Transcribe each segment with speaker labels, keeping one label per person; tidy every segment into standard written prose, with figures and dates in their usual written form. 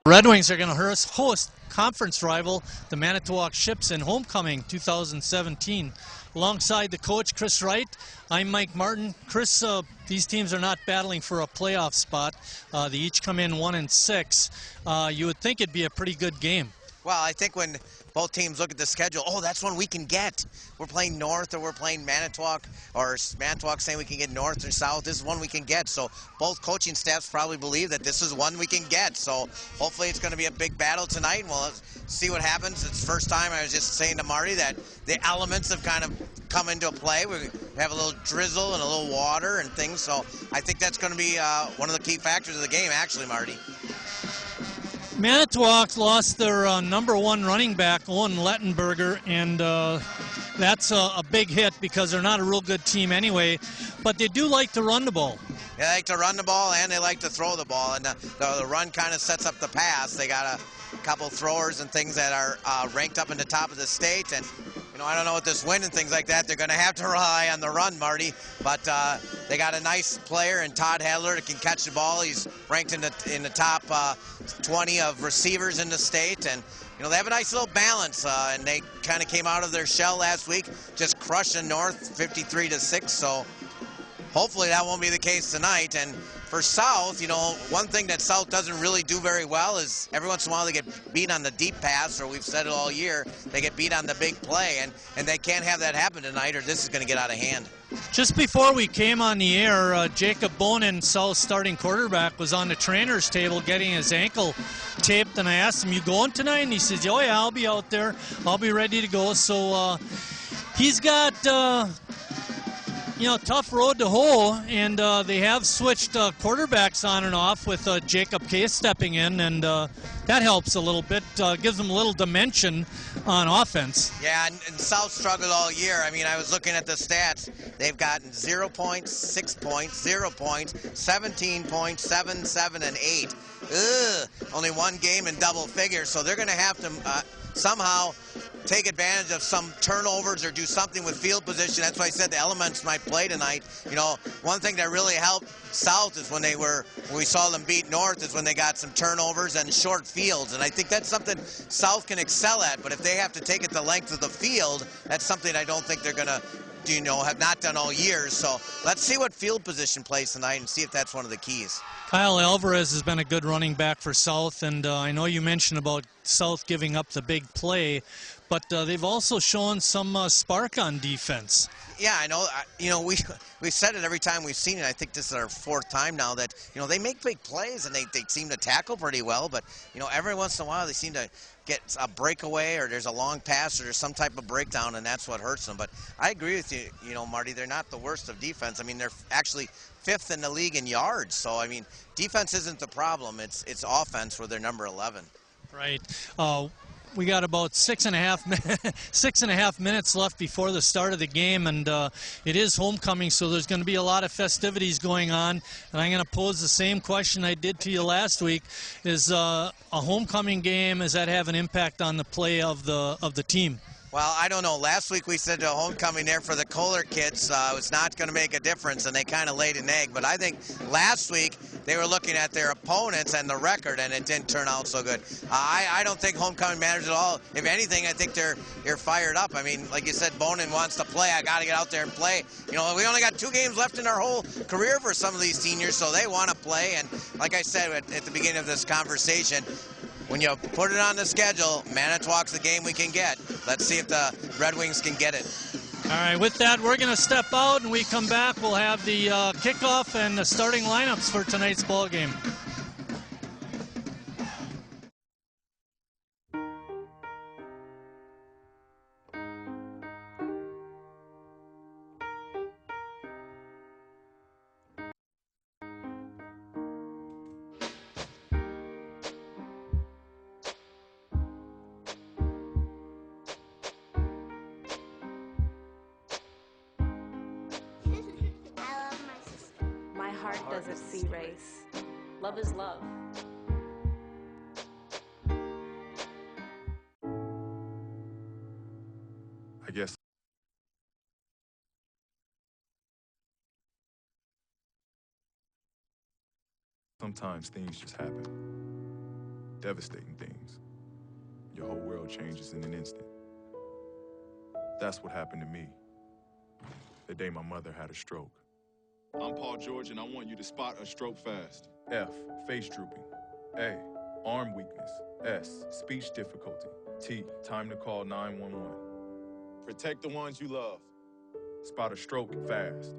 Speaker 1: Red Wings are going to host conference rival, the Manitowoc Ships, in homecoming 2017. Alongside the coach, Chris Wright, I'm Mike Martin. Chris, these teams are not battling for a playoff spot. They each come in 1-6. You would think it'd be a pretty good game.
Speaker 2: Well, I think when both teams look at the schedule, oh, that's one we can get. We're playing North or we're playing Manitowoc, or Manitowoc saying we can get North or South. This is one we can get. So both coaching staffs probably believe that this is one we can get. So hopefully it's going to be a big battle tonight, and we'll see what happens. It's the first time I was just saying to Marty that the elements have kind of come into play. We have a little drizzle and a little water and things. So I think that's going to be one of the key factors of the game, actually, Marty.
Speaker 1: Manitowoc lost their #1 running back, Owen Lettenberger, and that's a big hit because they're not a real good team anyway, but they do like to run the ball.
Speaker 2: They like to run the ball and they like to throw the ball, and the run kind of sets up the pass. They got a couple throwers and things that are ranked up in the top of the state, and you know, I don't know, with this wind and things like that, they're going to have to rely on the run, Marty. But they got a nice player in Todd Hedler that can catch the ball. He's ranked in the top 20 of receivers in the state, and you know, they have a nice little balance. And they kind of came out of their shell last week, just crushing North 53-6. So hopefully that won't be the case tonight. And for South, you know, one thing that South doesn't really do very well is every once in a while they get beat on the deep pass, or we've said it all year, they get beat on the big play, and they can't have that happen tonight, or this is going to get out of hand.
Speaker 1: Just before we came on the air, Jacob Bonin, South's starting quarterback, was on the trainer's table getting his ankle taped, and I asked him, "You going tonight?" And he says, "Oh yeah, I'll be out there. I'll be ready to go." So he's got you know, tough road to hoe, and they have switched quarterbacks on and off with Jacob Case stepping in, and that helps a little bit, gives them a little dimension on offense.
Speaker 2: Yeah, and South struggled all year. I mean, I was looking at the stats. They've gotten 0 points, 6 points, 0 points, 17 points, 7, 7, and 8. Ugh, only one game in double figures, so they're going to have to somehow take advantage of some turnovers or do something with field position. That's why I said the elements might play tonight. You know, one thing that really helped South is when we saw them beat North, is when they got some turnovers and short fields. And I think that's something South can excel at. But if they have to take it the length of the field, that's something I don't think they're going to, you know, have not done all year. So let's see what field position plays tonight and see if that's one of the keys.
Speaker 1: Kyle Alvarez has been a good running back for South, and I know you mentioned about South giving up the big play, but they've also shown some spark on defense.
Speaker 2: Yeah, I know. You know, we've said it every time we've seen it. I think this is our 4th time now that, you know, they make big plays and they seem to tackle pretty well, but, you know, every once in a while they seem to get a breakaway, or there's a long pass, or there's some type of breakdown, and that's what hurts them. But I agree with you, you know, Marty, they're not the worst of defense. I mean, they're actually 5th in the league in yards. So, I mean, defense isn't the problem. It's offense where they're number 11.
Speaker 1: Right. We got about 6.5 minutes left before the start of the game, and it is homecoming, so there's going to be a lot of festivities going on. And I'm going to pose the same question I did to you last week: is a homecoming game, does that have an impact on the play of the team?
Speaker 2: Well, I don't know. Last week we said homecoming there for the Kohler kids was not going to make a difference, and they kind of laid an egg. But I think last week they were looking at their opponents and the record, and it didn't turn out so good. I don't think homecoming matters at all. If anything, I think they're fired up. I mean, like you said, Bonin wants to play. I got to get out there and play. You know, we only got 2 games left in our whole career for some of these seniors, so they want to play. And like I said at the beginning of this conversation, when you put it on the schedule, Manitowoc's the game we can get. Let's see if the Red Wings can get it.
Speaker 1: All right, with that, we're going to step out, and we come back. We'll have the kickoff and the starting lineups for tonight's ball game.
Speaker 3: Doesn't see race. Love is love.
Speaker 4: I guess Sometimes things just happen. Devastating things. Your whole world changes in an instant. That's what happened to me the day my mother had a stroke. I'm Paul George, and I want you to spot a stroke fast. F, face drooping. A, arm weakness. S, speech difficulty. T, time to call 911. Protect the ones you love. Spot a stroke fast.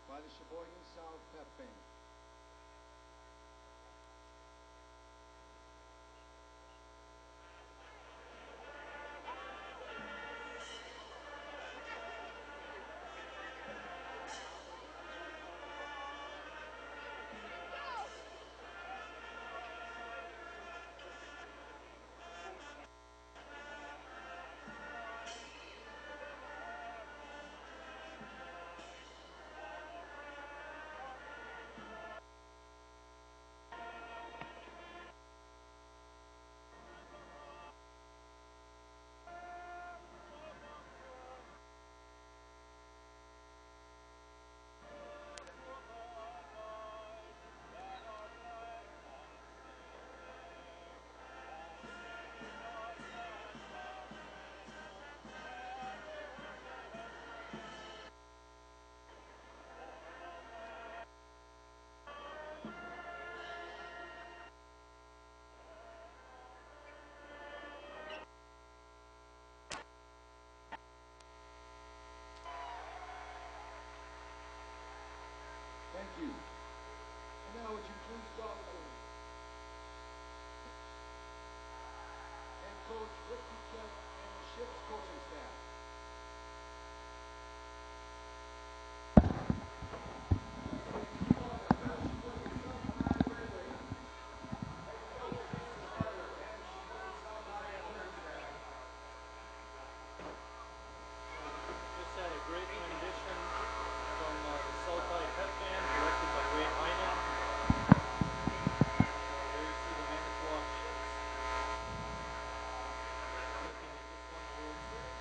Speaker 5: By the Sheboygan South Pep Band. Thank you. And now would you please welcome head coach Rick Duquette and the ship's coaching staff.
Speaker 1: Just had a great rendition from the South High Pep Band, directed by Wade Heinen. There you see the Manitowoc ships. Looking at just won the World Series.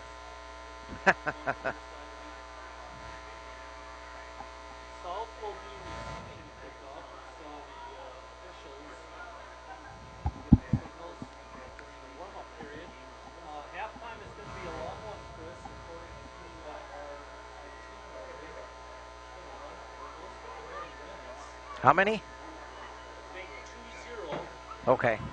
Speaker 1: South will be receiving kickoff. We saw the officials give signals during the warm-up period. Halftime is going to be a long one, Chris, according to our itinerary. It's going to run for close to 20 minutes.
Speaker 2: How many?
Speaker 1: Big 2-0.
Speaker 2: Okay.
Speaker 1: 20.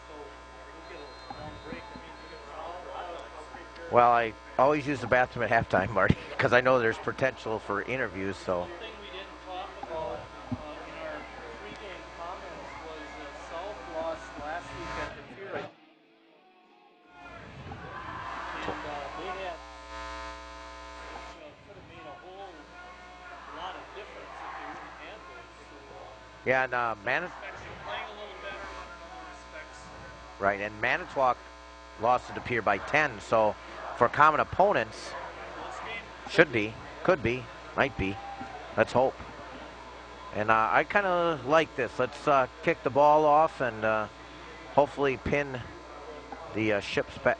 Speaker 1: So we'll get a long break. That means we get to stop for hot dogs.
Speaker 2: Well, I always use the bathroom at halftime, Marty, because I know there's potential for interviews. So.
Speaker 1: One thing we didn't talk about in our pregame comments was South lost last week at the Fury. And they had, could have made a whole lot of difference if they wouldn't have those. So,
Speaker 2: yeah, and
Speaker 1: respects, they're playing a little better in other respects.
Speaker 2: Right, and Manitowoc
Speaker 6: lost to Pier by 10. So for common opponents, should be, could be, might be. Let's hope. And I kind of like this. Let's kick the ball off and hopefully pin the ships back.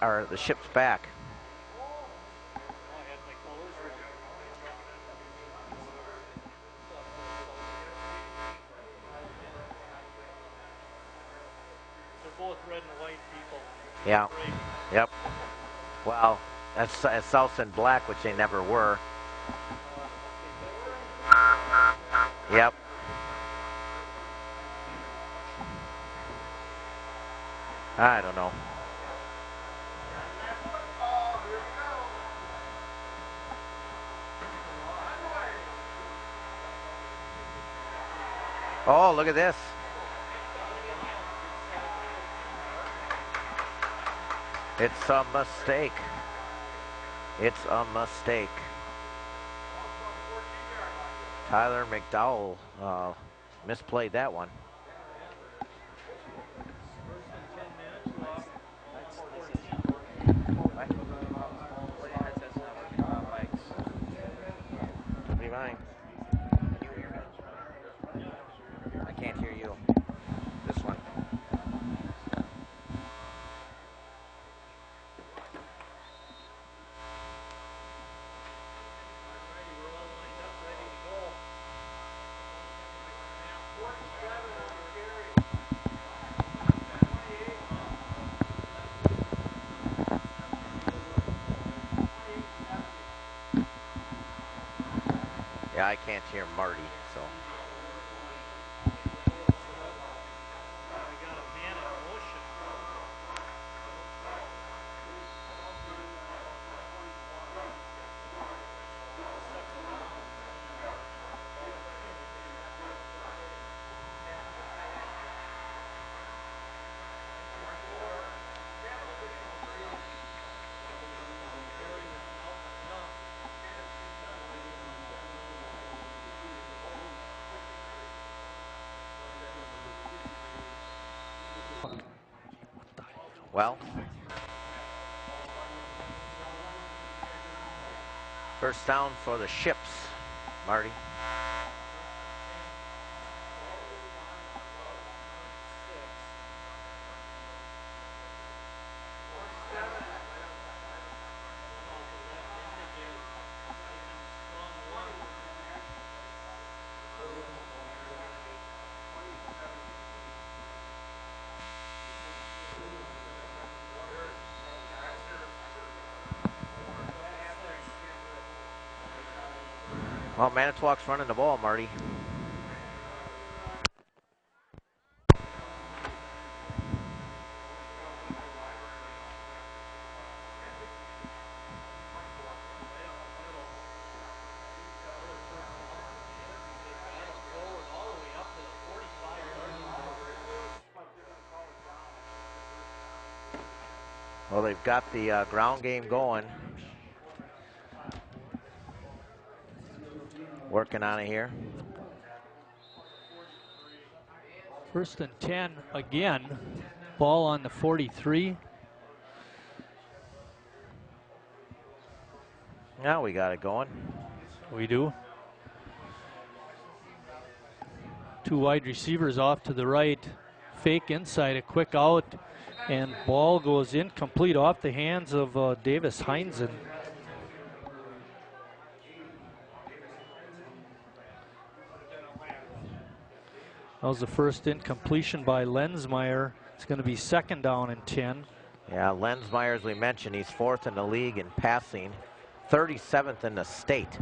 Speaker 1: They're both red and white people.
Speaker 6: Yeah. Yep. Well, that's South and black, which they never were. Yep. I don't know. Oh, look at this. It's a mistake. It's a mistake. Tyler McDowell misplayed that one. Be mine. I can't hear you. This one. Yeah, I can't hear Marty, so. Well, first down for the ships, Marty. Well, Manitowoc's running the ball, Marty. Well, they've got the ground game going. Working on it here.
Speaker 1: First and 10 again. Ball on the 43.
Speaker 6: Now we got it going.
Speaker 1: We do. Two wide receivers off to the right. Fake inside, a quick out, and ball goes incomplete off the hands of Davis Heinzen. That was the first incompletion by Lensmeyer. It's going to be second down and 10.
Speaker 6: Yeah, Lensmeyer, as we mentioned, he's 4th in the league in passing, 37th in the state.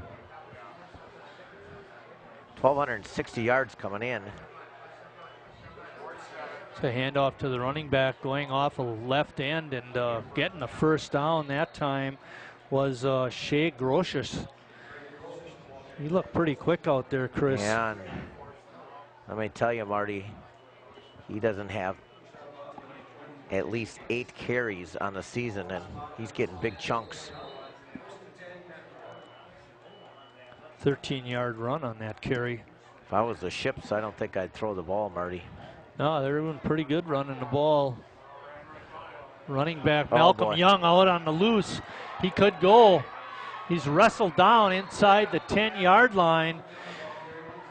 Speaker 6: 1,260 yards coming in.
Speaker 1: It's a handoff to the running back going off a left end and getting the first down that time was Shea Grotius. He looked pretty quick out there, Chris.
Speaker 6: Yeah, and let me tell you, Marty, he doesn't have at least 8 carries on the season, and he's getting big chunks.
Speaker 1: 13-yard run on that carry.
Speaker 6: If I was the ships, I don't think I'd throw the ball, Marty.
Speaker 1: No, they're doing pretty good running the ball. Running back
Speaker 6: Oh,
Speaker 1: Malcolm
Speaker 6: boy.
Speaker 1: Young out on the loose. He could go. He's wrestled down inside the 10-yard line.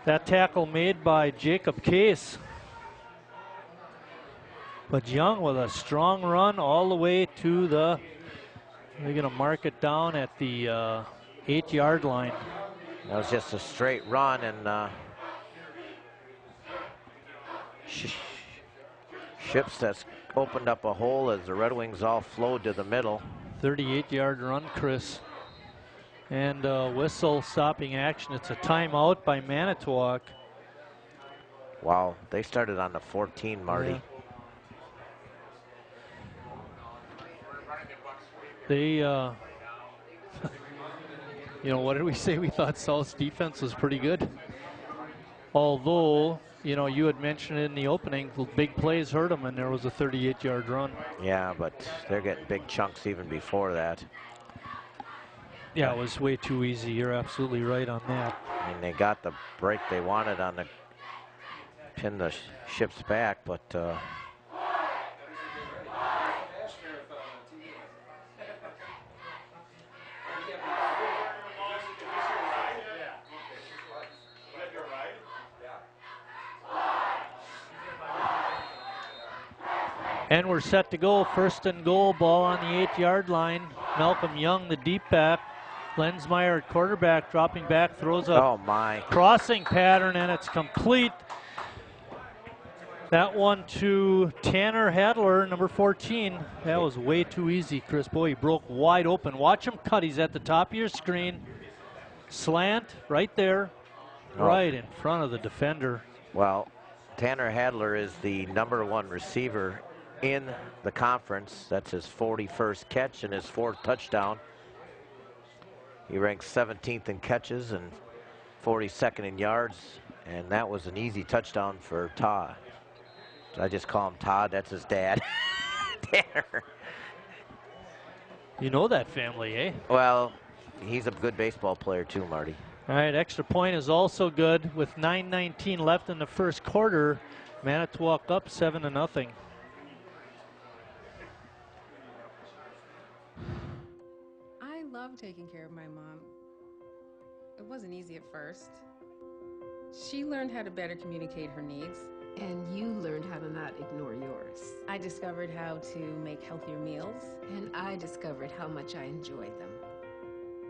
Speaker 1: That tackle made by Jacob Case. But Young with a strong run all the way to the, they're going to mark it down at the 8-yard line.
Speaker 6: That was just a straight run, and Shipstead's opened up a hole as the Red Wings all flowed to the middle.
Speaker 1: 38-yard run, Chris. And whistle stopping action. It's a timeout by Manitowoc.
Speaker 6: Wow, they started on the 14, Marty.
Speaker 1: Yeah. They, you know, what did we say? We thought South's defense was pretty good. Although, you know, you had mentioned in the opening, the big plays hurt them, and there was a 38-yard run.
Speaker 6: Yeah, but they're getting big chunks even before that.
Speaker 1: Yeah, it was way too easy. You're absolutely right on that.
Speaker 6: And they got the break they wanted on the pin the Ships back, but
Speaker 1: and we're set to go. First and goal, ball on the 8-yard line. Malcolm Young, the deep back. Lensmeyer at quarterback, dropping back, throws a crossing pattern, and it's complete. That one to Tanner Hadler, number 14. That was way too easy, Chris. Boy, he broke wide open. Watch him cut. He's at the top of your screen. Slant right there, right in front of the defender.
Speaker 6: Well, Tanner Hadler is the #1 receiver in the conference. That's his 41st catch and his 4th touchdown. He ranks 17th in catches and 42nd in yards, and that was an easy touchdown for Todd. I just call him Todd. That's his dad. Tanner.
Speaker 1: You know that family, eh?
Speaker 6: Well, he's a good baseball player too, Marty.
Speaker 1: All right, extra point is also good. With 9:19 left in the first quarter, Manitowoc up 7-0.
Speaker 7: I love taking care of my mom. It wasn't easy at first. She learned how to better communicate her needs.
Speaker 8: And you learned how to not ignore yours.
Speaker 7: I discovered how to make healthier meals.
Speaker 8: And I discovered how much I enjoyed them.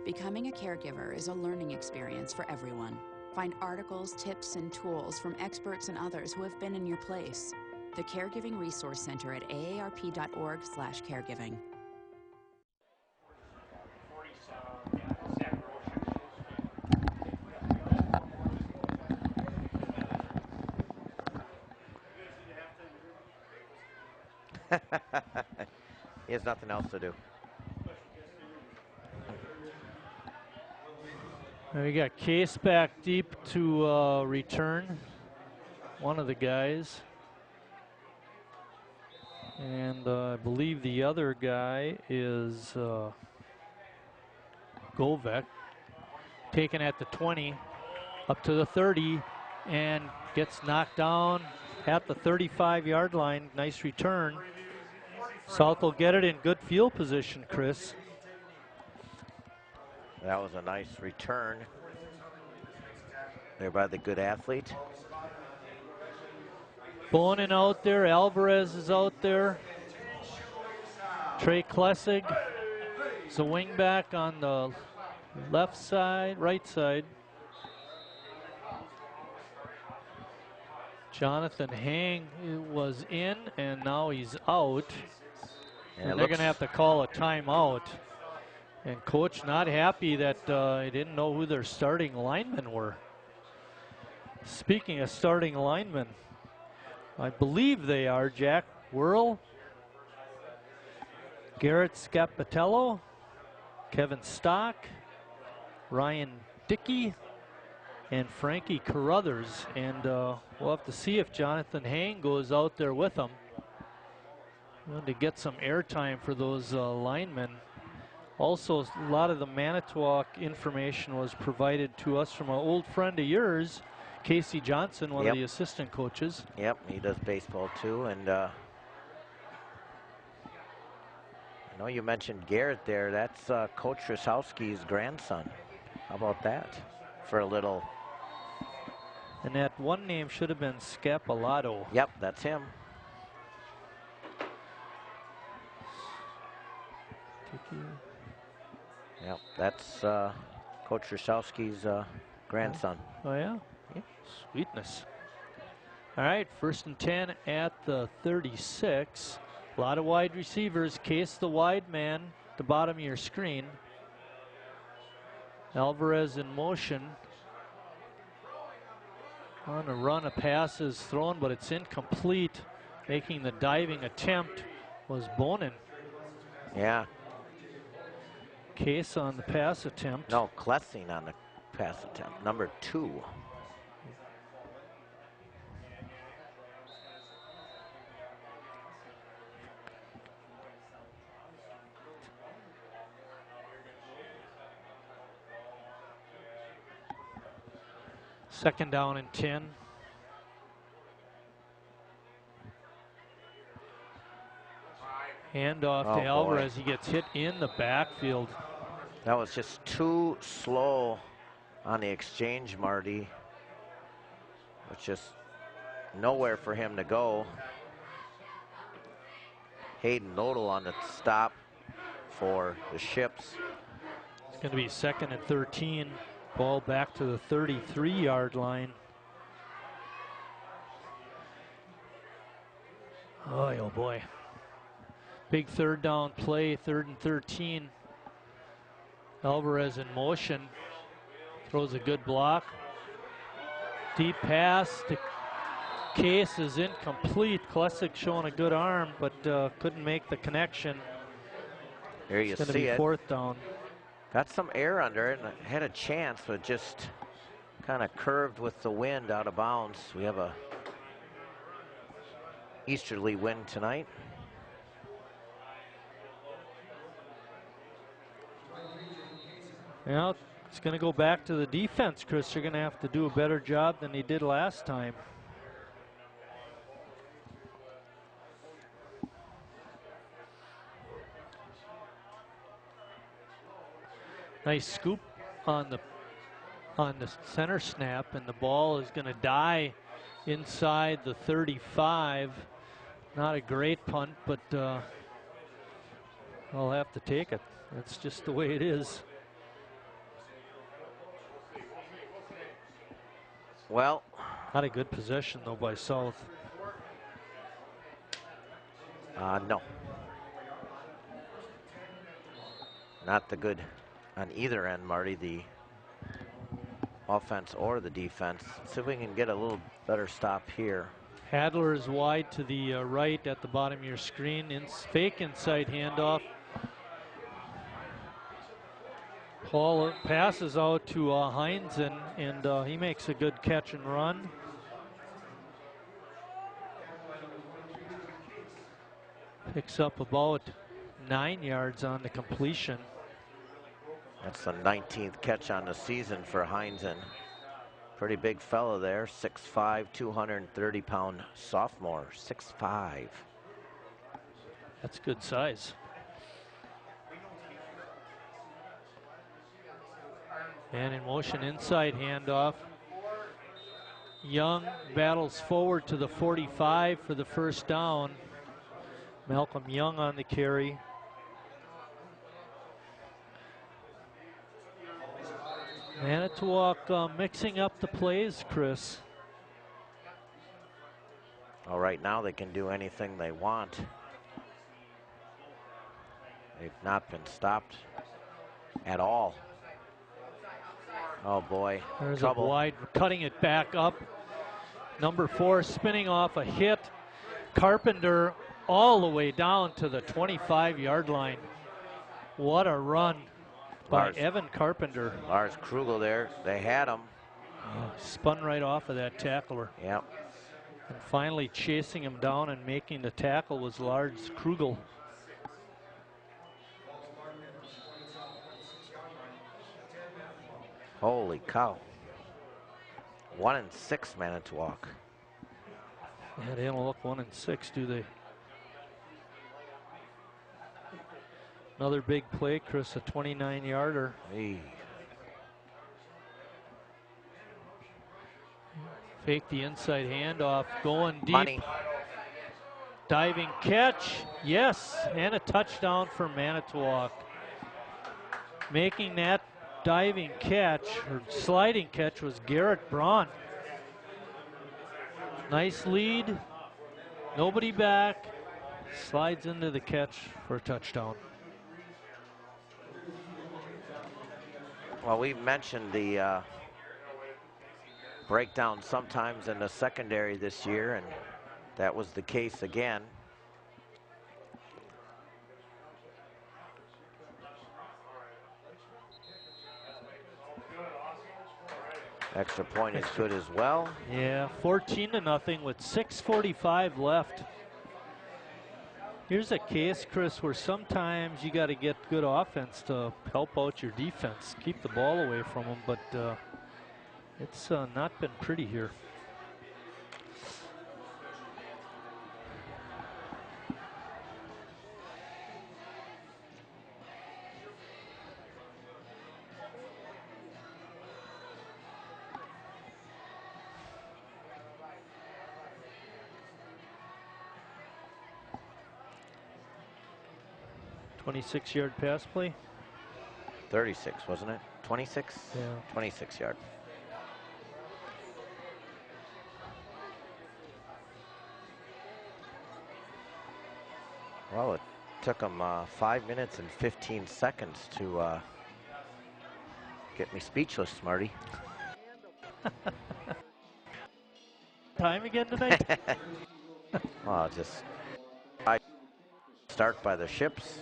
Speaker 9: Becoming a caregiver is a learning experience for everyone. Find articles, tips, and tools from experts and others who have been in your place. The Caregiving Resource Center at aarp.org/caregiving.
Speaker 6: He has nothing else to do.
Speaker 1: We got Case back deep to return one of the guys. And I believe the other guy is Govek, taken at the 20, up to the 30, and gets knocked down at the 35-yard line. Nice return. South will get it in good field position, Chris.
Speaker 6: That was a nice return there by the good athlete.
Speaker 1: Bonin out there, Alvarez is out there. Trey Klessig is a wing back on the left side, right side. Jonathan Hang was in, and now he's out. And they're going to have to call a timeout. And coach not happy that he didn't know who their starting linemen were. Speaking of starting linemen, I believe they are Jack Whirl, Garrett Scapatello, Kevin Stock, Ryan Dickey, and Frankie Carruthers. And we'll have to see if Jonathan Hang goes out there with them to get some airtime for those linemen. Also, a lot of the Manitowoc information was provided to us from an old friend of yours, Casey Johnson, one of the assistant coaches.
Speaker 6: Yep, he does baseball too, and know you mentioned Garrett there. That's Coach Rysowski's grandson. How about that for a little?
Speaker 1: And that one name should have been Scapalato.
Speaker 6: Yep, that's him. Yep, that's Coach Rysowski's grandson.
Speaker 1: Oh, yeah? Sweetness. All right, 1st and 10 at the 36. A lot of wide receivers. Case the wide man at the bottom of your screen. Alvarez in motion. On a run, a pass is thrown, but it's incomplete. Making the diving attempt was Bonin.
Speaker 6: Yeah.
Speaker 1: Case on the pass attempt.
Speaker 6: No, Klessing on the pass attempt, number 2.
Speaker 1: Second down and 10. Handoff to Alvarez. He gets hit in the backfield.
Speaker 6: That was just too slow on the exchange, Marty. It's just nowhere for him to go. Hayden Nodal on the stop for the Ships.
Speaker 1: It's going to be 2nd and 13. Ball back to the 33-yard line. Oh boy. Big 3rd down play, 3rd and 13. Alvarez in motion. Throws a good block. Deep pass to Case is incomplete. Klessig showing a good arm, but couldn't make the connection.
Speaker 6: There you
Speaker 1: it's
Speaker 6: see
Speaker 1: be
Speaker 6: it.
Speaker 1: 4th down.
Speaker 6: Got some air under it and had a chance, but just kind of curved with the wind out of bounds. We have a easterly wind tonight.
Speaker 1: Well, it's going to go back to the defense, Chris. You're going to have to do a better job than they did last time. Nice scoop on the center snap, and the ball is going to die inside the 35. Not a great punt, but I'll have to take it. That's just the way it is.
Speaker 6: Well,
Speaker 1: not a good possession though by South.
Speaker 6: No. Not the good on either end, Marty, the offense or the defense. Let's see if we can get a little better stop here.
Speaker 1: Hadler is wide to the right at the bottom of your screen. Fake inside handoff. Paul passes out to Hines, and he makes a good catch and run. Picks up about 9 yards on the completion.
Speaker 6: That's the 19th catch on the season for Heinzen. Pretty big fellow there, 6'5", 230-pound sophomore, 6'5".
Speaker 1: That's good size. And in motion, inside handoff. Young battles forward to the 45 for the first down. Malcolm Young on the carry. Manitowoc mixing up the plays, Chris.
Speaker 6: Well, right now they can do anything they want. They've not been stopped at all. Oh boy,
Speaker 1: there's
Speaker 6: trouble.
Speaker 1: A wide, cutting it back up. Number 4 spinning off a hit. Carpenter all the way down to the 25-yard line. What a run by Evan Carpenter.
Speaker 6: Lars Krugel there, they had him.
Speaker 1: Spun right off of that tackler.
Speaker 6: Yep.
Speaker 1: And finally chasing him down and making the tackle was Lars Krugel.
Speaker 6: Holy cow. 1-6 Manitowoc.
Speaker 1: Yeah, they don't look 1-6, do they? Another big play, Chris, a 29-yarder.
Speaker 6: Hey.
Speaker 1: Fake the inside handoff, going deep.
Speaker 6: Money.
Speaker 1: Diving catch, yes, and a touchdown for Manitowoc. Making that diving catch, or sliding catch, was Garrett Braun. Nice lead, nobody back, slides into the catch for a touchdown.
Speaker 6: Well, we mentioned the breakdown sometimes in the secondary this year, and that was the case again. Extra point is good as well.
Speaker 1: Yeah, 14-0 with 6:45 left. Here's a case, Chris, where sometimes you got to get good offense to help out your defense, keep the ball away from them, but it's not been pretty here. .26-yard pass play.
Speaker 6: 36, wasn't it? 26?
Speaker 1: Yeah.
Speaker 6: 26 yard. Well, it took them 5 minutes and 15 seconds to get me speechless, Marty.
Speaker 1: Time again tonight?
Speaker 6: Well, just I start by the ships.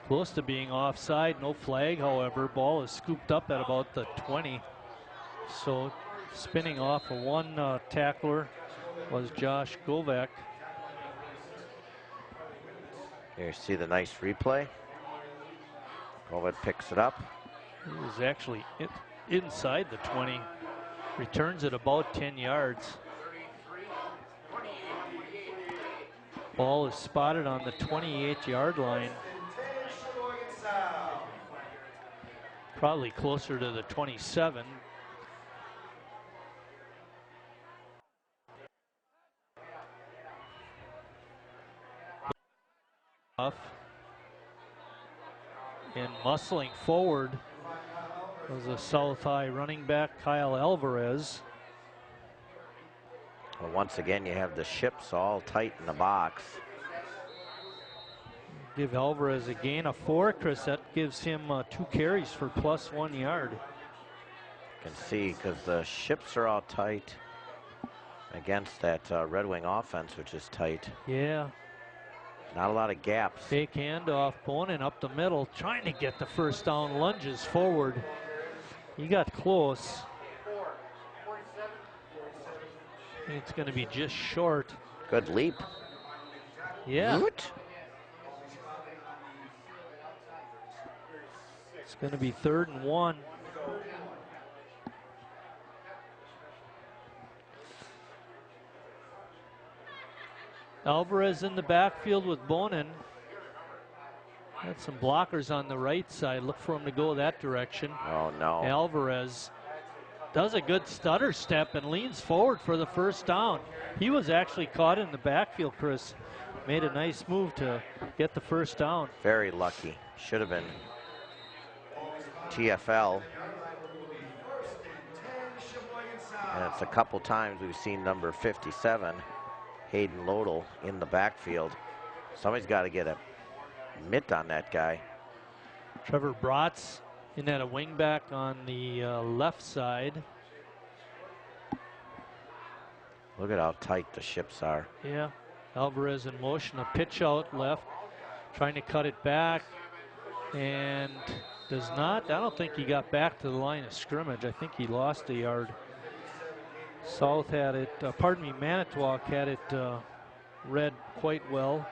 Speaker 1: Close to being offside, no flag, however. Ball is scooped up at about the 20. So spinning off of one tackler was Josh Govek.
Speaker 6: Here you see the nice replay. Govek picks it up.
Speaker 1: He was actually inside the 20. Returns it about 10 yards. Ball is spotted on the 28-yard line. Probably closer to the 27. And muscling forward was a South High running back, Kyle Alvarez.
Speaker 6: Well, once again, you have the ships all tight in the box.
Speaker 1: Give Alvarez a gain of 4, Chris. That gives him 2 carries for +1 yard.
Speaker 6: You can see because the ships are all tight against that Red Wing offense, which is tight.
Speaker 1: Yeah.
Speaker 6: Not a lot of gaps.
Speaker 1: Fake handoff, Bonin up the middle, trying to get the first down, lunges forward. He got close. It's going to be just short.
Speaker 6: Good leap.
Speaker 1: Yeah.
Speaker 6: Root.
Speaker 1: It's going to be 3rd and 1. Alvarez in the backfield with Bonin. Had some blockers on the right side. Look for him to go that direction.
Speaker 6: Oh, no.
Speaker 1: Alvarez does a good stutter step and leans forward for the first down. He was actually caught in the backfield, Chris. Made a nice move to get the first down.
Speaker 6: Very lucky. Should have been TFL. And it's a couple times we've seen number 57, Hayden Lodel, in the backfield. Somebody's got to get a mitt on that guy.
Speaker 1: Trevor Bratz in at a wingback on the left side.
Speaker 6: Look at how tight the ships are.
Speaker 1: Yeah, Alvarez in motion, a pitch out left, trying to cut it back, and does not. I don't think he got back to the line of scrimmage. I think he lost a yard. South had it, Manitowoc had it read quite well.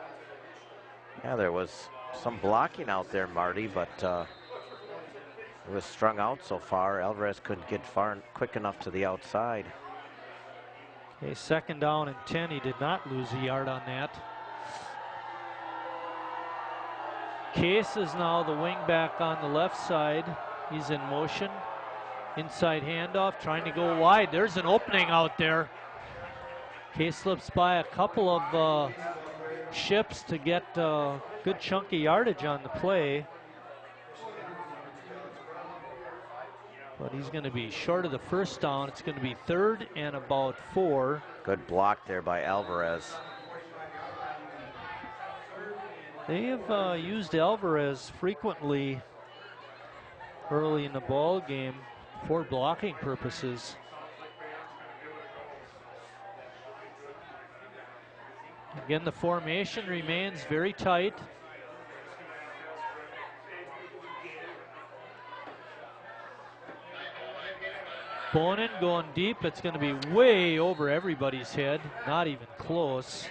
Speaker 6: Yeah, there was some blocking out there, Marty, but it was strung out so far. Alvarez couldn't get far quick enough to the outside.
Speaker 1: Okay, 2nd down and 10. He did not lose a yard on that. Case is now the wing back on the left side. He's in motion. Inside handoff, trying to go wide. There's an opening out there. Case slips by a couple of ships to get good chunky yardage on the play. But he's going to be short of the 1st down. It's going to be 3rd and about 4.
Speaker 6: Good block there by Alvarez.
Speaker 1: They have used Alvarez frequently early in the ball game for blocking purposes. Again, the formation remains very tight. Bonin going deep. It's going to be way over everybody's head. Not even close.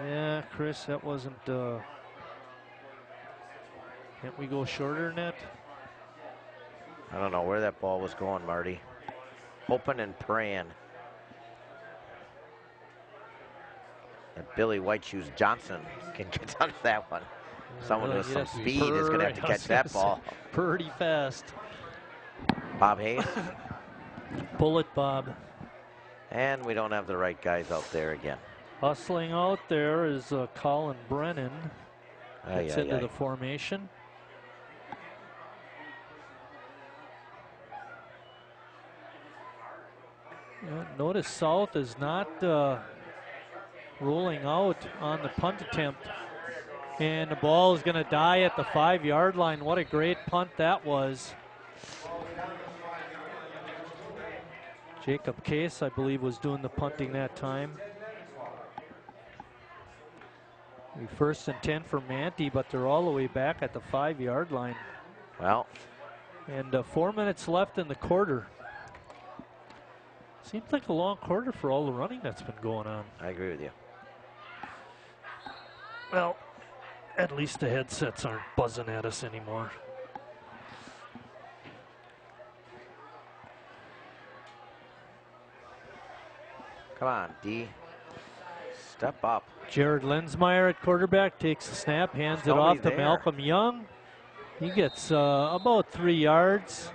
Speaker 1: Yeah, Chris, that wasn't... can't we go shorter than that?
Speaker 6: I don't know where that ball was going, Marty. Hoping and praying that Billy White Shoes Johnson can get out of that one. Someone with some speed is going to have to catch that ball.
Speaker 1: Pretty fast.
Speaker 6: Bob Hayes.
Speaker 1: Pull it, Bob.
Speaker 6: And we don't have the right guys out there again.
Speaker 1: Hustling out there is Colin Brennan. Gets into the formation. Notice South is not rolling out on the punt attempt. And the ball is going to die at the 5-yard line. What a great punt that was. Jacob Case, I believe, was doing the punting that time. 1st and 10 for Manti, but they're all the way back at the 5-yard line.
Speaker 6: Well.
Speaker 1: And 4 minutes left in the quarter. Seems like a long quarter for all the running that's been going on.
Speaker 6: I agree with you.
Speaker 1: Well, at least the headsets aren't buzzing at us anymore.
Speaker 6: Come on, D. Step up.
Speaker 1: Jared Lensmeyer at quarterback takes the snap, hands it off to Malcolm Young. He gets about 3 yards,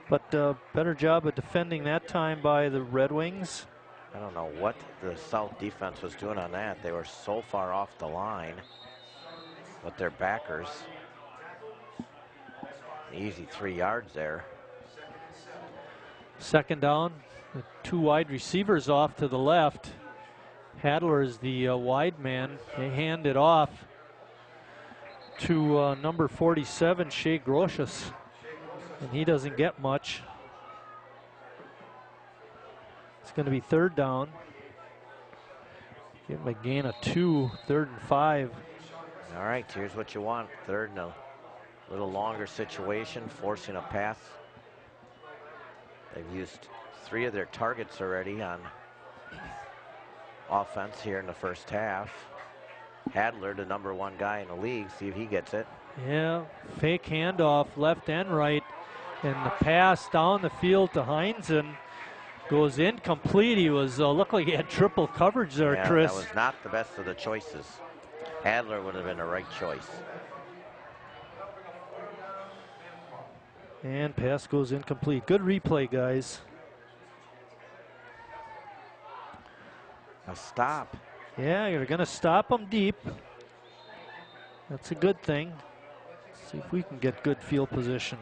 Speaker 1: but better job of defending that time by the Red Wings.
Speaker 6: I don't know what the South defense was doing on that. They were so far off the line with their backers. Easy 3 yards there.
Speaker 1: 2nd down, the 2 wide receivers off to the left. Hadler is the wide man. They hand it off to number 47, Shea Grotius, and he doesn't get much. It's going to be 3rd down. Give him a gain of 2, 3rd and 5.
Speaker 6: All right, here's what you want. 3rd and a little longer situation, forcing a pass. They've used 3 of their targets already on offense here in the 1st half. Hadler, the number 1 guy in the league, see if he gets it.
Speaker 1: Yeah, fake handoff left and right, and the pass down the field to Heinzen goes incomplete. He was looked like he had triple coverage there,
Speaker 6: yeah,
Speaker 1: Chris.
Speaker 6: That was not the best of the choices. Hadler would have been the right choice.
Speaker 1: And pass goes incomplete. Good replay, guys.
Speaker 6: A stop.
Speaker 1: Yeah, you're going to stop them deep. That's a good thing. See if we can get good field position.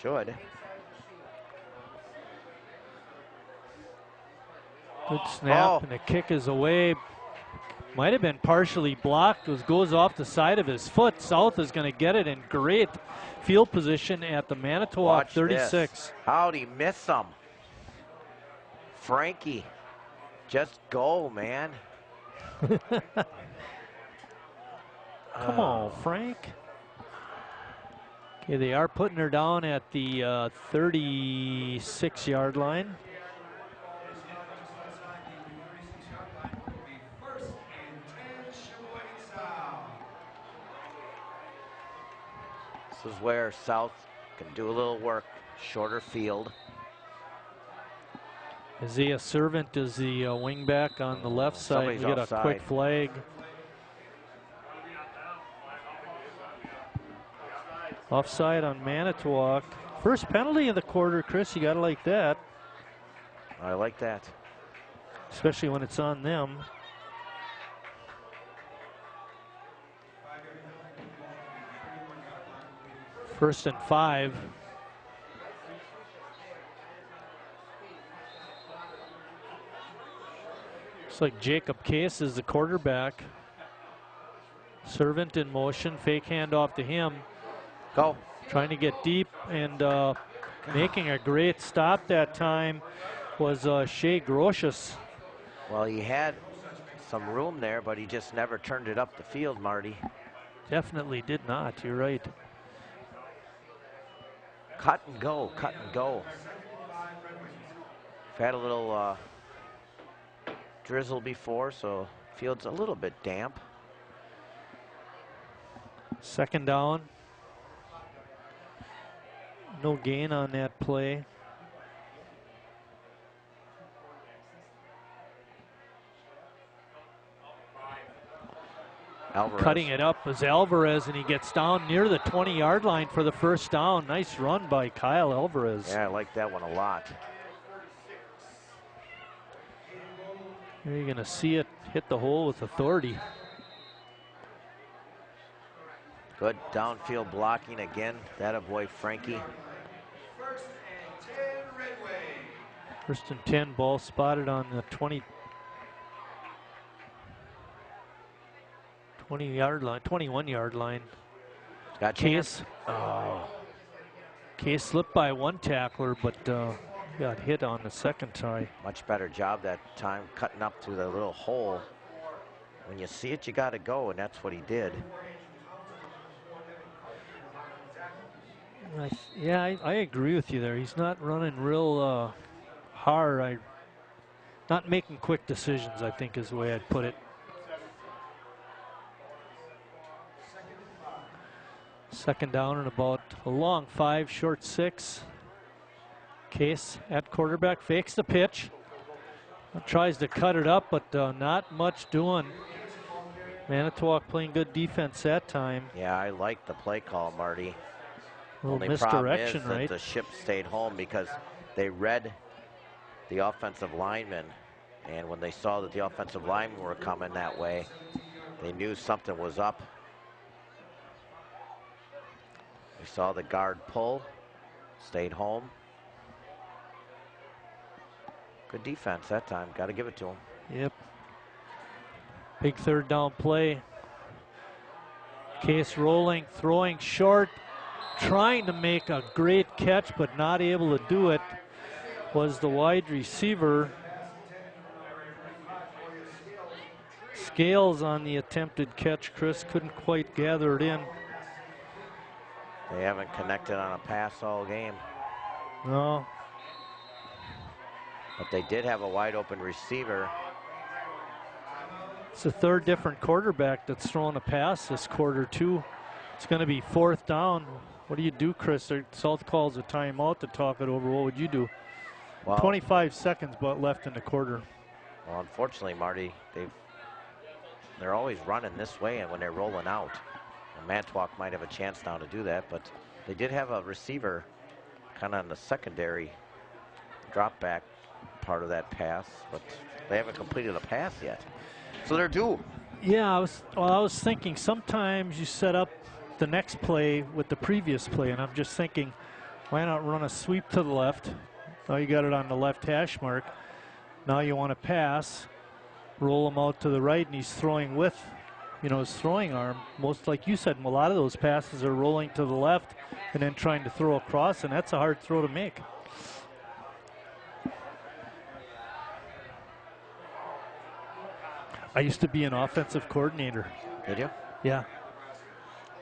Speaker 6: Should.
Speaker 1: Good snap, and the kick is away. Might have been partially blocked. Goes off the side of his foot. South is going to get it in great field position at the Manitowoc 36.
Speaker 6: This. How'd he miss him? Frankie, just go, man.
Speaker 1: Come on, Frank. Okay, they are putting her down at the 36-yard line.
Speaker 6: This is where South can do a little work, shorter field.
Speaker 1: Isaiah Servant is the wing back on the left side. We get
Speaker 6: offside.
Speaker 1: a quick flag. Offside on Manitowoc. First penalty of the quarter, Chris. You got to like that.
Speaker 6: I like that.
Speaker 1: Especially when it's on them. First and 5. Looks like Jacob Case is the quarterback. Servant in motion, fake handoff to him.
Speaker 6: Go.
Speaker 1: Trying to get deep and making a great stop that time was Shea Grotius.
Speaker 6: Well, he had some room there, but he just never turned it up the field, Marty.
Speaker 1: Definitely did not, you're right.
Speaker 6: Cut and go, cut and go. We've had a little drizzle before, so field's a little bit damp.
Speaker 1: Second down. No gain on that play.
Speaker 6: Alvarez.
Speaker 1: Cutting it up is Alvarez, and he gets down near the 20-yard line for the first down. Nice run by Kyle Alvarez.
Speaker 6: Yeah, I like that one a lot.
Speaker 1: Here you're going to see it hit the hole with authority.
Speaker 6: Good downfield blocking again. That boy Frankie.
Speaker 1: First and 10, ball spotted on the 20-yard line, 21-yard line.
Speaker 6: Got
Speaker 1: Case. Case slipped by one tackler, but got hit on the second try.
Speaker 6: Much better job that time, cutting up through the little hole. When you see it, you got to go, and that's what he did.
Speaker 1: I agree with you there. He's not running real hard. Not making quick decisions, I think is the way I'd put it. Second down and about a long 5, short 6. Case at quarterback, fakes the pitch. Tries to cut it up, but not much doing. Manitowoc playing good defense that time.
Speaker 6: Yeah, I like the play call, Marty.
Speaker 1: A little
Speaker 6: Only problem
Speaker 1: misdirection,
Speaker 6: is that
Speaker 1: right?
Speaker 6: the ship stayed home because they read the offensive linemen, and when they saw that the offensive linemen were coming that way, they knew something was up. We saw the guard pull, stayed home. Good defense that time, got to give it to him.
Speaker 1: Yep. Big third down play. Case rolling, throwing short, trying to make a great catch, but not able to do it, was the wide receiver. Scales on the attempted catch. Chris couldn't quite gather it in.
Speaker 6: They haven't connected on a pass all game.
Speaker 1: No.
Speaker 6: But they did have a wide open receiver.
Speaker 1: It's the third different quarterback that's throwing a pass this quarter too. It's going to be fourth down. What do you do, Chris? South calls a timeout to talk it over. What would you do?
Speaker 6: Well,
Speaker 1: 25 seconds but left in the quarter.
Speaker 6: Well, unfortunately, Marty, they're always running this way and when they're rolling out. And Manitowoc might have a chance now to do that, but they did have a receiver kind of on the secondary drop back part of that pass, but they haven't completed a pass yet. So they're due.
Speaker 1: Yeah, I was thinking sometimes you set up the next play with the previous play, and I'm just thinking, why not run a sweep to the left? Now you got it on the left hash mark. Now you want to pass, roll him out to the right, and he's throwing with, his throwing arm. Most, like you said, a lot of those passes are rolling to the left and then trying to throw across, and that's a hard throw to make. I used to be an offensive coordinator.
Speaker 6: Did you?
Speaker 1: Yeah.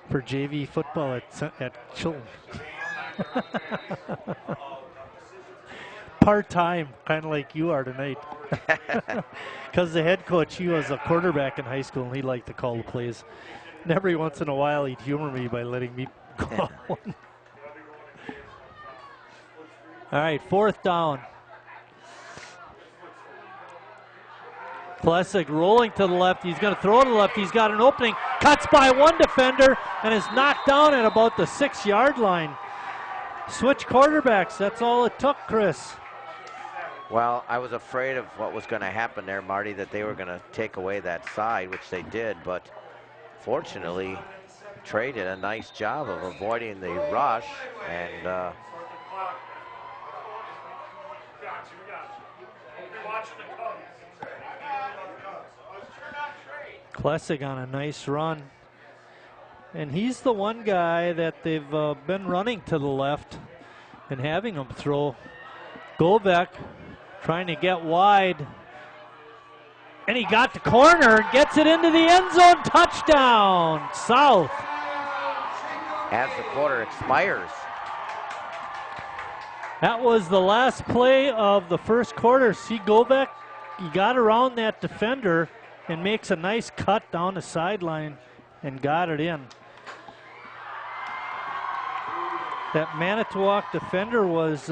Speaker 1: For JV football at Chilton. Part-time, kind of like you are tonight. Because the head coach, he was a quarterback in high school, and he liked to call the plays. And every once in a while, he'd humor me by letting me go out one. All right, 4th down. Klesic rolling to the left. He's going to throw to the left. He's got an opening. Cuts by one defender and is knocked down at about the 6-yard line. Switch quarterbacks. That's all it took, Chris.
Speaker 6: Well, I was afraid of what was going to happen there, Marty, that they were going to take away that side, which they did. But fortunately, Trey did a nice job of avoiding the rush. And
Speaker 1: Klesic on a nice run. And he's the one guy that they've been running to the left and having him throw. Govek trying to get wide. And he got the corner and gets it into the end zone. Touchdown, South.
Speaker 6: As the quarter expires.
Speaker 1: That was the last play of the first quarter. See Govek, he got around that defender and makes a nice cut down the sideline and got it in. That Manitowoc defender was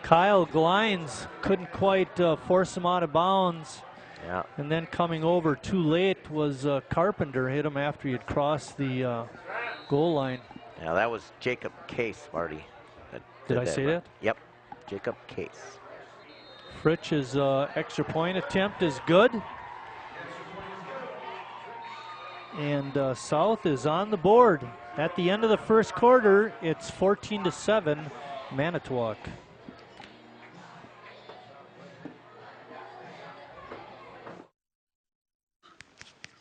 Speaker 1: Kyle Glines. Couldn't quite force him out of bounds.
Speaker 6: Yeah.
Speaker 1: And then coming over too late was Carpenter. Hit him after he had crossed the goal line.
Speaker 6: Yeah, that was Jacob Case, Marty.
Speaker 1: Did I say that?
Speaker 6: Yep, Jacob Case.
Speaker 1: Fritch's extra point attempt is good. And South is on the board. At the end of the first quarter, it's 14-7, Manitowoc.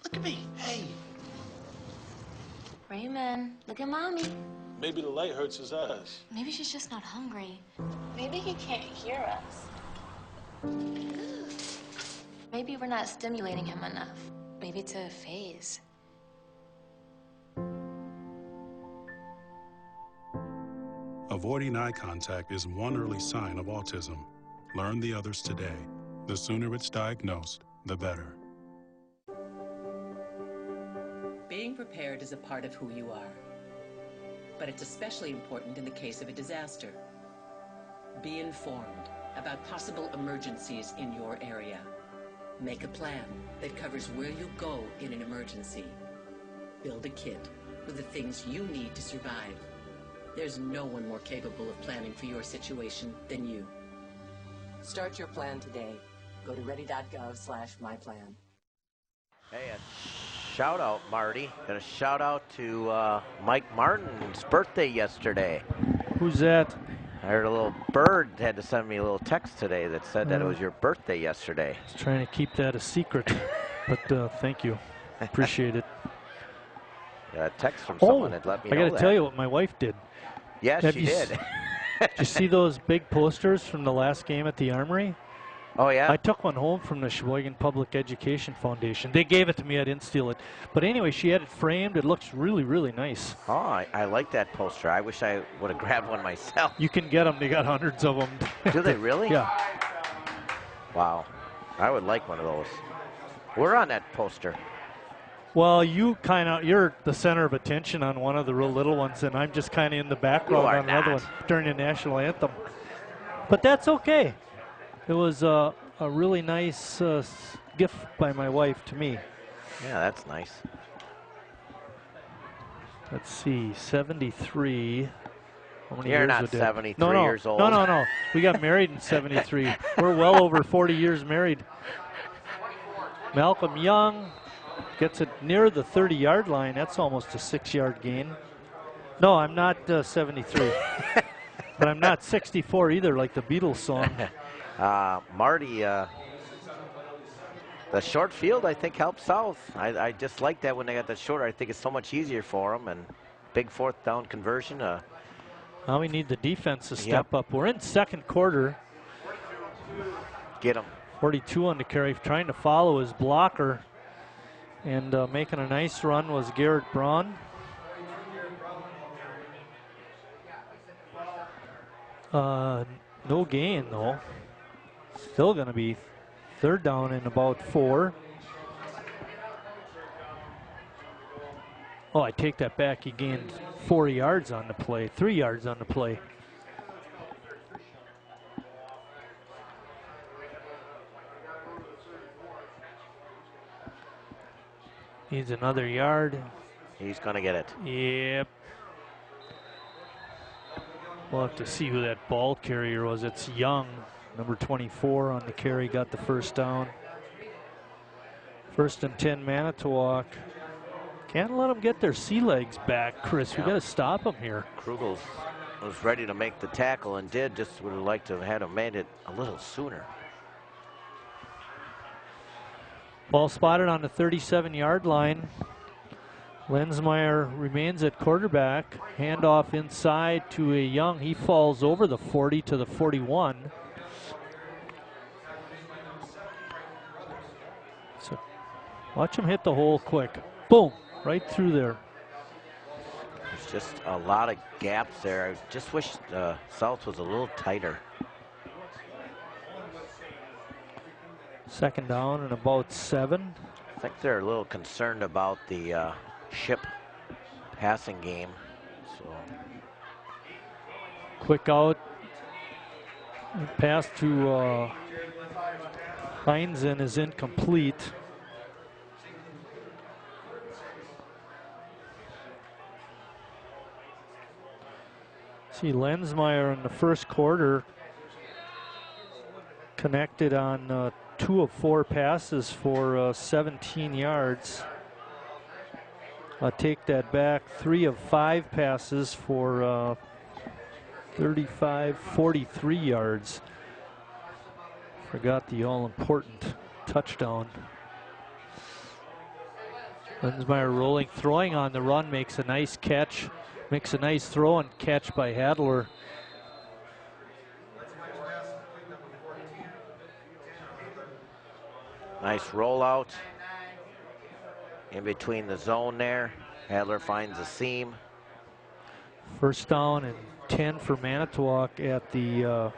Speaker 10: Look at me, hey.
Speaker 11: Raymond, look at Mommy.
Speaker 10: Maybe the light hurts his eyes.
Speaker 11: Maybe she's just not hungry. Maybe he can't hear us. Maybe we're not stimulating him enough. Maybe it's a phase.
Speaker 12: Avoiding eye contact is one early sign of autism. Learn the others today. The sooner it's diagnosed, the better.
Speaker 13: Being prepared is a part of who you are. But it's especially important in the case of a disaster. Be informed about possible emergencies in your area. Make a plan that covers where you'll go in an emergency. Build a kit with the things you need to survive. There's no one more capable of planning for your situation than you. Start your plan today. Go to ready.gov/myplan.
Speaker 6: Hey, a shout out, Marty. Got a shout out to Mike Martin's birthday yesterday.
Speaker 1: Who's that?
Speaker 6: I heard a little bird had to send me a little text today that said that it was your birthday yesterday.
Speaker 1: I was trying to keep that a secret, but thank you. Appreciate it.
Speaker 6: Got a text from someone that let me know
Speaker 1: I got to tell you what my wife did.
Speaker 6: Yes, she did.
Speaker 1: Did you see those big posters from the last game at the Armory?
Speaker 6: Oh, yeah?
Speaker 1: I took one home from the Sheboygan Public Education Foundation. They gave it to me. I didn't steal it. But anyway, she had it framed. It looks really, really nice.
Speaker 6: Oh, I like that poster. I wish I would have grabbed one myself.
Speaker 1: You can get them. They got hundreds of them.
Speaker 6: Do they really?
Speaker 1: Yeah.
Speaker 6: Wow. I would like one of those. We're on that poster.
Speaker 1: Well, you're the center of attention on one of the real little ones, and I'm just kind of in the background on another one during the national anthem. But that's okay. It was a really nice gift by my wife to me.
Speaker 6: Yeah, that's nice.
Speaker 1: Let's see, 73. How many
Speaker 6: You're
Speaker 1: years
Speaker 6: not
Speaker 1: we did?
Speaker 6: 73 years old.
Speaker 1: No. We got married in 73. We're well over 40 years married. Malcolm Young gets it near the 30-yard line. That's almost a 6-yard gain. No, I'm not 73. But I'm not 64 either, like the Beatles song.
Speaker 6: Marty, the short field, I think, helps South. I just like that when they got the shorter. I think it's so much easier for them. And big 4th down conversion.
Speaker 1: Now we need the defense to step up. We're in second quarter.
Speaker 6: Get him.
Speaker 1: 42 on the carry, trying to follow his blocker. And making a nice run was Garrett Braun. No gain, though. Still going to be 3rd down and about 4. Oh, I take that back. He gained 4 yards on the play, 3 yards on the play. Needs another yard.
Speaker 6: He's going to get it.
Speaker 1: Yep. We'll have to see who that ball carrier was. It's Young, number 24 on the carry, got the first down. 1st and 10, Manitowoc. Can't let them get their sea legs back, Chris. We got to stop them here.
Speaker 6: Krugel was ready to make the tackle and did. Just would have liked to have had him made it a little sooner.
Speaker 1: Ball spotted on the 37-yard line. Lensmeyer remains at quarterback. Handoff inside to a Young. He falls over the 40 to the 41. So watch him hit the hole quick. Boom, right through there.
Speaker 6: There's just a lot of gaps there. I just wish South was a little tighter.
Speaker 1: 2nd down and about 7.
Speaker 6: I think they're a little concerned about the ship passing game. So
Speaker 1: quick out. Pass to Heinzen is incomplete. See, Lensmeyer in the first quarter connected on 2 of 4 passes for 17 yards. I'll take that back. 3 of 5 passes for 43 yards. Forgot the all-important touchdown. Lensmeyer rolling, throwing on the run, makes a nice catch, makes a nice throw and catch by Hadler.
Speaker 6: Nice rollout in between the zone there. Hadler finds a seam.
Speaker 1: 1st down and 10 for Manitowoc at the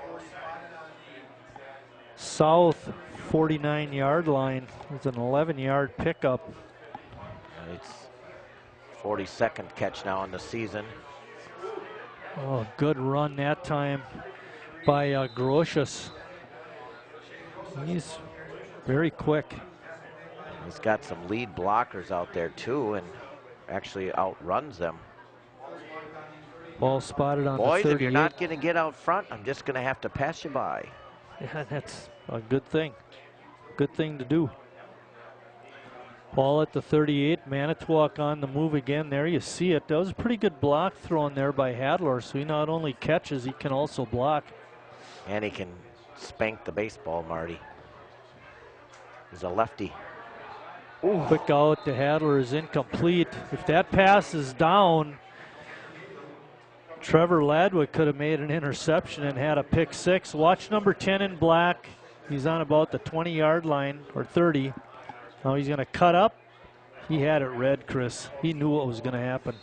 Speaker 1: south 49-yard line. It's an 11-yard pickup.
Speaker 6: It's 42nd catch now in the season.
Speaker 1: Oh, good run that time by Grocius. He's very quick.
Speaker 6: He's got some lead blockers out there too and actually outruns them.
Speaker 1: Ball spotted on
Speaker 6: Boys,
Speaker 1: the 38.
Speaker 6: if you're not going to get out front, I'm just going to have to pass you by.
Speaker 1: Yeah, that's a good thing. Good thing to do. Ball at the 38. Manitowoc on the move again. There you see it. That was a pretty good block thrown there by Hadler. So he not only catches, he can also block.
Speaker 6: And he can spank the baseball, Marty. He's a lefty.
Speaker 1: Ooh. Quick out to Hadler is incomplete. If that pass is down, Trevor Ladwick could have made an interception and had a pick 6. Watch number 10 in black. He's on about the 20-yard line, or 30. Now he's going to cut up. He had it read, Chris. He knew what was going to happen.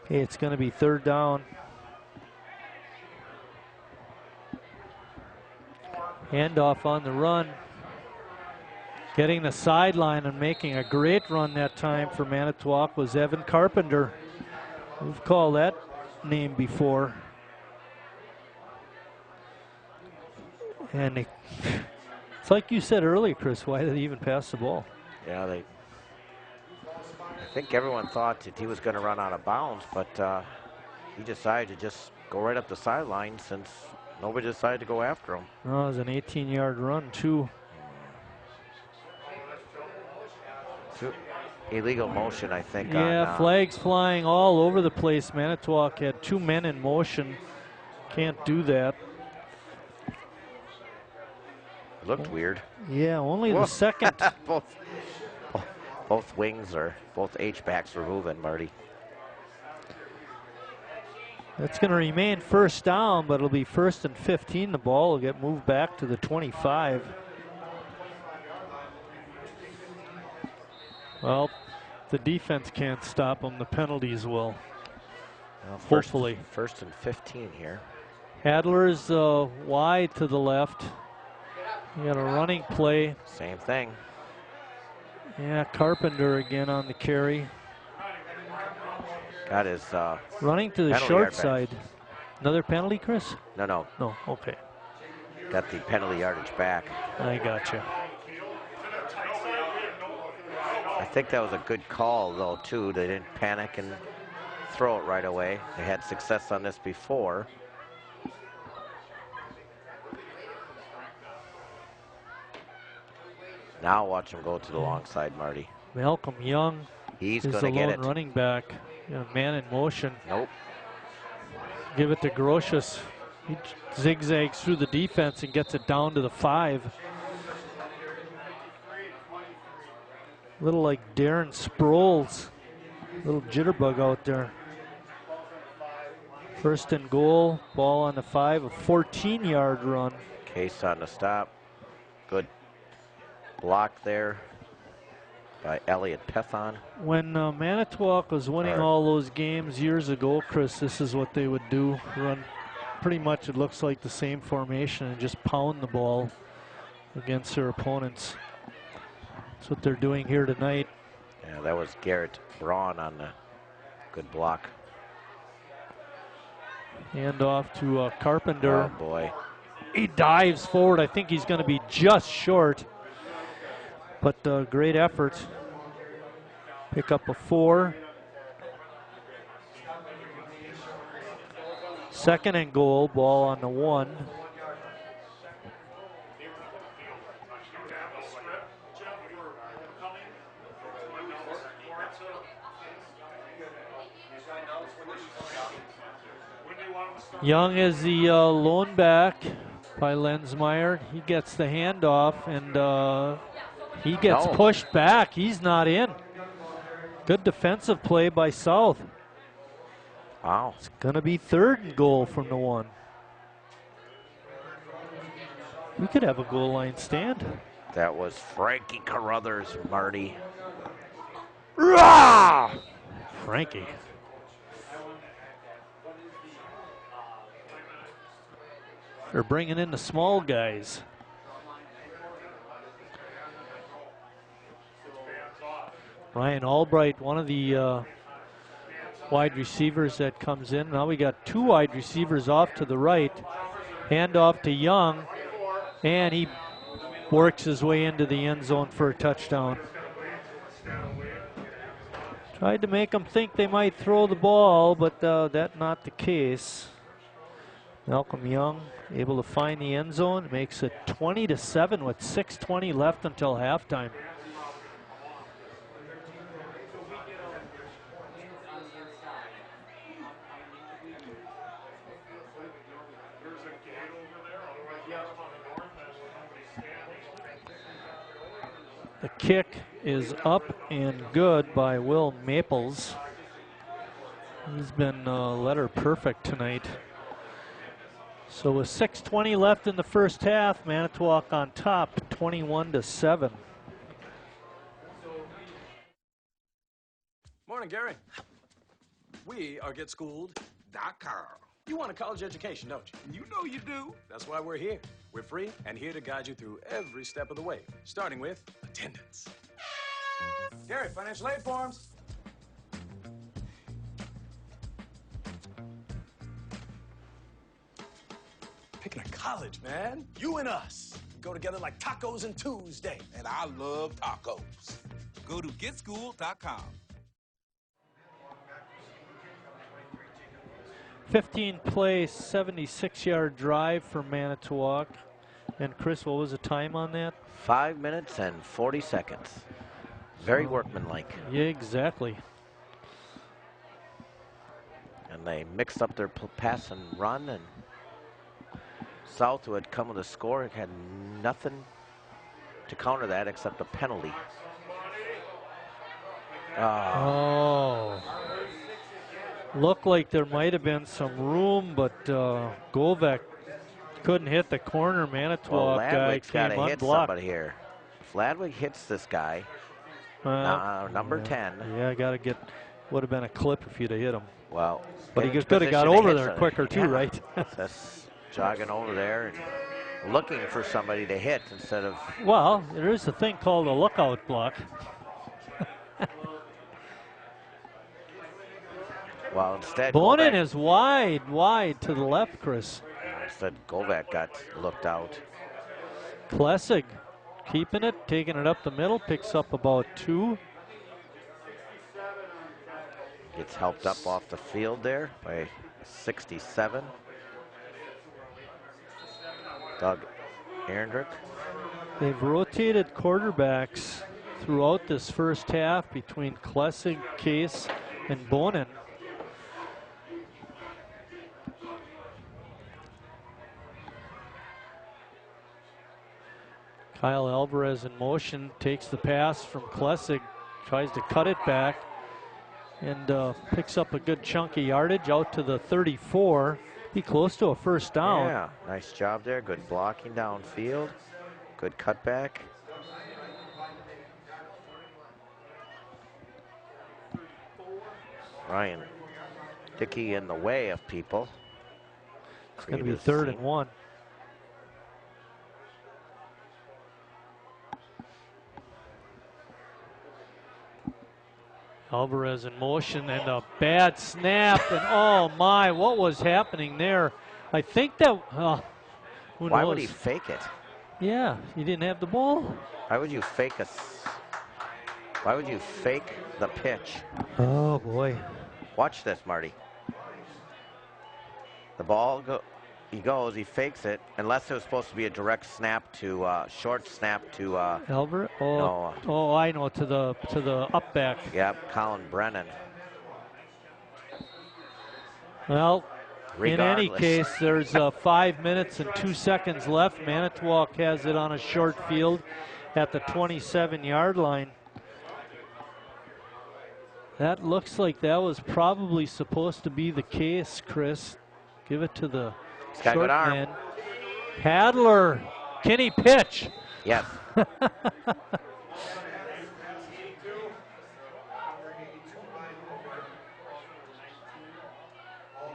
Speaker 1: Okay, it's going to be 3rd down. Handoff on the run. Getting the sideline and making a great run that time for Manitowoc was Evan Carpenter. We've called that name before. And it's like you said earlier, Chris, why did they even pass the ball?
Speaker 6: Yeah, I think everyone thought that he was going to run out of bounds, but he decided to just go right up the sideline since nobody decided to go after him.
Speaker 1: Oh, it was an 18-yard run, too.
Speaker 6: Illegal motion, I think.
Speaker 1: Yeah, flags flying all over the place. Manitowoc had 2 men in motion. Can't do that.
Speaker 6: It looked weird.
Speaker 1: Yeah, only the second.
Speaker 6: both wings or both H-backs were moving, Marty.
Speaker 1: That's going to remain 1st down, but it'll be 1st and 15. The ball will get moved back to the 25. Well, the defense can't stop them. The penalties will.
Speaker 6: Well,
Speaker 1: hopefully.
Speaker 6: 1st and 15 here.
Speaker 1: Hadler's wide to the left. He had a running play.
Speaker 6: Same thing.
Speaker 14: Yeah, Carpenter again on the carry.
Speaker 6: Got his
Speaker 14: running to the
Speaker 6: penalty
Speaker 14: short
Speaker 6: yard
Speaker 14: side.
Speaker 6: back.
Speaker 14: Another penalty, Chris?
Speaker 6: No.
Speaker 14: No, okay.
Speaker 6: Got the penalty yardage back.
Speaker 14: I gotcha.
Speaker 6: I think that was a good call, though, too. They didn't panic and throw it right away. They had success on this before. Now watch him go to the long side, Marty.
Speaker 14: Malcolm Young
Speaker 6: He's
Speaker 14: is
Speaker 6: going to
Speaker 14: the
Speaker 6: get
Speaker 14: lone
Speaker 6: it.
Speaker 14: running back. Man in motion.
Speaker 6: Nope.
Speaker 14: Give it to Grotius. He zigzags through the defense and gets it down to the 5. Little like Darren Sproles. Little jitterbug out there. First and goal, ball on the 5, a 14-yard run.
Speaker 6: Case on the stop. Good block there by Elliot Pethon.
Speaker 14: When Manitowoc was winning all those games years ago, Chris, this is what they would do. Run pretty much, it looks like the same formation, and just pound the ball against their opponents. That's what they're doing here tonight.
Speaker 6: Yeah, that was Garrett Braun on the good block.
Speaker 14: Hand off to Carpenter.
Speaker 6: Oh, boy.
Speaker 14: He dives forward. I think he's going to be just short. But great effort. Pick up a 4. Second and goal, ball on the 1. Young is the lone back by Lensmeyer. He gets the handoff, and he gets pushed back. He's not in. Good defensive play by South.
Speaker 6: Wow.
Speaker 14: It's going to be third and goal from the 1. We could have a goal line stand.
Speaker 6: That was Frankie Carruthers, Marty.
Speaker 14: Rah! Frankie. They're bringing in the small guys. Ryan Albright, one of the wide receivers that comes in. Now we got 2 wide receivers off to the right. Hand off to Young, and he works his way into the end zone for a touchdown. Tried to make them think they might throw the ball, but that's not the case. Malcolm Young able to find the end zone, makes it 20-7 with 6:20 left until halftime. The kick is up and good by Will Maples. He's been letter perfect tonight. So with 6:20 left in the first half, Manitowoc on top, 21-7.
Speaker 15: Morning, Gary. We are GetSchooled.com. You want a college education, don't you? You know you do. That's why we're here. We're free and here to guide you through every step of the way, starting with attendance. Gary, financial aid forms. Picking a college, man. You and us. We go together like tacos and Tuesday.
Speaker 16: And I love tacos. Go to GetSchooled.com.
Speaker 14: 15-play, 76-yard drive for Manitowoc. And Chris, what was the time on that?
Speaker 6: 5 minutes and 40 seconds. Very workmanlike.
Speaker 14: Yeah, exactly.
Speaker 6: And they mixed up their pass and run, and South, who had come with a score, had nothing to counter that except a penalty.
Speaker 14: Looked like there might have been some room, but Govek couldn't hit the corner. Manitowoc guy came
Speaker 6: got to hit
Speaker 14: unblocked.
Speaker 6: somebody here. Fladwick hits this guy. Number 10.
Speaker 14: Yeah, I got to get. Would have been a clip if you'd have hit him.
Speaker 6: Well,
Speaker 14: but he could have got over there quicker too, right?
Speaker 6: Just jogging over there and looking for somebody to hit instead of.
Speaker 14: Well, there is a thing called a lookout block.
Speaker 6: Well, instead,
Speaker 14: Bonin is wide to the left, Chris.
Speaker 6: Instead, Govak got looked out.
Speaker 14: Klessig keeping it, taking it up the middle, picks up about 2.
Speaker 6: Gets helped up off the field there by 67. Doug Arendrick.
Speaker 14: They've rotated quarterbacks throughout this first half between Klessig, Case, and Bonin. Kyle Alvarez in motion, takes the pass from Klessig, tries to cut it back, and picks up a good chunk of yardage out to the 34. Be close to a first down.
Speaker 6: Yeah, nice job there. Good blocking downfield. Good cutback. Ryan Dickey in the way of people.
Speaker 14: It's going to be 3rd and 1. Alvarez in motion and a bad snap, and oh my, what was happening there? I think that, who knows?
Speaker 6: Why would he fake it?
Speaker 14: Yeah, he didn't have the ball.
Speaker 6: Why would you fake why would you fake the pitch?
Speaker 14: Oh boy.
Speaker 6: Watch this, Marty. The ball he goes, he fakes it, unless it was supposed to be a direct snap to short snap to
Speaker 14: Alvarez. Oh,
Speaker 6: no,
Speaker 14: oh, I know, to the up back.
Speaker 6: Yep, Colin Brennan.
Speaker 14: Well,
Speaker 6: regardless.
Speaker 14: In any case, there's 5 minutes and 2 seconds left. Manitowoc has it on a short field at the 27-yard line. That looks like that was probably supposed to be the case, Chris. Give it to the short man. Hadler, can he pitch?
Speaker 6: Yes.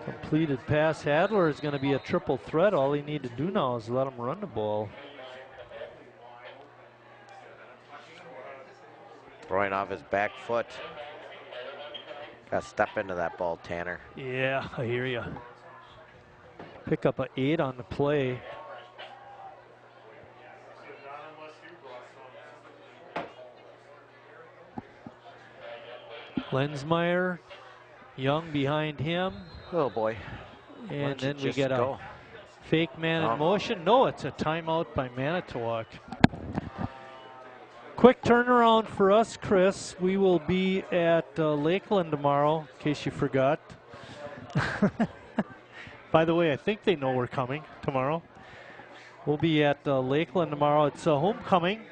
Speaker 14: Completed pass. Hadler is going to be a triple threat. All he need to do now is let him run the ball.
Speaker 6: Throwing off his back foot. Got to step into that ball, Tanner.
Speaker 14: Yeah, I hear you. Pick up an 8 on the play. Lensmeyer, Young behind him.
Speaker 6: Oh boy.
Speaker 14: And then we get a fake man in motion. No, it's a timeout by Manitowoc. Quick turnaround for us, Chris. We will be at Lakeland tomorrow, in case you forgot. By the way, I think they know we're coming tomorrow. We'll be at Lakeland tomorrow. It's a homecoming.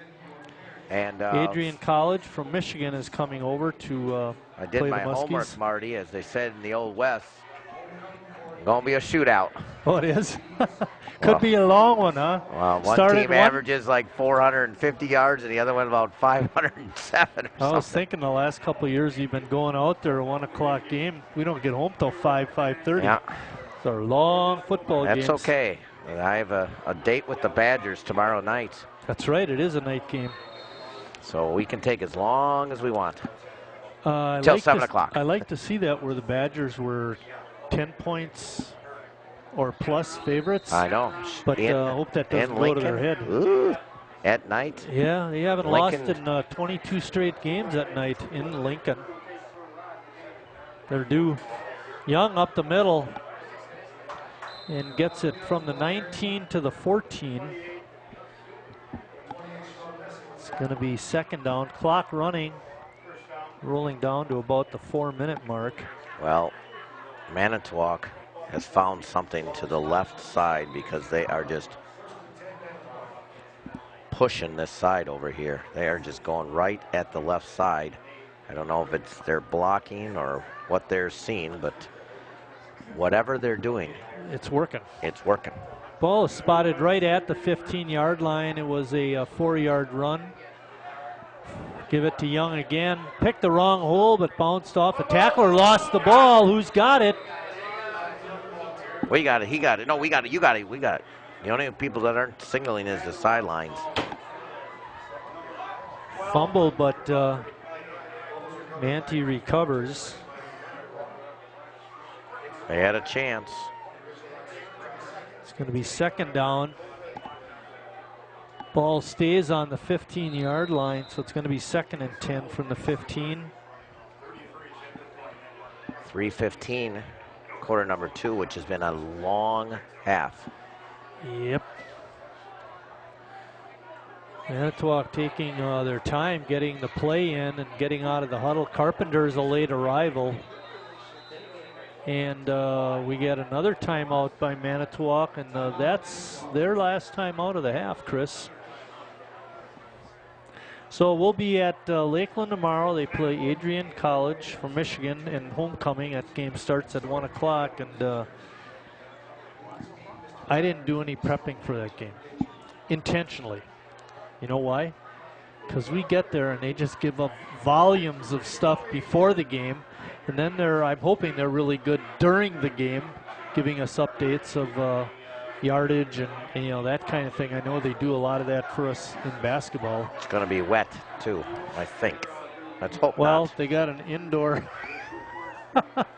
Speaker 6: And
Speaker 14: Adrian College from Michigan is coming over to
Speaker 6: I did
Speaker 14: play
Speaker 6: my
Speaker 14: the Muskies.
Speaker 6: homework, Marty, as they said in the Old West. Gonna be a shootout.
Speaker 14: Oh, it is? Could be a long one, huh?
Speaker 6: Well, one team averages like 450 yards and the other one about 507 or
Speaker 14: I was thinking the last couple of years you've been going out there, 1 o'clock game. We don't get home till 5:30.
Speaker 6: Yeah.
Speaker 14: It's our long football game.
Speaker 6: That's okay. I have a date with the Badgers tomorrow night.
Speaker 14: That's right. It is a night game.
Speaker 6: So we can take as long as we want.
Speaker 14: Till
Speaker 6: 7 o'clock.
Speaker 14: I like to see that where the Badgers were 10 points or plus favorites.
Speaker 6: I know.
Speaker 14: But I hope that doesn't go to their head.
Speaker 6: Ooh, at night.
Speaker 14: Yeah, they haven't lost in 22 straight games at night in Lincoln. They're due. Young up the middle and gets it from the 19 to the 14. It's going to be second down. Clock running, rolling down to about the 4-minute mark.
Speaker 6: Well, Manitowoc has found something to the left side because they are just pushing this side over here. They are just going right at the left side. I don't know if it's their blocking or what they're seeing, but whatever they're doing,
Speaker 14: it's working.
Speaker 6: It's working.
Speaker 14: Ball is spotted right at the 15-yard line. It was a 4-yard run. Give it to Young again. Picked the wrong hole, but bounced off. The tackler lost the ball. Who's got it?
Speaker 6: We got it. He got it. No, we got it. You got it. We got it. The only people that aren't signaling is the sidelines.
Speaker 14: Fumble, but Manti recovers.
Speaker 6: They had a chance.
Speaker 14: It's going to be second down. Ball stays on the 15-yard line, so it's going to be 2nd and 10 from the 15.
Speaker 6: 3:15, quarter number 2, which has been a long half.
Speaker 14: Yep. Manitowoc taking their time getting the play in and getting out of the huddle. Carpenter's a late arrival. And we get another timeout by Manitowoc, and that's their last timeout of the half, Chris. So we'll be at Lakeland tomorrow. They play Adrian College from Michigan and homecoming. That game starts at 1 o'clock, and I didn't do any prepping for that game, intentionally. You know why? Because we get there and they just give up volumes of stuff before the game, and then I'm hoping they're really good during the game, giving us updates of yardage and you know, that kind of thing. I know they do a lot of that for us in basketball.
Speaker 6: It's going to be wet too, I think. Let's hope
Speaker 14: Well,
Speaker 6: not.
Speaker 14: they got an indoor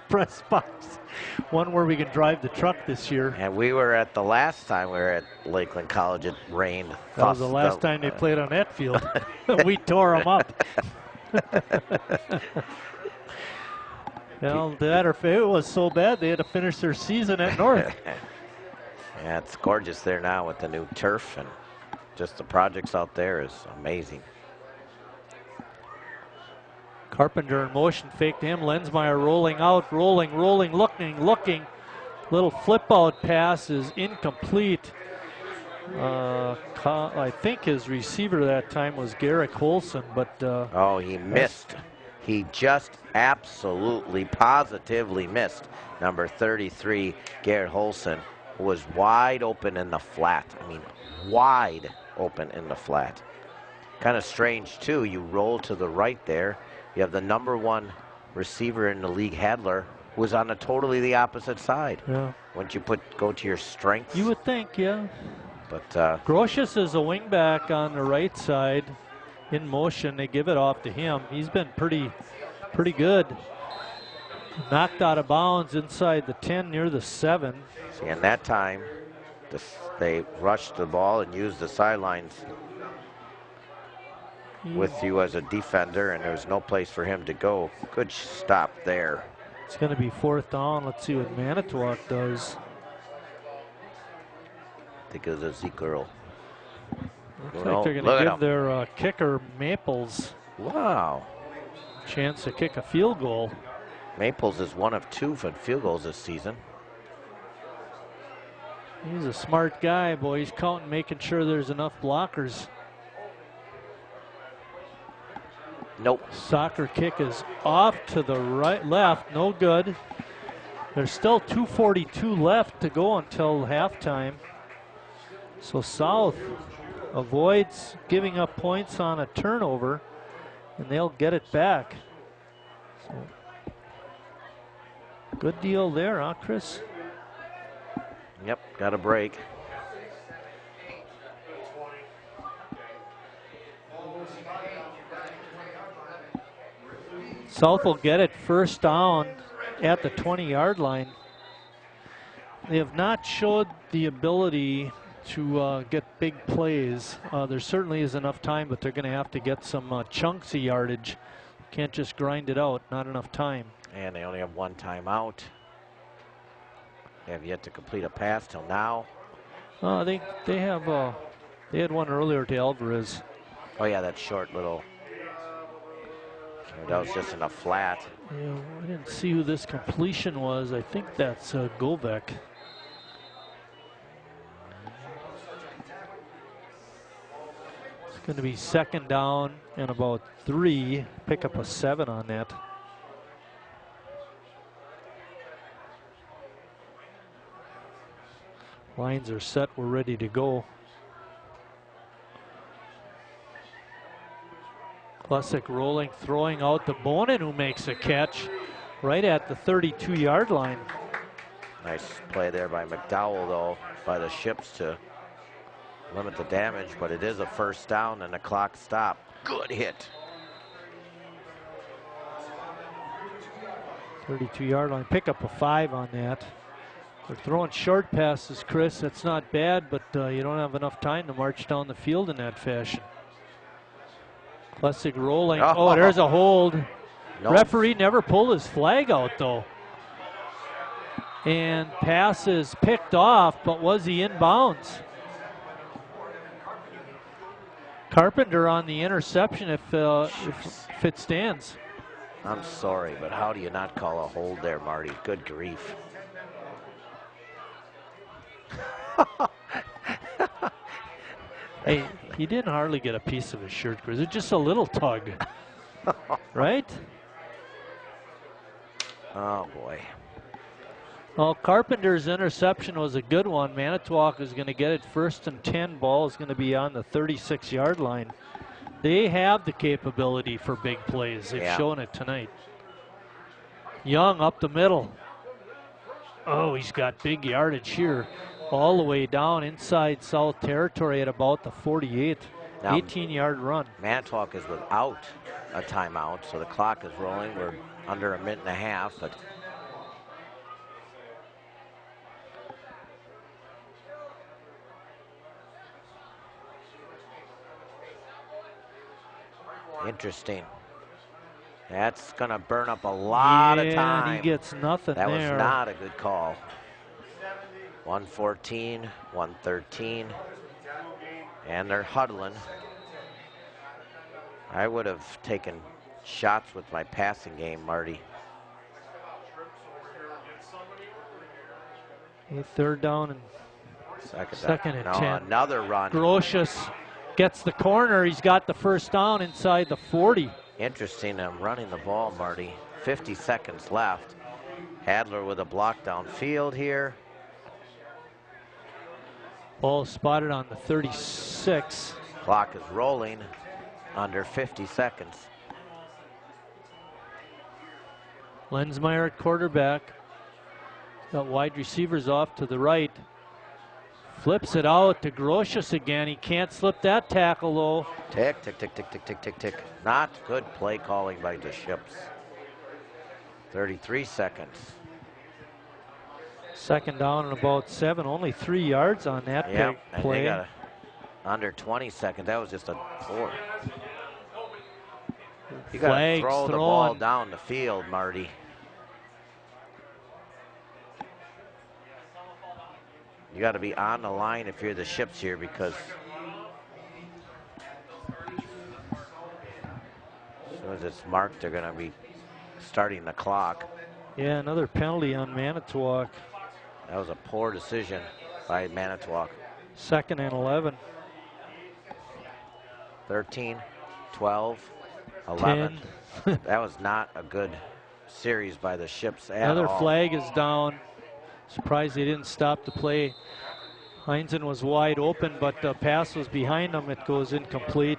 Speaker 14: press box, one where we can drive the truck this year.
Speaker 6: And we were at the last time we were at Lakeland College, it rained.
Speaker 14: That was the last time they played on that field. We tore them up. Well, that or it was so bad they had to finish their season at North.
Speaker 6: Yeah, it's gorgeous there now with the new turf, and just the projects out there is amazing.
Speaker 14: Carpenter in motion, fake to him. Lensmeyer rolling out, rolling, looking. Little flip out pass is incomplete. I think his receiver that time was Garrick Holson, but
Speaker 6: oh, he missed. He just absolutely, positively missed. Number 33, Garrett Holson, was wide open in the flat. I mean, wide open in the flat. Kind of strange, too. You roll to the right there. You have the number 1 receiver in the league, Hadler, who was on totally the opposite side.
Speaker 14: Yeah.
Speaker 6: Wouldn't you go to your strengths?
Speaker 14: You would think, yeah.
Speaker 6: But
Speaker 14: Grotius is a wingback on the right side in motion. They give it off to him. He's been pretty good. Knocked out of bounds inside the 10 near the 7.
Speaker 6: see, and that time, they rushed the ball and used the sidelines with you as a defender, and there was no place for him to go. Good stop there.
Speaker 14: It's going to be 4th down. Let's see what Manitowoc does.
Speaker 6: I think it was a Zeke Earl.
Speaker 14: Looks like they're going to give their kicker, Maples,
Speaker 6: wow,
Speaker 14: chance to kick a field goal.
Speaker 6: Maples is 1 of 2 for field goals this season.
Speaker 14: He's a smart guy, boy. He's counting, making sure there's enough blockers.
Speaker 6: Nope.
Speaker 14: Soccer kick is off to the left, no good. There's still 2:42 left to go until halftime. So South avoids giving up points on a turnover, and they'll get it back. So, good deal there, huh, Chris?
Speaker 6: Yep, got a break.
Speaker 14: South will get it 1st down at the 20-yard line. They have not showed the ability to get big plays. There certainly is enough time, but they're going to have to get some chunks of yardage. Can't just grind it out, not enough time.
Speaker 6: And they only have 1 timeout. They have yet to complete a pass till now.
Speaker 14: They had one earlier to Alvarez.
Speaker 6: Oh yeah, that short little. That was just in a flat.
Speaker 14: Yeah, I didn't see who this completion was. I think that's Govek. It's going to be 2nd down and about 3. Pick up a 7 on that. Lines are set. We're ready to go. Klesic rolling, throwing out to Bonin, who makes a catch right at the 32-yard line.
Speaker 6: Nice play there by McDowell, though, by the Ships to limit the damage, but it is a 1st down and the clock stopped. Good hit.
Speaker 14: 32-yard line. Pick up a 5 on that. They're throwing short passes, Chris. That's not bad, but you don't have enough time to march down the field in that fashion. Klessig rolling. Oh, there's a hold.
Speaker 6: No.
Speaker 14: Referee never pulled his flag out, though. And pass is picked off, but was he in bounds? Carpenter on the interception if it stands.
Speaker 6: I'm sorry, but how do you not call a hold there, Marty? Good grief.
Speaker 14: Hey, he didn't hardly get a piece of his shirt, Chris. It's just a little tug, right?
Speaker 6: Oh, boy.
Speaker 14: Well, Carpenter's interception was a good one. Manitowoc is going to get it 1st and 10. Ball is going to be on the 36-yard line. They have the capability for big plays. They've shown it tonight. Young up the middle. Oh, he's got big yardage here. All the way down inside South territory at about the 48. 18-yard run.
Speaker 6: Manitowoc is without a timeout, so the clock is rolling. We're under a minute and a half, but interesting. That's going to burn up a lot of time.
Speaker 14: He gets nothing
Speaker 6: that
Speaker 14: there.
Speaker 6: That was not a good call. 114, 113, and they're huddling. I would have taken shots with my passing game, Marty.
Speaker 14: 3rd down and second and 10.
Speaker 6: Another run.
Speaker 14: Grotius gets the corner. He's got the 1st down inside the 40.
Speaker 6: Interesting, I'm running the ball, Marty. 50 seconds left. Hadler with a block downfield here.
Speaker 14: Ball spotted on the 36.
Speaker 6: Clock is rolling. Under 50 seconds.
Speaker 14: Lensmeyer at quarterback. Got wide receivers off to the right. Flips it out to Grotius again. He can't slip that tackle, though.
Speaker 6: Tick, tick, tick, tick, tick, tick, tick, tick. Not good play calling by the Ships. 33 seconds.
Speaker 14: 2nd down and about 7. Only 3 yards on that big play.
Speaker 6: They got under 20 seconds. That was just a poor. You got to throw the ball down the field, Marty. You got to be on the line if you're the Ships here, because as soon as it's marked, they're going to be starting the clock.
Speaker 14: Yeah, another penalty on Manitowoc.
Speaker 6: That was a poor decision by Manitowoc.
Speaker 14: 2nd and 11.
Speaker 6: 13, 12, 11.
Speaker 14: 10.
Speaker 6: That was not a good series by the Ships at
Speaker 14: Another
Speaker 6: all.
Speaker 14: flag is down. Surprised they didn't stop the play. Heinzen was wide open, but the pass was behind him. It goes incomplete.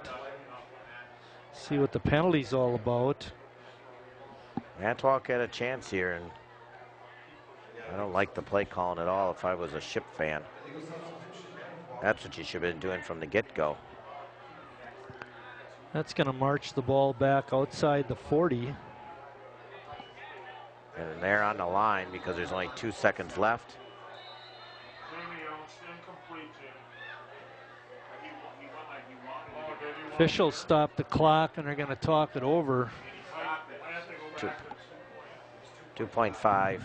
Speaker 14: See what the penalty's all about.
Speaker 6: Manitowoc had a chance here, and I don't like the play calling at all if I was a Ship fan. That's what you should have been doing from the get-go.
Speaker 14: That's going to march the ball back outside the 40.
Speaker 6: And they're on the line because there's only 2 seconds left.
Speaker 14: Officials stop the clock and they're going to talk it over.
Speaker 6: 2.5.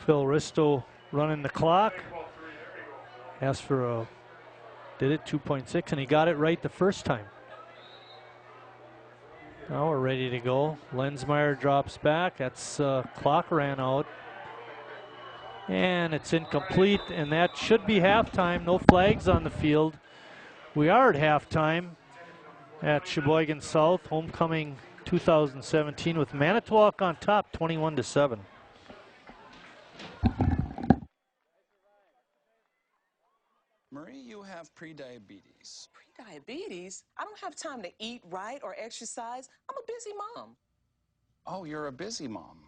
Speaker 14: Phil Risto running the clock. Asked for a, did it 2.6, and he got it right the first time. Now we're ready to go. Lensmeyer drops back. That's clock ran out. And it's incomplete, and that should be halftime. No flags on the field. We are at halftime at Sheboygan South, homecoming 2017, with Manitowoc on top, 21-7.
Speaker 17: Marie, you have prediabetes.
Speaker 18: Prediabetes? I don't have time to eat right or exercise. I'm a busy mom.
Speaker 17: Oh, you're a busy mom.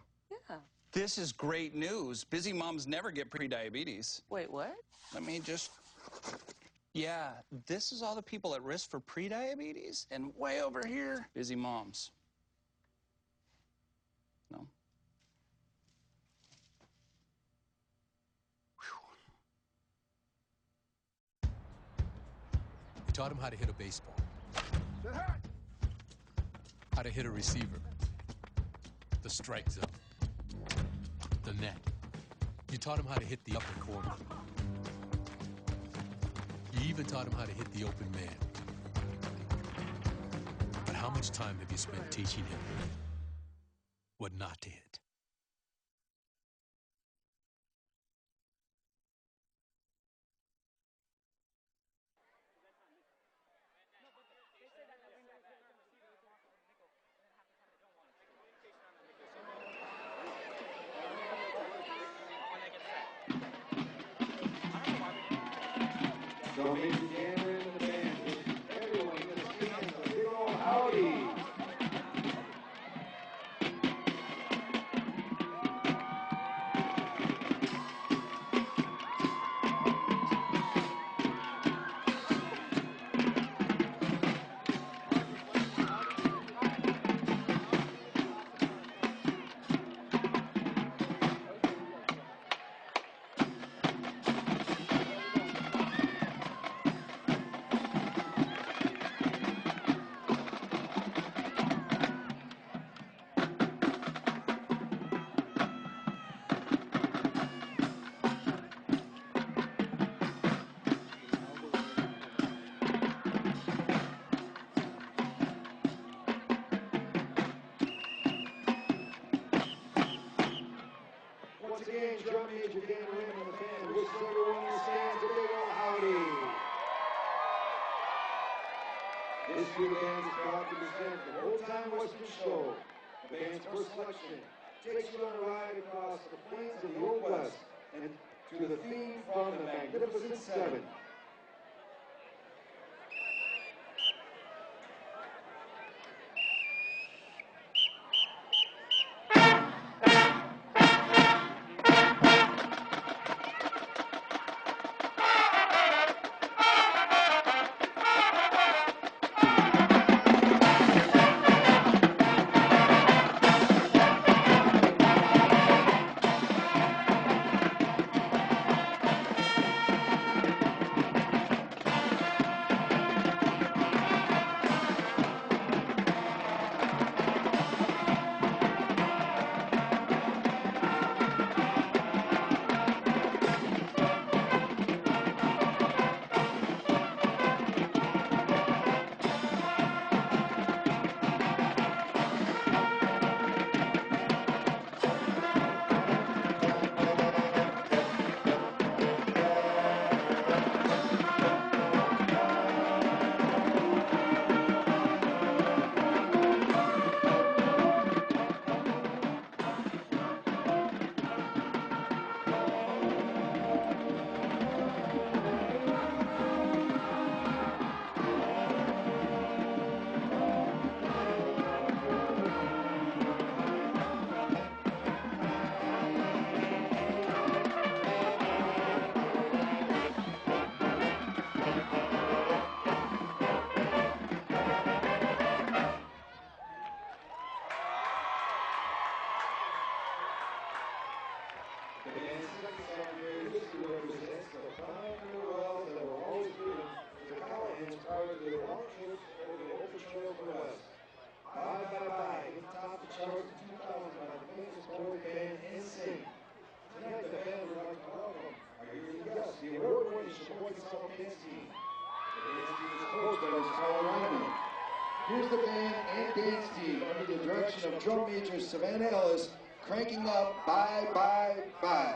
Speaker 3: Yeah.
Speaker 17: This is great news. Busy moms never get prediabetes.
Speaker 3: Wait, what?
Speaker 17: Let me just... Yeah, this is all the people at risk for prediabetes, and way over here, busy moms. No?
Speaker 18: You taught him how to hit a baseball, how to hit a receiver, the strike zone, the net. You taught him how to hit the upper corner. You even taught him how to hit the open man. But how much time have you spent teaching him what not to hit?
Speaker 5: So maybe Tanner and the band, everyone in the stands, a big old howdy. Once again, drum major Dan Raymond and the band wishes everyone in the stands a big old howdy. This year the band is proud to present the Old Time Western Show. The band's first selection takes you on a ride across the plains of the Old West and to the theme from the Magnificent Seven. The band's second song here listed represents the fine farewells that were always given to the Callahans prior to their long trips over the open trail to the west. Bye Bye Bye hit the top of the charts in 2000 by the famous boy band NSYNC. Tonight the band would like to welcome our yearly guest, the award-winning Sheboygan South dance team. The dance team is coached by Tyler Ryman. Here's the band and dance team under the direction of drum major Savannah Ellis, cranking up Bye Bye Bye.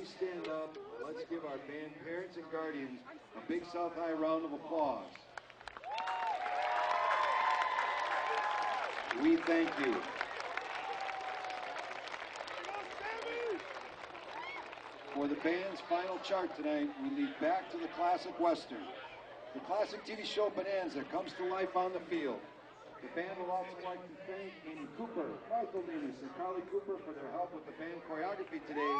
Speaker 5: please stand up and let's give our band parents and guardians a big South High round of applause. We thank you. For the band's final chart tonight, we lead back to the classic Western. The classic TV show Bonanza comes to life on the field. The band would also like to thank Amy Cooper, Michael Demas, and Carly Cooper for their help with the band choreography today.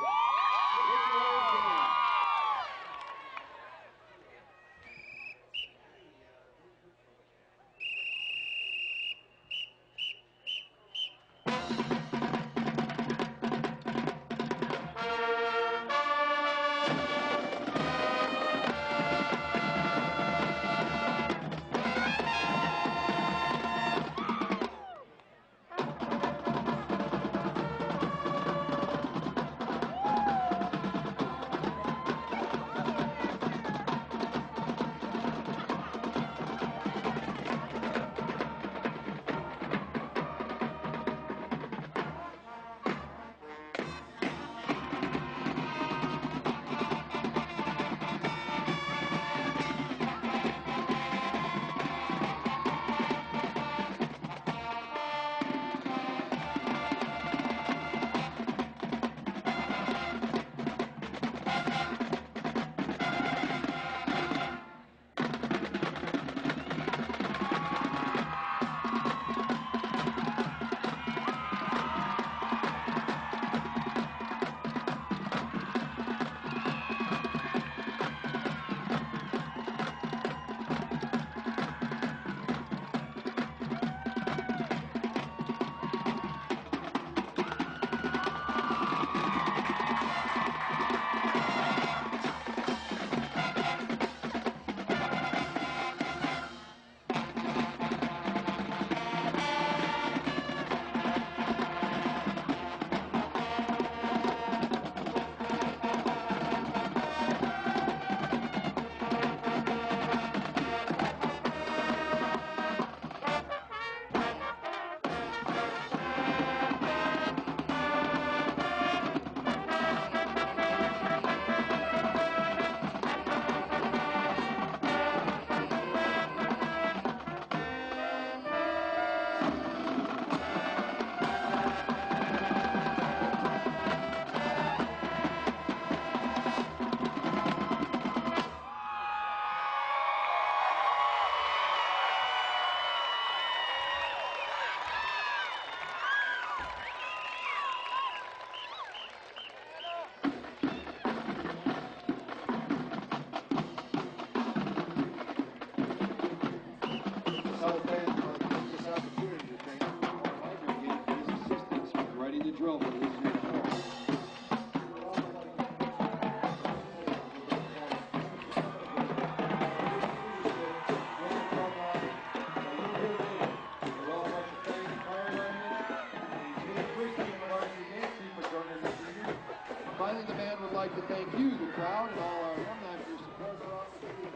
Speaker 5: Finally, the band would like to thank you, the crowd, and all our alumni for your support throughout the season.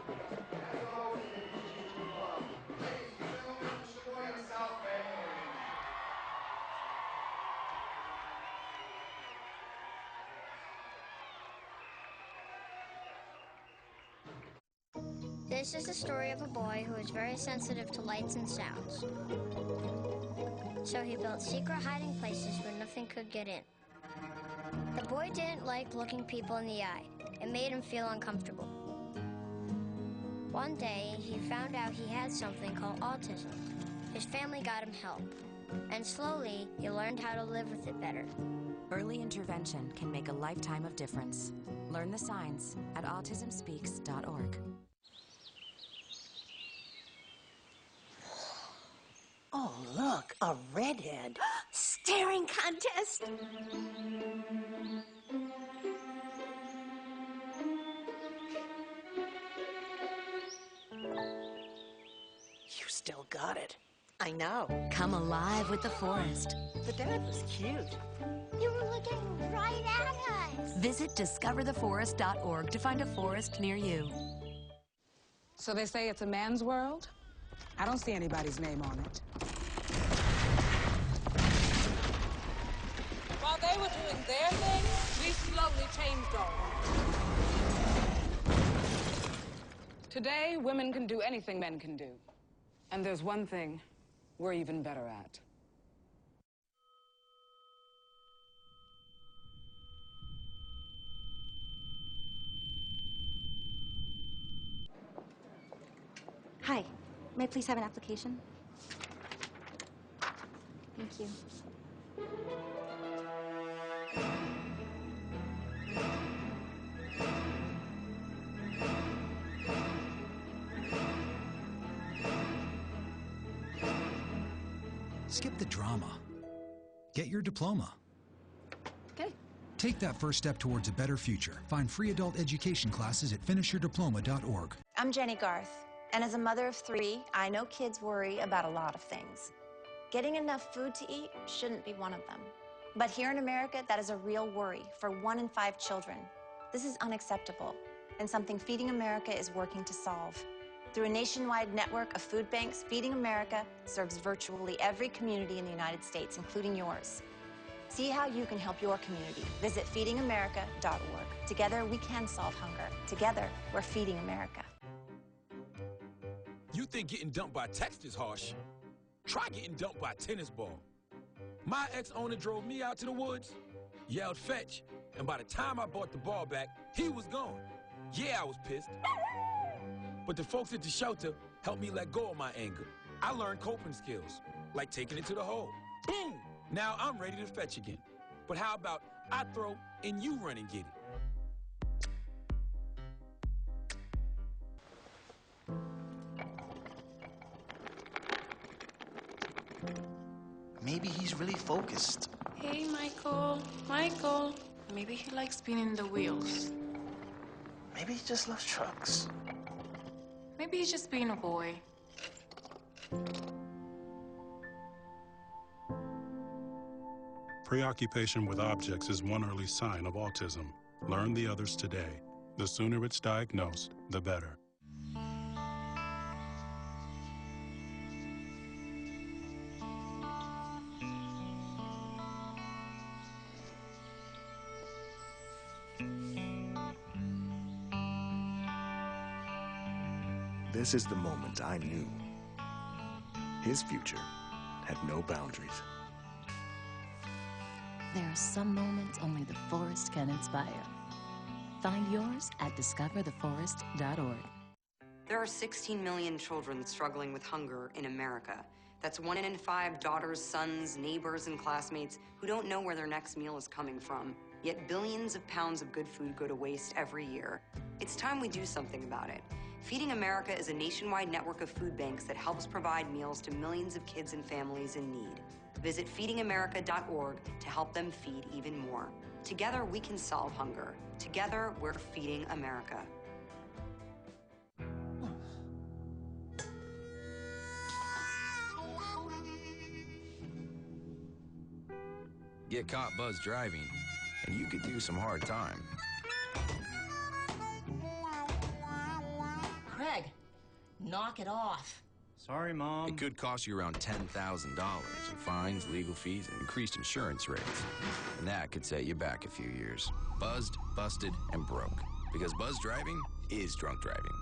Speaker 5: As always, we appreciate your love. Ladies and gentlemen, the Sheboygan South Band.
Speaker 19: This is the story of a boy who is very sensitive to lights and sounds. So he built secret hiding places where nothing could get in. The boy didn't like looking people in the eye. It made him feel uncomfortable. One day, he found out he had something called autism. His family got him help, and slowly, he learned how to live with it better.
Speaker 20: Early intervention can make a lifetime of difference. Learn the signs at autismspeaks.org.
Speaker 21: Oh, look, a redhead. Staring contest. You still got it. I know.
Speaker 20: Come alive with the forest.
Speaker 21: The dad was cute.
Speaker 19: You were looking right at us.
Speaker 20: Visit discovertheforest.org to find a forest near you.
Speaker 22: So they say it's a man's world? I don't see anybody's name on it.
Speaker 23: While they were doing their thing, we slowly changed ours.
Speaker 22: Today, women can do anything men can do. And there's one thing we're even better at.
Speaker 2: Hi, may I please have an application? Thank you.
Speaker 4: Skip the drama. Get your diploma.
Speaker 2: Okay.
Speaker 4: Take that first step towards a better future. Find free adult education classes at finishyourdiploma.org.
Speaker 23: I'm Jenny Garth, and as a mother of 3, I know kids worry about a lot of things. Getting enough food to eat shouldn't be one of them. But here in America, that is a real worry for 1 in 5 children. This is unacceptable, and something Feeding America is working to solve. Through a nationwide network of food banks, Feeding America serves virtually every community in the United States, including yours. See how you can help your community. Visit feedingamerica.org. Together, we can solve hunger. Together, we're Feeding America.
Speaker 16: You think getting dumped by text is harsh? Try getting dumped by a tennis ball. My ex-owner drove me out to the woods, yelled fetch, and by the time I brought the ball back, he was gone. Yeah, I was pissed. But the folks at the shelter helped me let go of my anger. I learned coping skills, like taking it to the hole. Boom! Now I'm ready to fetch again. But how about I throw and you run and get it?
Speaker 24: Maybe he's really focused.
Speaker 3: Hey, Michael. Michael. Maybe he likes spinning the wheels.
Speaker 24: Maybe he just loves trucks.
Speaker 3: Maybe he's just being a boy.
Speaker 12: Preoccupation with objects is one early sign of autism. Learn the others today. The sooner it's diagnosed, the better.
Speaker 25: This is the moment I knew his future had no boundaries.
Speaker 26: There are some moments only the forest can inspire. Find yours at discovertheforest.org.
Speaker 27: There are 16 million children struggling with hunger in America. That's 1 in 5 daughters, sons, neighbors, and classmates who don't know where their next meal is coming from. Yet billions of pounds of good food go to waste every year. It's time we do something about it. Feeding America is a nationwide network of food banks that helps provide meals to millions of kids and families in need. Visit feedingamerica.org to help them feed even more. Together, we can solve hunger. Together, we're Feeding America.
Speaker 28: Get caught buzzed driving, and you could do some hard time.
Speaker 29: Craig, knock it off.
Speaker 28: Sorry, Mom. It could cost you around $10,000 in fines, legal fees, and increased insurance rates. And that could set you back a few years. Buzzed, busted, and broke. Because buzz driving is drunk driving.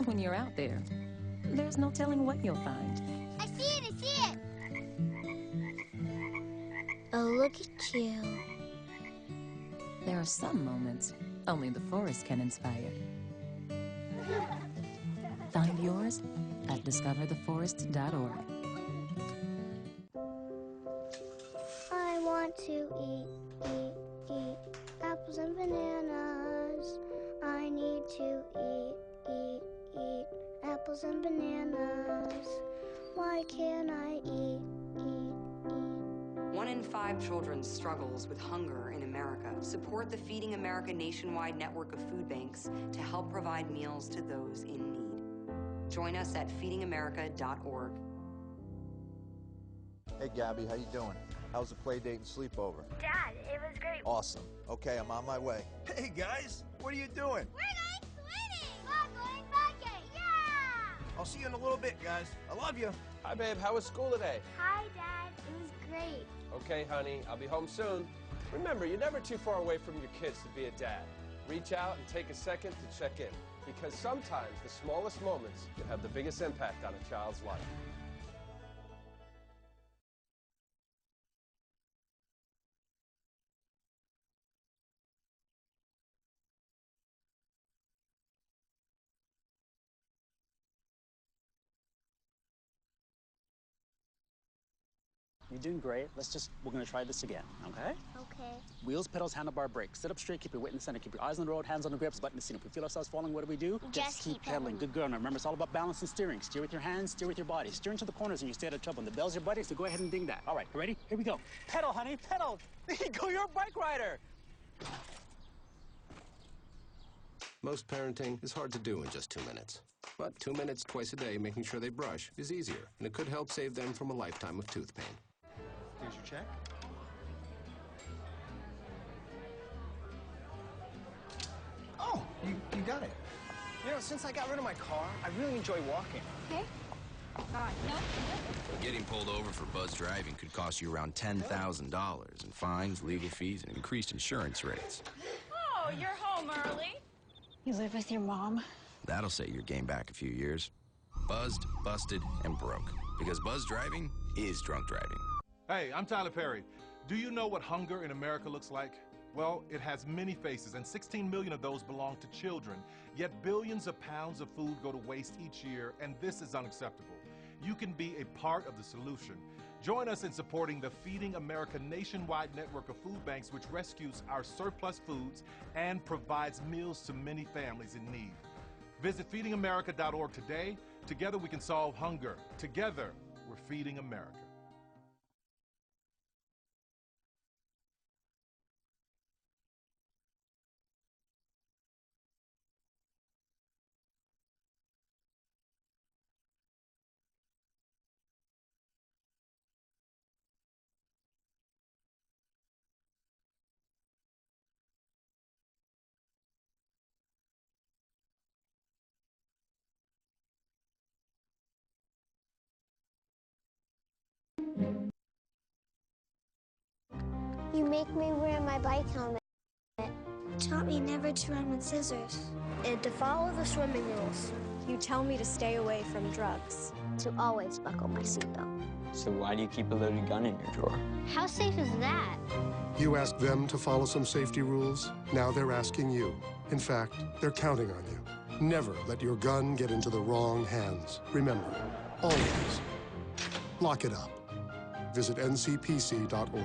Speaker 26: When you're out there, there's no telling what you'll find.
Speaker 19: I see it, I see it. Oh, look at you.
Speaker 26: There are some moments only the forest can inspire. Find yours at discovertheforest.org.
Speaker 19: I want to eat apples and bananas. I need to eat apples and bananas. Why can't I eat?
Speaker 27: 1 in 5 children struggles with hunger in America. Support the Feeding America nationwide network of food banks to help provide meals to those in need. Join us at feedingamerica.org.
Speaker 30: Hey, Gabby, how you doing? How's the play date and sleepover?
Speaker 19: Dad, it was great.
Speaker 30: Awesome. Okay, I'm on my way. Hey, guys, what are you doing?
Speaker 19: We're going swimming! We're going biking! Yeah!
Speaker 1: I'll see you in a little bit, guys. I love you.
Speaker 6: Hi, babe. How was school today?
Speaker 19: Hi, Dad. It was great.
Speaker 6: Okay, honey. I'll be home soon. Remember, you're never too far away from your kids to be a dad. Reach out and take a second to check in, because sometimes the smallest moments can have the biggest impact on a child's life.
Speaker 7: You're doing great. We're gonna try this again, okay?
Speaker 19: Okay.
Speaker 7: Wheels, pedals, handlebar, brakes. Sit up straight, keep your weight in the center, keep your eyes on the road, hands on the grips, button the seat. If we feel ourselves falling, what do?
Speaker 19: Just keep
Speaker 7: pedaling.
Speaker 19: pedaling.
Speaker 7: Good girl. Now remember, it's all about balance and steering. Steer with your hands, steer with your body. Steer into the corners and you stay out of trouble. And the bell's your buddy, so go ahead and ding that. All right, you ready? Here we go. Pedal, honey, pedal. There you go, you're a bike rider.
Speaker 8: Most parenting is hard to do in just 2 minutes. But 2 minutes twice a day making sure they brush is easier, and it could help save them from a lifetime of tooth pain.
Speaker 30: Here's your check. Oh, you got it.
Speaker 21: You know, since I got rid of my car, I really enjoy walking.
Speaker 19: Okay. No.
Speaker 28: Getting pulled over for buzz driving could cost you around $10,000 in fines, legal fees, and increased insurance rates.
Speaker 9: Oh, you're home early.
Speaker 19: You live with your mom?
Speaker 28: That'll set your game back a few years. Buzzed, busted, and broke. Because buzz driving is drunk driving.
Speaker 10: Hey, I'm Tyler Perry. Do you know what hunger in America looks like? Well, it has many faces, and 16 million of those belong to children. Yet billions of pounds of food go to waste each year, and this is unacceptable. You can be a part of the solution. Join us in supporting the Feeding America nationwide network of food banks, which rescues our surplus foods and provides meals to many families in need. Visit feedingamerica.org today. Together we can solve hunger. Together, we're feeding America.
Speaker 19: You make me wear my bike helmet. Taught me never to run with scissors. And to follow the swimming rules.
Speaker 11: You tell me to stay away from drugs.
Speaker 19: To always buckle my seatbelt.
Speaker 13: So why do you keep a loaded gun in your drawer?
Speaker 19: How safe is that?
Speaker 14: You asked them to follow some safety rules. Now they're asking you. In fact, they're counting on you. Never let your gun get into the wrong hands. Remember, always lock it up. Visit ncpc.org.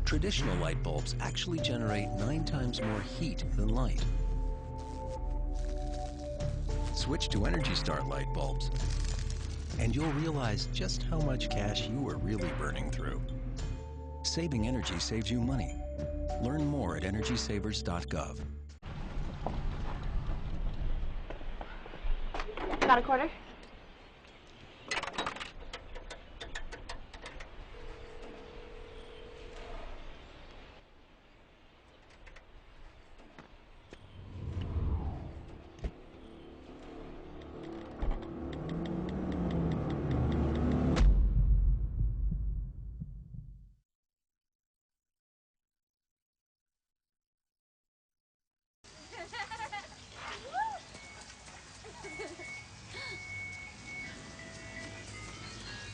Speaker 15: Traditional light bulbs actually generate 9 times more heat than light. Switch to Energy Star light bulbs, and you'll realize just how much cash you are really burning through. Saving energy saves you money. Learn more at EnergySavers.gov.
Speaker 31: Got a quarter?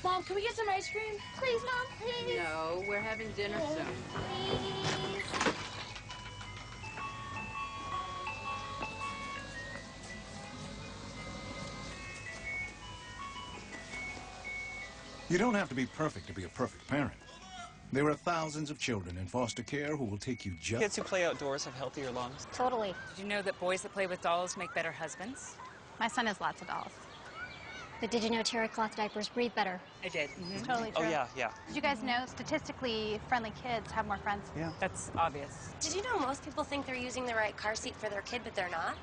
Speaker 9: Mom, can we get some ice cream?
Speaker 31: Please, Mom, please.
Speaker 27: No, we're having dinner soon.
Speaker 31: Please.
Speaker 32: You don't have to be perfect to be a perfect parent. There are thousands of children in foster care who will take you just...
Speaker 17: Kids who play outdoors have healthier lungs.
Speaker 33: Totally. Did you know that boys that play with dolls make better husbands?
Speaker 31: My son has lots of dolls.
Speaker 19: But did you know terry cloth diapers breathe better?
Speaker 33: I did.
Speaker 31: It's totally true.
Speaker 17: Oh, yeah.
Speaker 31: Did you guys know statistically friendly kids have more friends?
Speaker 32: Yeah.
Speaker 33: That's obvious.
Speaker 34: Did you know most people think they're using the right car seat for their kid, but they're not?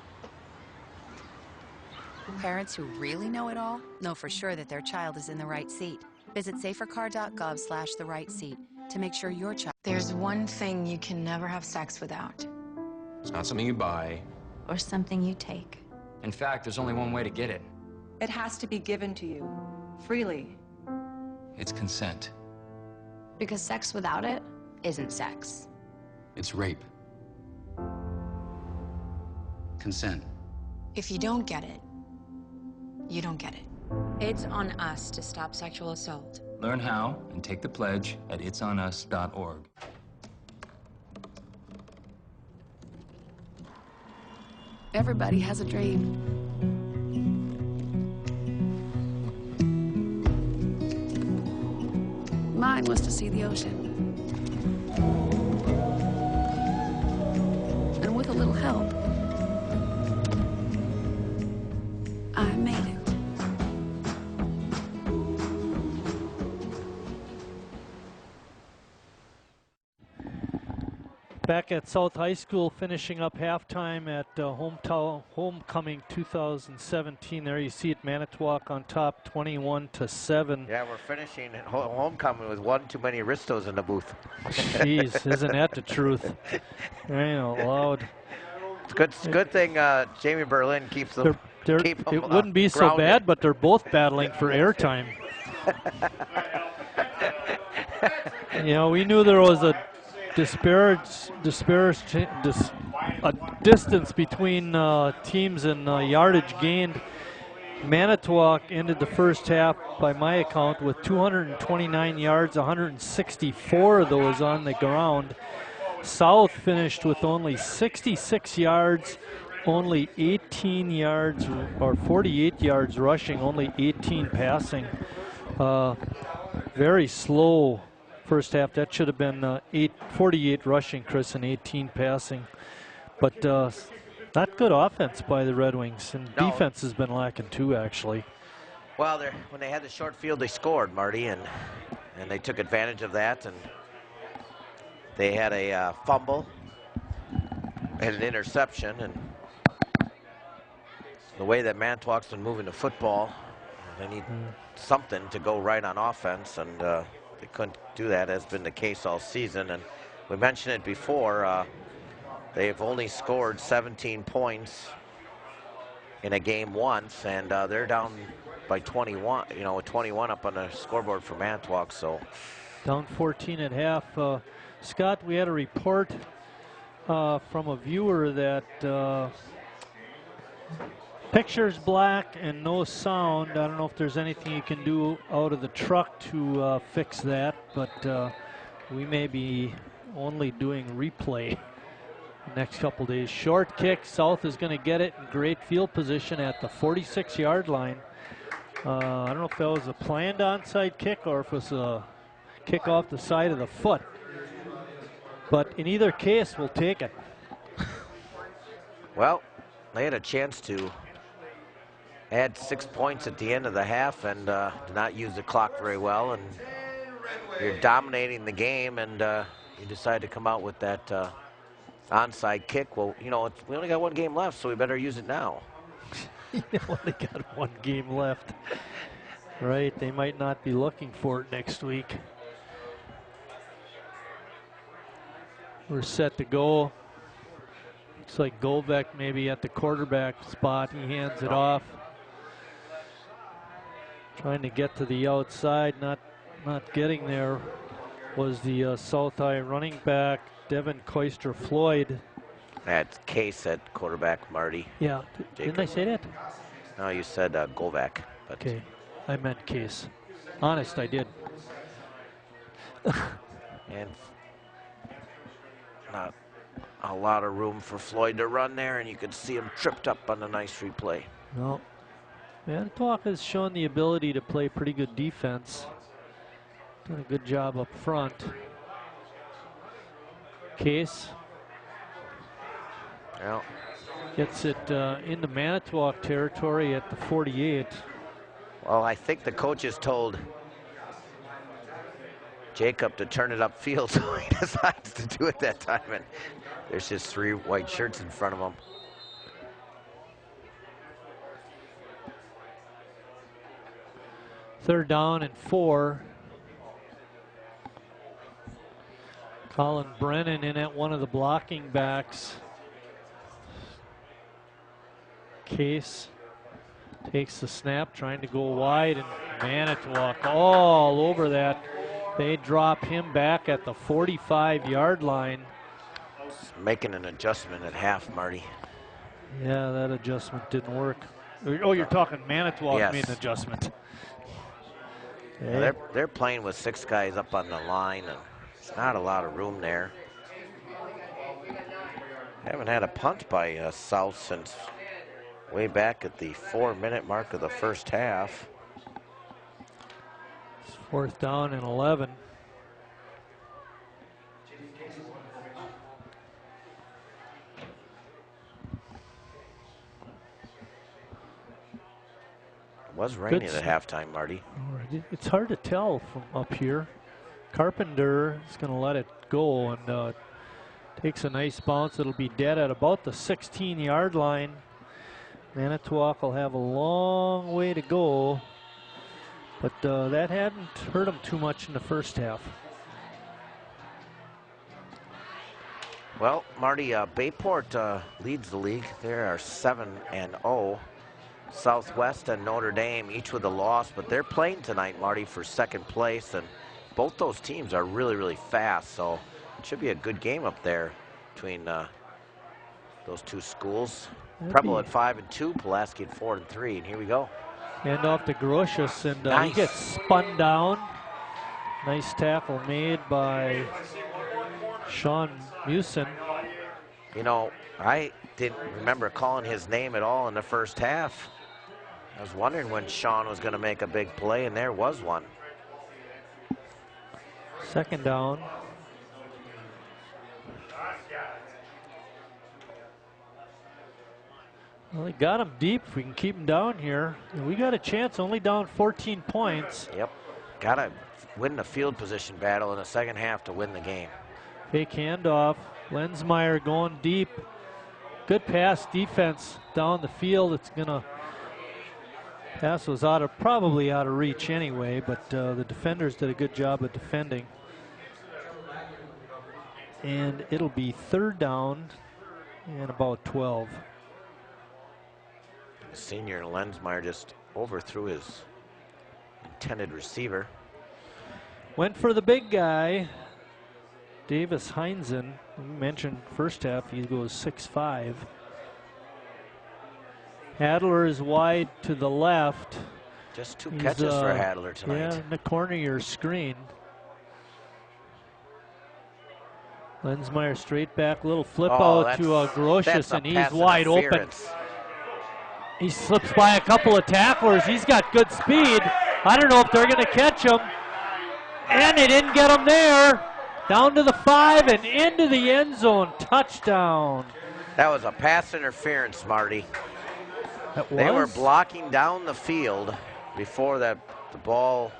Speaker 35: Parents who really know it all know for sure that their child is in the right seat.
Speaker 2: Visit safercar.gov/the-right-seat to make sure your child...
Speaker 3: There's one thing you can never have sex without.
Speaker 28: It's not something you buy.
Speaker 2: Or something you take.
Speaker 13: In fact, there's only one way to get it.
Speaker 4: It has to be given to you, freely.
Speaker 13: It's consent.
Speaker 2: Because sex without it isn't sex.
Speaker 13: It's rape. Consent.
Speaker 3: If you don't get it, you don't get it.
Speaker 2: It's on us to stop sexual assault.
Speaker 13: Learn how and take the pledge at itsonus.org.
Speaker 2: Everybody has a dream. Mine was to see the ocean. And with a little help, I made it.
Speaker 5: Back at South High School, finishing up halftime at Homecoming 2017. There you see it, Manitowoc on top, 21-7.
Speaker 12: Yeah, we're finishing Homecoming with one too many Aristos in the booth.
Speaker 5: Jeez, isn't that the truth? Ain't allowed.
Speaker 12: It's good thing Jamie Berlin keeps them. Keep them
Speaker 5: it wouldn't be so bad, but they're both battling for airtime. You know, we knew there was a distance between teams and yardage gained. Manitowoc ended the first half, by my account, with 229 yards, 164 of those on the ground. South finished with only 66 yards, only 18 yards, or 48 yards rushing, only 18 passing. Very slow first half. That should have been 48 rushing, Chris, and 18 passing. But not good offense by the Red Wings, and defense has been lacking too, actually.
Speaker 12: Well, when they had the short field, they scored, Marty, and they took advantage of that. And they had a fumble and an interception. And the way that Manitowoc's been moving the football, they need something to go right on offense, and they couldn't do that, as been the case all season. And we mentioned it before, they've only scored 17 points in a game once, and they're down by 21, you know, with 21 up on the scoreboard for Manitowoc. So
Speaker 5: down 14 at half. Scott, we had a report from a viewer that picture's black and no sound. I don't know if there's anything you can do out of the truck to fix that, but we may be only doing replay the next couple days. Short kick, South is going to get it in great field position at the 46-yard line. I don't know if that was a planned onside kick or if it was a kick off the side of the foot. But in either case, we'll take it.
Speaker 12: Well, they had a chance to add 6 points at the end of the half and did not use the clock very well. And you're dominating the game, and you decide to come out with that onside kick. Well, you know, we only got one game left, so we better use it now.
Speaker 5: You only got one game left. Right, they might not be looking for it next week. We're set to go. Looks like Govek maybe at the quarterback spot. He hands it off. Trying to get to the outside, not getting there was the South High running back, Devin Koister-Floyd.
Speaker 12: That's Case at quarterback, Marty.
Speaker 5: Yeah, didn't I say that?
Speaker 12: No, you said Govek.
Speaker 5: Okay, I meant Case. Honest, I did.
Speaker 12: And not a lot of room for Floyd to run there, and you could see him tripped up on a nice replay.
Speaker 5: No. Manitowoc has shown the ability to play pretty good defense. Done a good job up front. Case.
Speaker 12: Well,
Speaker 5: gets it into Manitowoc territory at the 48.
Speaker 12: Well, I think the coaches told Jacob to turn it upfield, so he decides to do it that time. And there's just 3 white shirts in front of him.
Speaker 5: 3rd down and 4. Colin Brennan in at one of the blocking backs. Case takes the snap, trying to go wide, and Manitowoc all over that. They drop him back at the 45-yard line.
Speaker 12: Making an adjustment at half, Marty.
Speaker 5: Yeah, that adjustment didn't work. Oh, you're talking Manitowoc
Speaker 12: Yes.
Speaker 5: made an adjustment.
Speaker 12: Yeah, they're playing with 6 guys up on the line, and there's not a lot of room there. Haven't had a punt by South since way back at the 4-minute mark of the first half.
Speaker 5: It's 4th down and 11.
Speaker 12: It was raining at halftime, Marty.
Speaker 5: It's hard to tell from up here. Carpenter is going to let it go and takes a nice bounce. It'll be dead at about the 16-yard line. Manitowoc will have a long way to go, but that hadn't hurt them too much in the first half.
Speaker 12: Well, Marty, Bayport leads the league. They are 7-0. Southwest and Notre Dame, each with a loss, but they're playing tonight, Marty, for 2nd place, and both those teams are really, really fast, so it should be a good game up there between those 2 schools. Preble at 5-2, Pulaski at 4-3, and here we go.
Speaker 5: Hand off to Grocius, and
Speaker 12: Nice.
Speaker 5: he gets spun down. Nice tackle made by Sean Musin.
Speaker 12: You know, I didn't remember calling his name at all in the first half. I was wondering when Sean was going to make a big play, and there was one.
Speaker 5: 2nd down. Well, they got him deep. If we can keep him down here, and we got a chance. Only down 14 points.
Speaker 12: Yep. Got to win the field position battle in the second half to win the game.
Speaker 5: Fake handoff. Lensmeyer going deep. Good pass defense down the field. It's gonna pass was probably out of reach anyway, but the defenders did a good job of defending. And it'll be 3rd down and about 12.
Speaker 12: Senior Lensmeyer just overthrew his intended receiver.
Speaker 5: Went for the big guy, Davis Heinzen. We mentioned first half he goes 6'5". Hadler is wide to the left.
Speaker 12: Just 2 catches for Hadler tonight.
Speaker 5: Yeah, in the corner of your screen. Lensmeyer straight back, little flip out to Grocius, and he's wide open. He slips by a couple of tacklers. He's got good speed. I don't know if they're going to catch him. And they didn't get him there. Down to the 5 and into the end zone. Touchdown.
Speaker 12: That was a pass interference, Marty. They were blocking down the field before the ball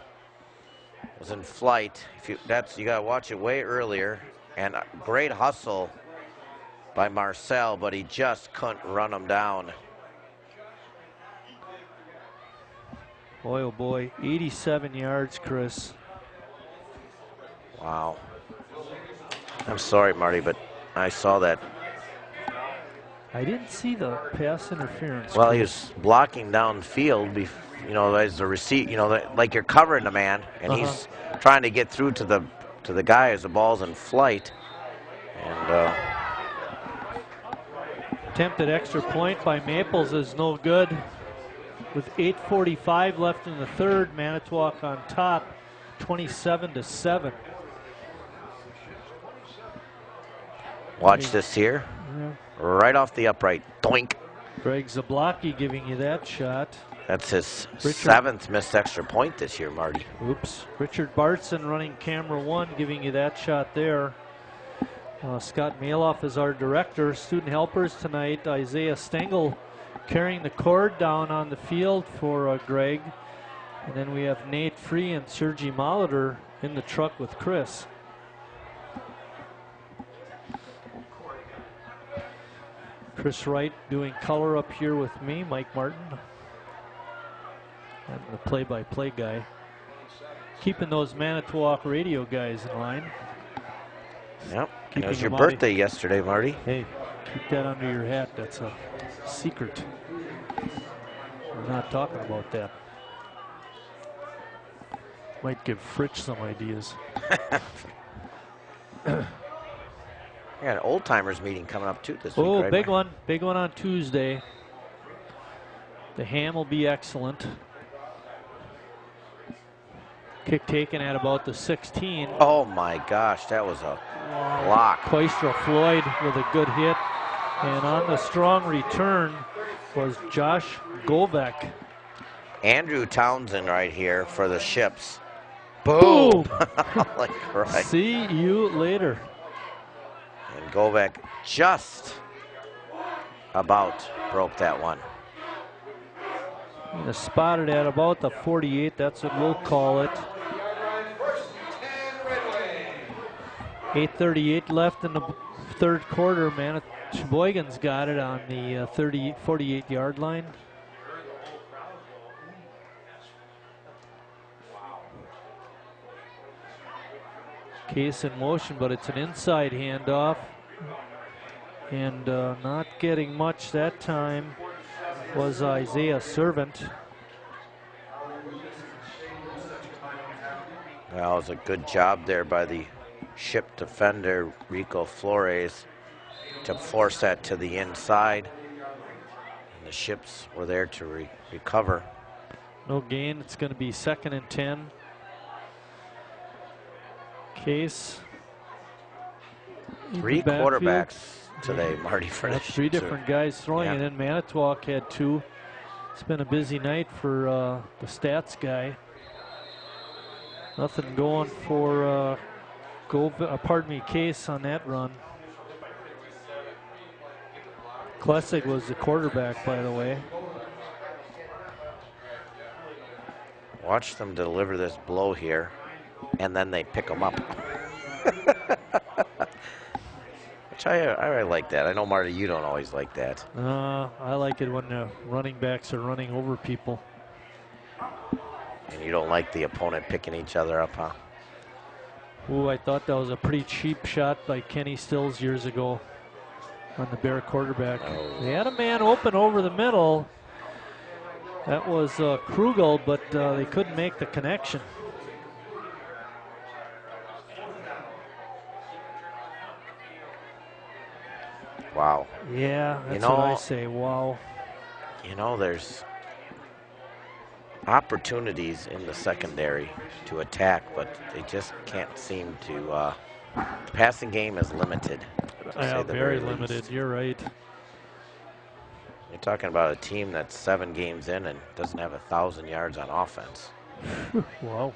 Speaker 12: was in flight. You got to watch it way earlier. And a great hustle by Marcel, but he just couldn't run him down.
Speaker 5: Boy, oh boy, 87 yards, Chris.
Speaker 12: Wow. I'm sorry, Marty, but I saw that.
Speaker 5: I didn't see the pass interference.
Speaker 12: Well, he was blocking downfield, as the receipt, like you're covering the man, and he's trying to get through to the guy as the ball's in flight. And
Speaker 5: attempted extra point by Maples is no good. With 8:45 left in the 3rd, Manitowoc on top, 27-7.
Speaker 12: Watch this here.
Speaker 5: Yeah.
Speaker 12: Right off the upright. Doink.
Speaker 5: Greg Zablocki giving you that shot.
Speaker 12: That's his 7th missed extra point this year, Marty.
Speaker 5: Oops. Richard Bartson running camera 1, giving you that shot there. Scott Maloff is our director. Student helpers tonight. Isaiah Stengel carrying the cord down on the field for Greg. And then we have Nate Free and Sergi Molitor in the truck with Chris. Chris Wright doing color up here with me, Mike Martin. And the play-by-play guy. Keeping those Manitowoc radio guys in line.
Speaker 12: Yep. It was your birthday yesterday, Marty.
Speaker 5: Hey, keep that under your hat. That's a secret. We're not talking about that. Might give Fritch some ideas.
Speaker 12: We got an old timers meeting coming up too this week.
Speaker 5: Oh,
Speaker 12: right,
Speaker 5: big
Speaker 12: Mike?
Speaker 5: one. Big one on Tuesday. The ham will be excellent. Kick taken at about the 16.
Speaker 12: Oh my gosh, that was a block.
Speaker 5: Koistra Floyd with a good hit. And on the strong return was Josh Govek.
Speaker 12: Andrew Townsend right here for the Ships. Boom! Like Christ.
Speaker 5: See you later.
Speaker 12: And Govek just about broke that one.
Speaker 5: And spotted at about the 48. That's what we'll call it. 8:38 left in the third quarter. Sheboygan's got it on the 48-yard line. Case in motion, but it's an inside handoff. And not getting much that time was Isaiah Servant.
Speaker 12: Well, it was a good job there by the Ship defender, Rico Flores, to force that to the inside. And the Ships were there to recover.
Speaker 5: No gain. It's going to be 2nd and 10. Case.
Speaker 12: Three quarterbacks today, Marty, for
Speaker 5: That's three different guys throwing it in. Manitowoc had 2. It's been a busy night for the stats guy. Nothing going for Case on that run. Klessig was the quarterback, by the way.
Speaker 12: Watch them deliver this blow here, and then they pick them up. Which I like that. I know, Marty, you don't always like that.
Speaker 5: I like it when the running backs are running over people.
Speaker 12: And you don't like the opponent picking each other up, huh?
Speaker 5: Ooh, I thought that was a pretty cheap shot by Kenny Stills years ago on the Bear quarterback.
Speaker 12: Oh.
Speaker 5: They had a man open over the middle. That was Krugel, but they couldn't make the connection.
Speaker 12: Wow.
Speaker 5: Yeah, that's what I say, wow.
Speaker 12: You know, there's opportunities in the secondary to attack, but they just can't seem to. The passing game is limited.
Speaker 5: Yeah, very limited. You're right.
Speaker 12: You're talking about a team that's 7 games in and doesn't have 1,000 yards on offense.
Speaker 5: Wow.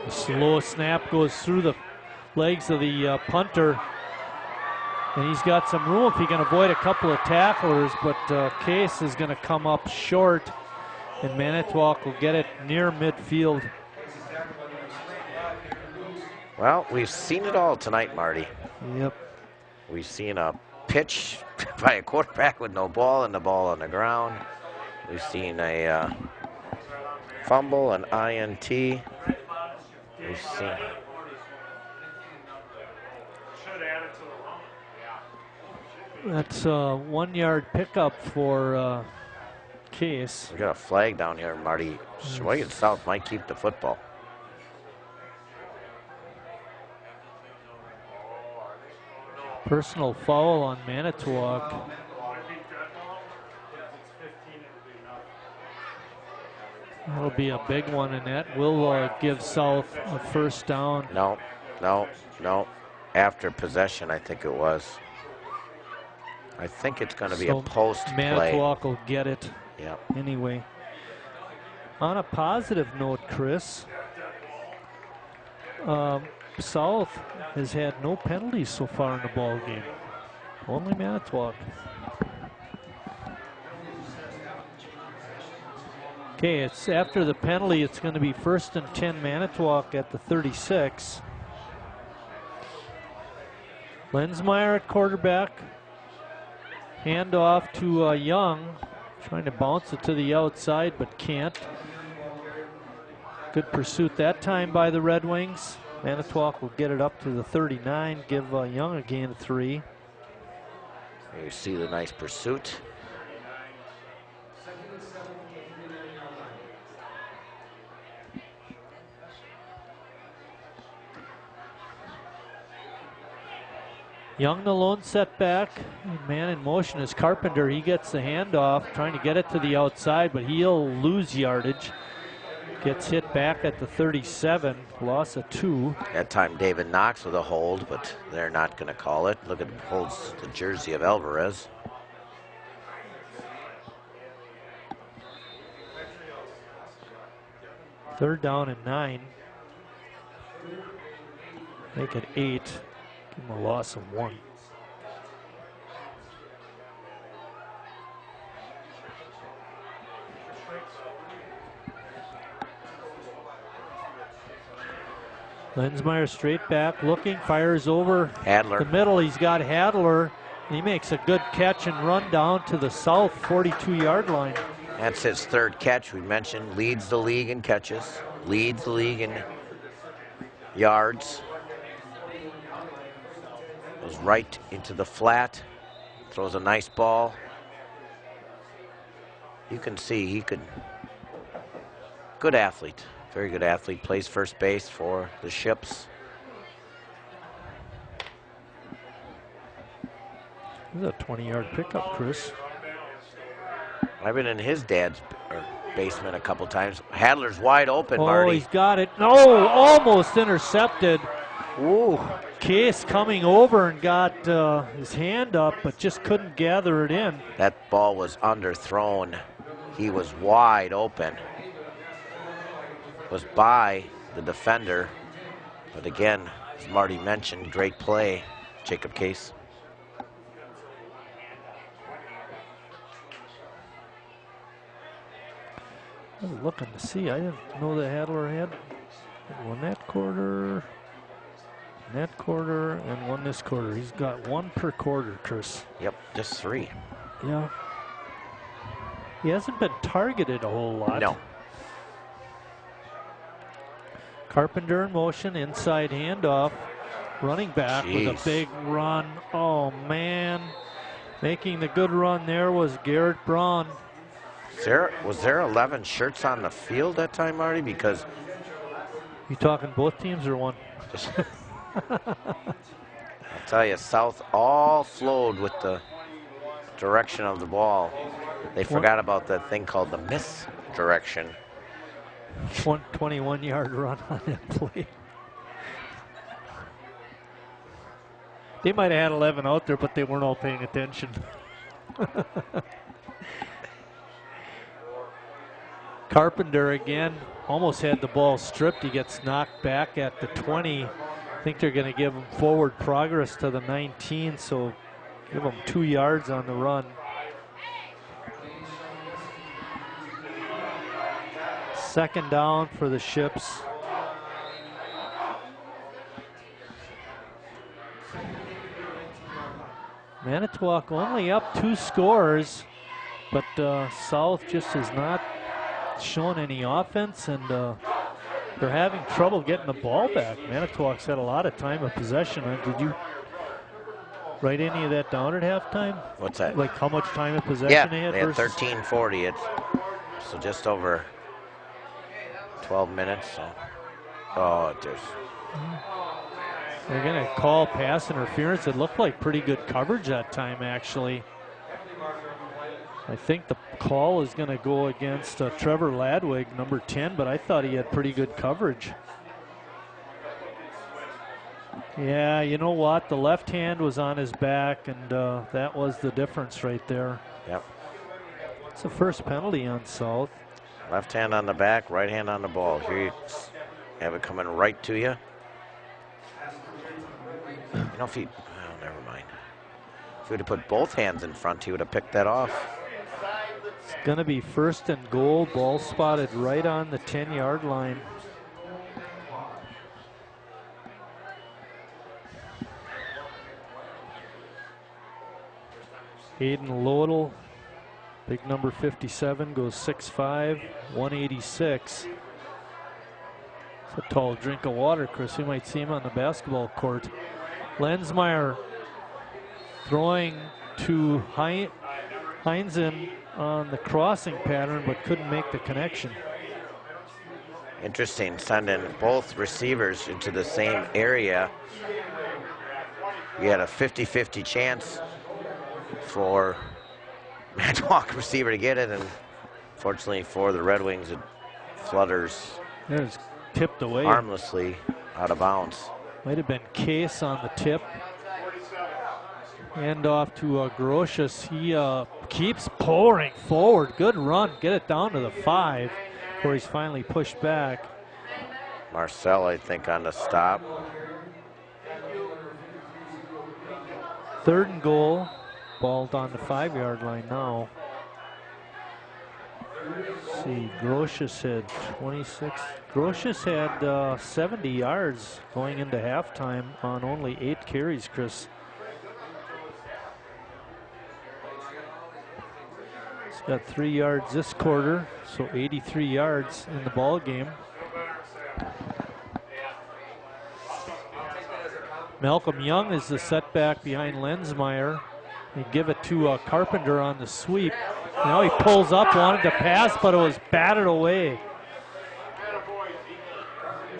Speaker 5: The slow snap goes through the legs of the punter. And he's got some room if he can avoid a couple of tacklers, but Case is going to come up short, and Manitowoc will get it near midfield.
Speaker 12: Well, we've seen it all tonight, Marty.
Speaker 5: Yep.
Speaker 12: We've seen a pitch by a quarterback with no ball and the ball on the ground. We've seen a fumble, an INT. We've seen...
Speaker 5: That's a 1-yard pickup for Case.
Speaker 12: We got a flag down here, Marty. Sheboygan South might keep the football.
Speaker 5: Personal foul on Manitowoc. That'll be a big one, and that will give South a first down.
Speaker 12: No. After possession, I think it was. I think it's going to be a post play.
Speaker 5: Manitowoc will get it.
Speaker 12: Yep.
Speaker 5: Anyway. On a positive note, Chris, South has had no penalties so far in the ball game. Only Manitowoc. Okay, it's after the penalty. It's going to be 1st and 10 Manitowoc at the 36. Lensmeyer at quarterback. Handoff to Young. Trying to bounce it to the outside, but can't. Good pursuit that time by the Red Wings. Manitowoc will get it up to the 39, give Young a gain of 3.
Speaker 12: You see the nice pursuit.
Speaker 5: Young the lone setback. Man in motion is Carpenter. He gets the handoff, trying to get it to the outside, but he'll lose yardage. Gets hit back at the 37, loss of 2.
Speaker 12: That time David Knox with a hold, but they're not going to call it. Look at holds the jersey of Alvarez.
Speaker 5: Third down and 9. Make it 8. Give him a loss of 1. Lensmeyer straight back, looking, fires over
Speaker 12: Hadler.
Speaker 5: The middle. He's got Hadler. He makes a good catch and run down to the south 42-yard line.
Speaker 12: That's his third catch. We mentioned leads the league in catches, leads the league in yards. Goes right into the flat, throws a nice ball. You can see he could, good athlete, very good athlete, plays first base for the Ships.
Speaker 5: This is a 20-yard pickup, Chris.
Speaker 12: I've been in his dad's basement a couple times. Hadler's wide open,
Speaker 5: Oh,
Speaker 12: Marty.
Speaker 5: he's got it. No, almost intercepted. Ooh, Case coming over and got his hand up, but just couldn't gather it in.
Speaker 12: That ball was underthrown. He was wide open. Was by the defender. But again, as Marty mentioned, great play, Jacob Case.
Speaker 5: I was looking to see. I didn't know that Hadler had one that quarter, and one this quarter. He's got 1 per quarter, Chris.
Speaker 12: Yep, just 3.
Speaker 5: Yeah. He hasn't been targeted a whole lot.
Speaker 12: No.
Speaker 5: Carpenter in motion, inside handoff, running back with a big run. Oh, man. Making the good run there was Garrett Braun.
Speaker 12: Was there 11 shirts on the field that time, Marty? Because
Speaker 5: you talking both teams or one?
Speaker 12: I'll tell you, South all flowed with the direction of the ball. They forgot about that thing called the misdirection.
Speaker 5: 21-yard run on that play. They might have had 11 out there, but they weren't all paying attention. Carpenter again almost had the ball stripped. He gets knocked back at the 20. I think they're going to give him forward progress to the 19, so give him 2 yards on the run. Second down for the Ships. Manitowoc only up 2 scores, but South just has not shown any offense, and they're having trouble getting the ball back. Manitowoc's had a lot of time of possession. Did you write any of that down at halftime?
Speaker 12: What's that?
Speaker 5: Like how much time of possession they had?
Speaker 12: They had
Speaker 5: versus
Speaker 12: 13:40. So just over 12 minutes. So. Oh, there's.
Speaker 5: They're going to call pass interference. It looked like pretty good coverage that time, actually. I think the call is going to go against Trevor Ladwig, number 10, but I thought he had pretty good coverage. Yeah, you know what? The left hand was on his back, and that was the difference right there.
Speaker 12: Yep.
Speaker 5: It's the first penalty on South.
Speaker 12: Left hand on the back, right hand on the ball. Here you have it coming right to you. You know, if he, oh, never mind. If he would have put both hands in front, he would have picked that off.
Speaker 5: It's going to be first and goal, ball spotted right on the 10-yard line. Aiden Lodel Big number 57 goes 6'5", 186. It's a tall drink of water, Chris. We might see him on the basketball court. Lensmeyer throwing to Heinzen on the crossing pattern, but couldn't make the connection.
Speaker 12: Interesting, sending both receivers into the same area. We had a 50-50 chance for Manitowoc receiver to get it, and fortunately for the Red Wings, it flutters
Speaker 5: It's tipped away.
Speaker 12: harmlessly out of bounds.
Speaker 5: Might have been Case on the tip. Hand off to Grocius. He keeps pouring forward. Good run. Get it down to the 5 where he's finally pushed back.
Speaker 12: Marcel, I think, on the stop.
Speaker 5: 3rd and goal. Balled on the 5-yard line now. Let's see, Grocius had 26. Grocius had 70 yards going into halftime on only 8 carries, Chris. He's got 3 yards this quarter, so 83 yards in the ball game. Malcolm Young is the setback behind Lensmeyer. They give it to Carpenter on the sweep. Now he pulls up, wanted to pass, but it was batted away.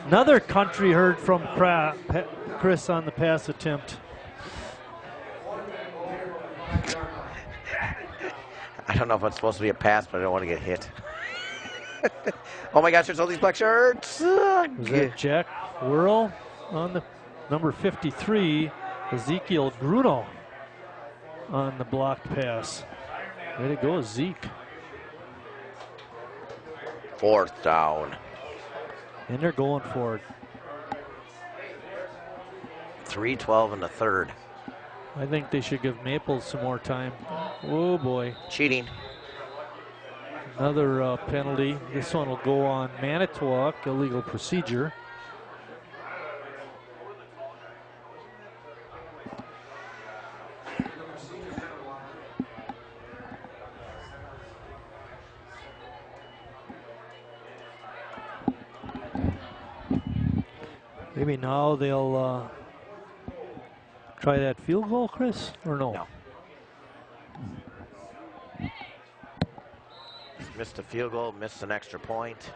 Speaker 5: Another country heard from Chris on the pass attempt.
Speaker 12: I don't know if it's supposed to be a pass, but I don't want to get hit. Oh my gosh, there's all these black shirts.
Speaker 5: Was that Jack Whirl on the number 53, Ezekiel Gruno on the blocked pass. Way to go, Zeke.
Speaker 12: 4th down.
Speaker 5: And they're going for it.
Speaker 12: 3:12 in the 3rd.
Speaker 5: I think they should give Maples some more time. Oh boy.
Speaker 12: Cheating.
Speaker 5: Another penalty. This one will go on Manitowoc, illegal procedure. Maybe now they'll try that field goal, Chris, or no?
Speaker 12: No. Missed a field goal, missed an extra point.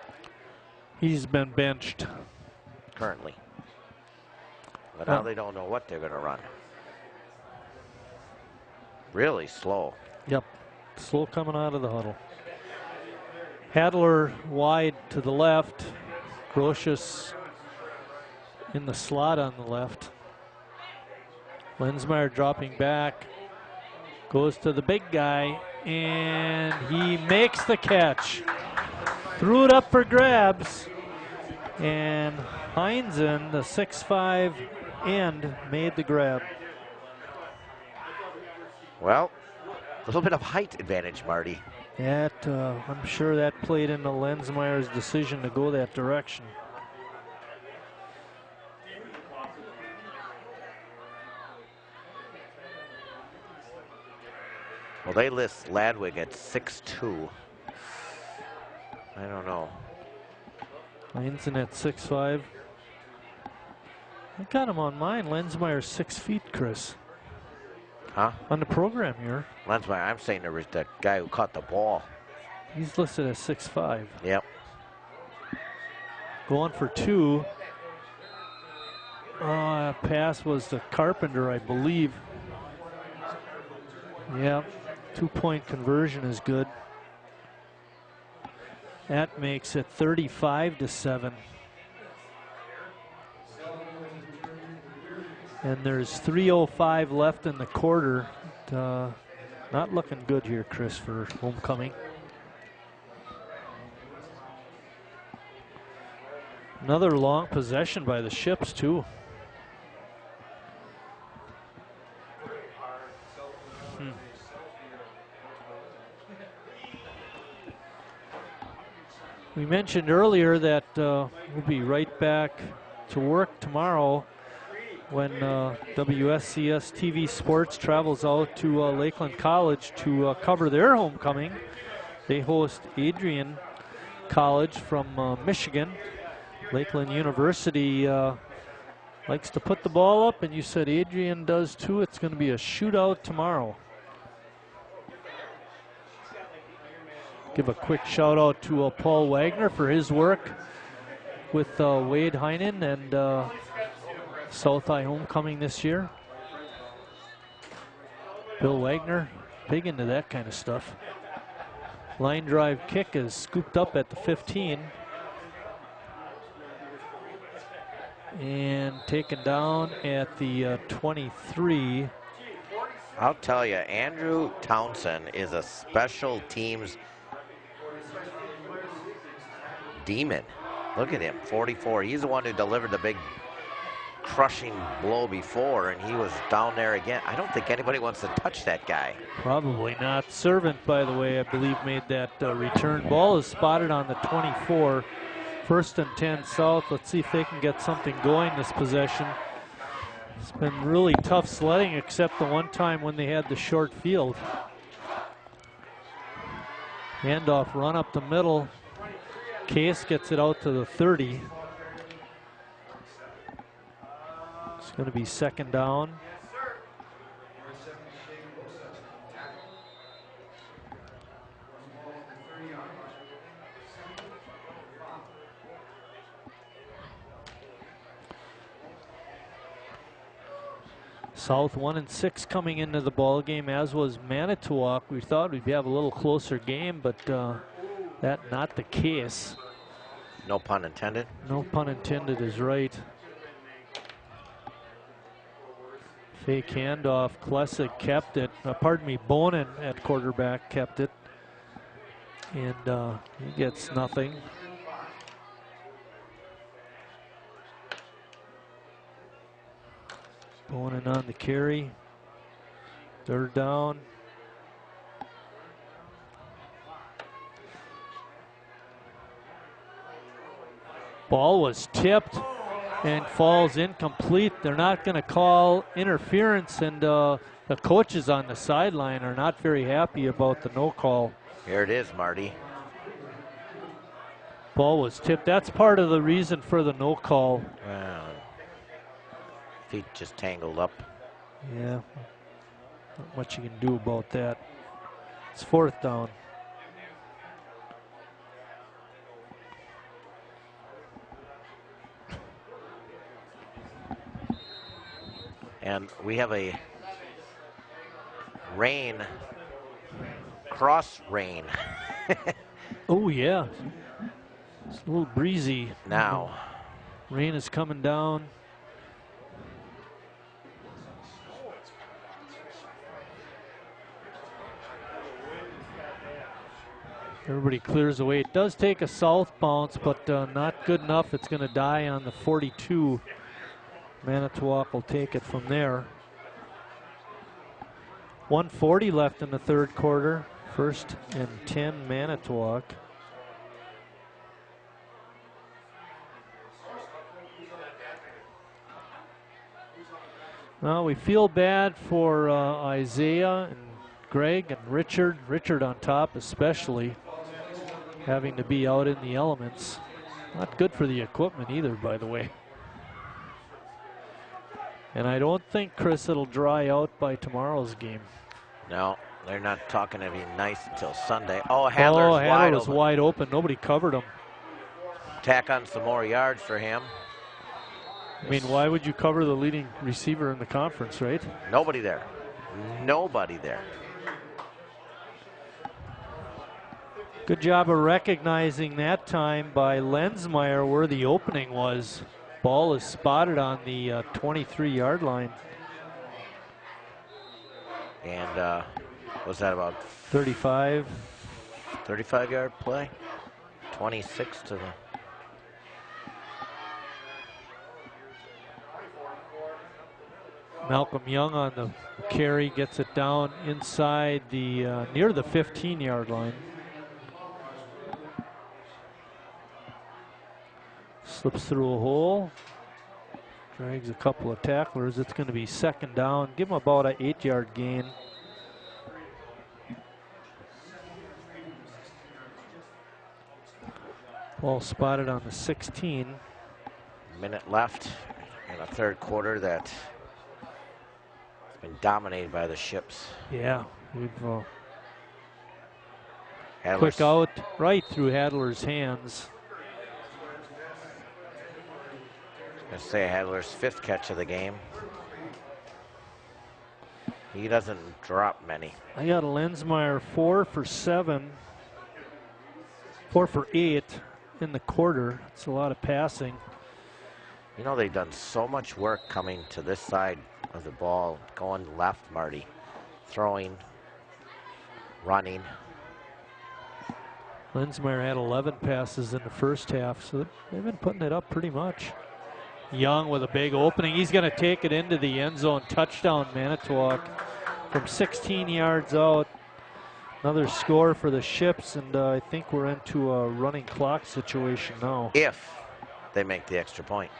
Speaker 5: He's been benched.
Speaker 12: Currently. But now they don't know what they're going to run. Really slow.
Speaker 5: Yep, slow coming out of the huddle. Hadler wide to the left. Grocius in the slot on the left. Lensmeyer dropping back. Goes to the big guy, and he makes the catch. Threw it up for grabs, and Heinzen, the 6'5" end, made the grab.
Speaker 12: Well, a little bit of height advantage, Marty.
Speaker 5: That, I'm sure that played into Lensmeyer's decision to go that direction.
Speaker 12: Well, they list Ladwig at 6'2". I don't know.
Speaker 5: Heinzen at 6'5". I got him on mine. Lensmeyer's 6 feet, Chris.
Speaker 12: Huh?
Speaker 5: On the program here.
Speaker 12: Lensmeyer, I'm saying there was the guy who caught the ball.
Speaker 5: He's listed as 6'5".
Speaker 12: Yep.
Speaker 5: Going for 2. Pass was to Carpenter, I believe. Yep. 2-point conversion is good. That makes it 35-7. And there's 3:05 left in the quarter. Not looking good here, Chris, for homecoming. Another long possession by the Ships, too. We mentioned earlier that we'll be right back to work tomorrow when WSCS TV Sports travels out to Lakeland College to cover their homecoming. They host Adrian College from Michigan. Lakeland University likes to put the ball up, and you said Adrian does too. It's going to be a shootout tomorrow. Give a quick shout out to Paul Wagner for his work with Wade Heinen and South High homecoming this year. Bill Wagner, big into that kind of stuff. Line drive kick is scooped up at the 15. And taken down at the 23.
Speaker 12: I'll tell you, Andrew Townsend is a special teams demon. Look at him, 44. He's the one who delivered the big crushing blow before, and he was down there again. I don't think anybody wants to touch that guy.
Speaker 5: Probably not. Servant, by the way, I believe made that return. Ball is spotted on the 24. 1st and 10 South. Let's see if they can get something going this possession. It's been really tough sledding, except the one time when they had the short field. Handoff run up the middle. Case gets it out to the 30. It's going to be 2nd down. South 1-6 coming into the ball game, as was Manitowoc. We thought we'd have a little closer game, but that not the case.
Speaker 12: No pun intended.
Speaker 5: No pun intended is right. Fake handoff. Klesic kept it. Bonin at quarterback kept it. And he gets nothing. Bonin on the carry. 3rd down. Ball was tipped and falls incomplete. They're not going to call interference, and the coaches on the sideline are not very happy about the no call.
Speaker 12: Here it is, Marty.
Speaker 5: Ball was tipped. That's part of the reason for the no call.
Speaker 12: Wow. Feet just tangled up.
Speaker 5: Yeah, not much you can do about that. It's 4th down.
Speaker 12: And we have a cross rain.
Speaker 5: Oh yeah, it's a little breezy
Speaker 12: now.
Speaker 5: Rain is coming down. Everybody clears away. It does take a south bounce, but not good enough. It's going to die on the 42. Manitowoc will take it from there. 1:40 left in the 3rd quarter. 1st and 10 Manitowoc. Well, we feel bad for Isaiah and Greg and Richard. Richard on top especially, having to be out in the elements. Not good for the equipment either, by the way. And I don't think, Chris, it'll dry out by tomorrow's game.
Speaker 12: No, they're not talking to be nice until Sunday. Oh, Handler's
Speaker 5: wide open. Nobody covered him.
Speaker 12: Tack on some more yards for him.
Speaker 5: I mean, why would you cover the leading receiver in the conference, right?
Speaker 12: Nobody there. Nobody there.
Speaker 5: Good job of recognizing that time by Lensmeyer where the opening was. Ball is spotted on the 23-yard line.
Speaker 12: And was that about
Speaker 5: 35?
Speaker 12: 35-yard play? 26 to the...
Speaker 5: Malcolm Young on the carry gets it down inside the near the 15-yard line. Slips through a hole. Drags a couple of tacklers. It's going to be second down. Give him about an 8-yard gain. Ball spotted on the 16.
Speaker 12: Minute left in a third quarter that's been dominated by the Ships.
Speaker 5: Yeah, we've
Speaker 12: Hadler's.
Speaker 5: Quick out right through Hadler's hands.
Speaker 12: Let's say Hadler's 5th catch of the game. He doesn't drop many.
Speaker 5: I got a Lensmeyer 4 for 7, 4 for 8 in the quarter. It's a lot of passing.
Speaker 12: You know, they've done so much work coming to this side of the ball, going left, Marty, throwing, running.
Speaker 5: Lensmeyer had 11 passes in the first half, so they've been putting it up pretty much. Young with a big opening. He's going to take it into the end zone. Touchdown, Manitowoc from 16 yards out. Another score for the Ships, and I think we're into a running clock situation now.
Speaker 12: If they make the extra point.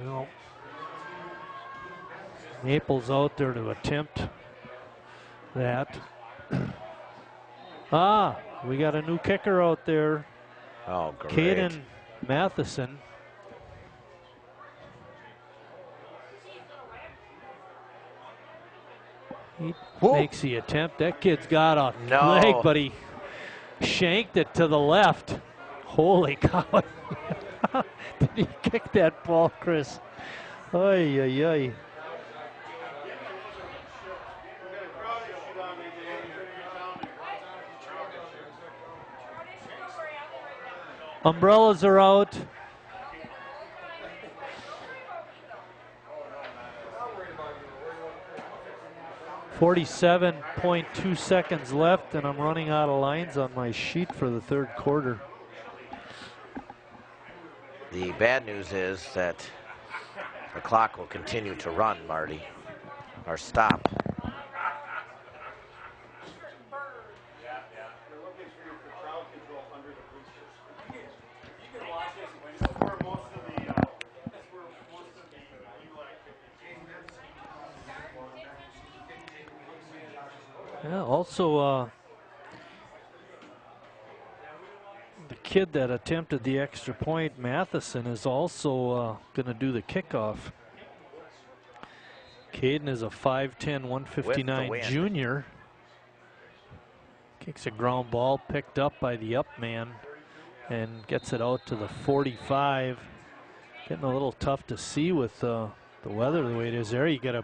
Speaker 5: Well, Naples out there to attempt that. We got a new kicker out there.
Speaker 12: Oh, great.
Speaker 5: Caden Matheson. He makes the attempt. That kid's got a leg, but he shanked it to the left. Holy cow. Did he kick that ball, Chris? Ay, ay, ay. Umbrellas are out. .2 seconds left, and I'm running out of lines on my sheet for the third quarter.
Speaker 12: The bad news is that the clock will continue to run, Marty, or stop.
Speaker 5: Yeah, also the kid that attempted the extra point, Matheson, is also going to do the kickoff. Caden is a 5'10", 159 junior. Kicks a ground ball picked up by the up man and gets it out to the 45. Getting a little tough to see with the weather the way it is there. You get a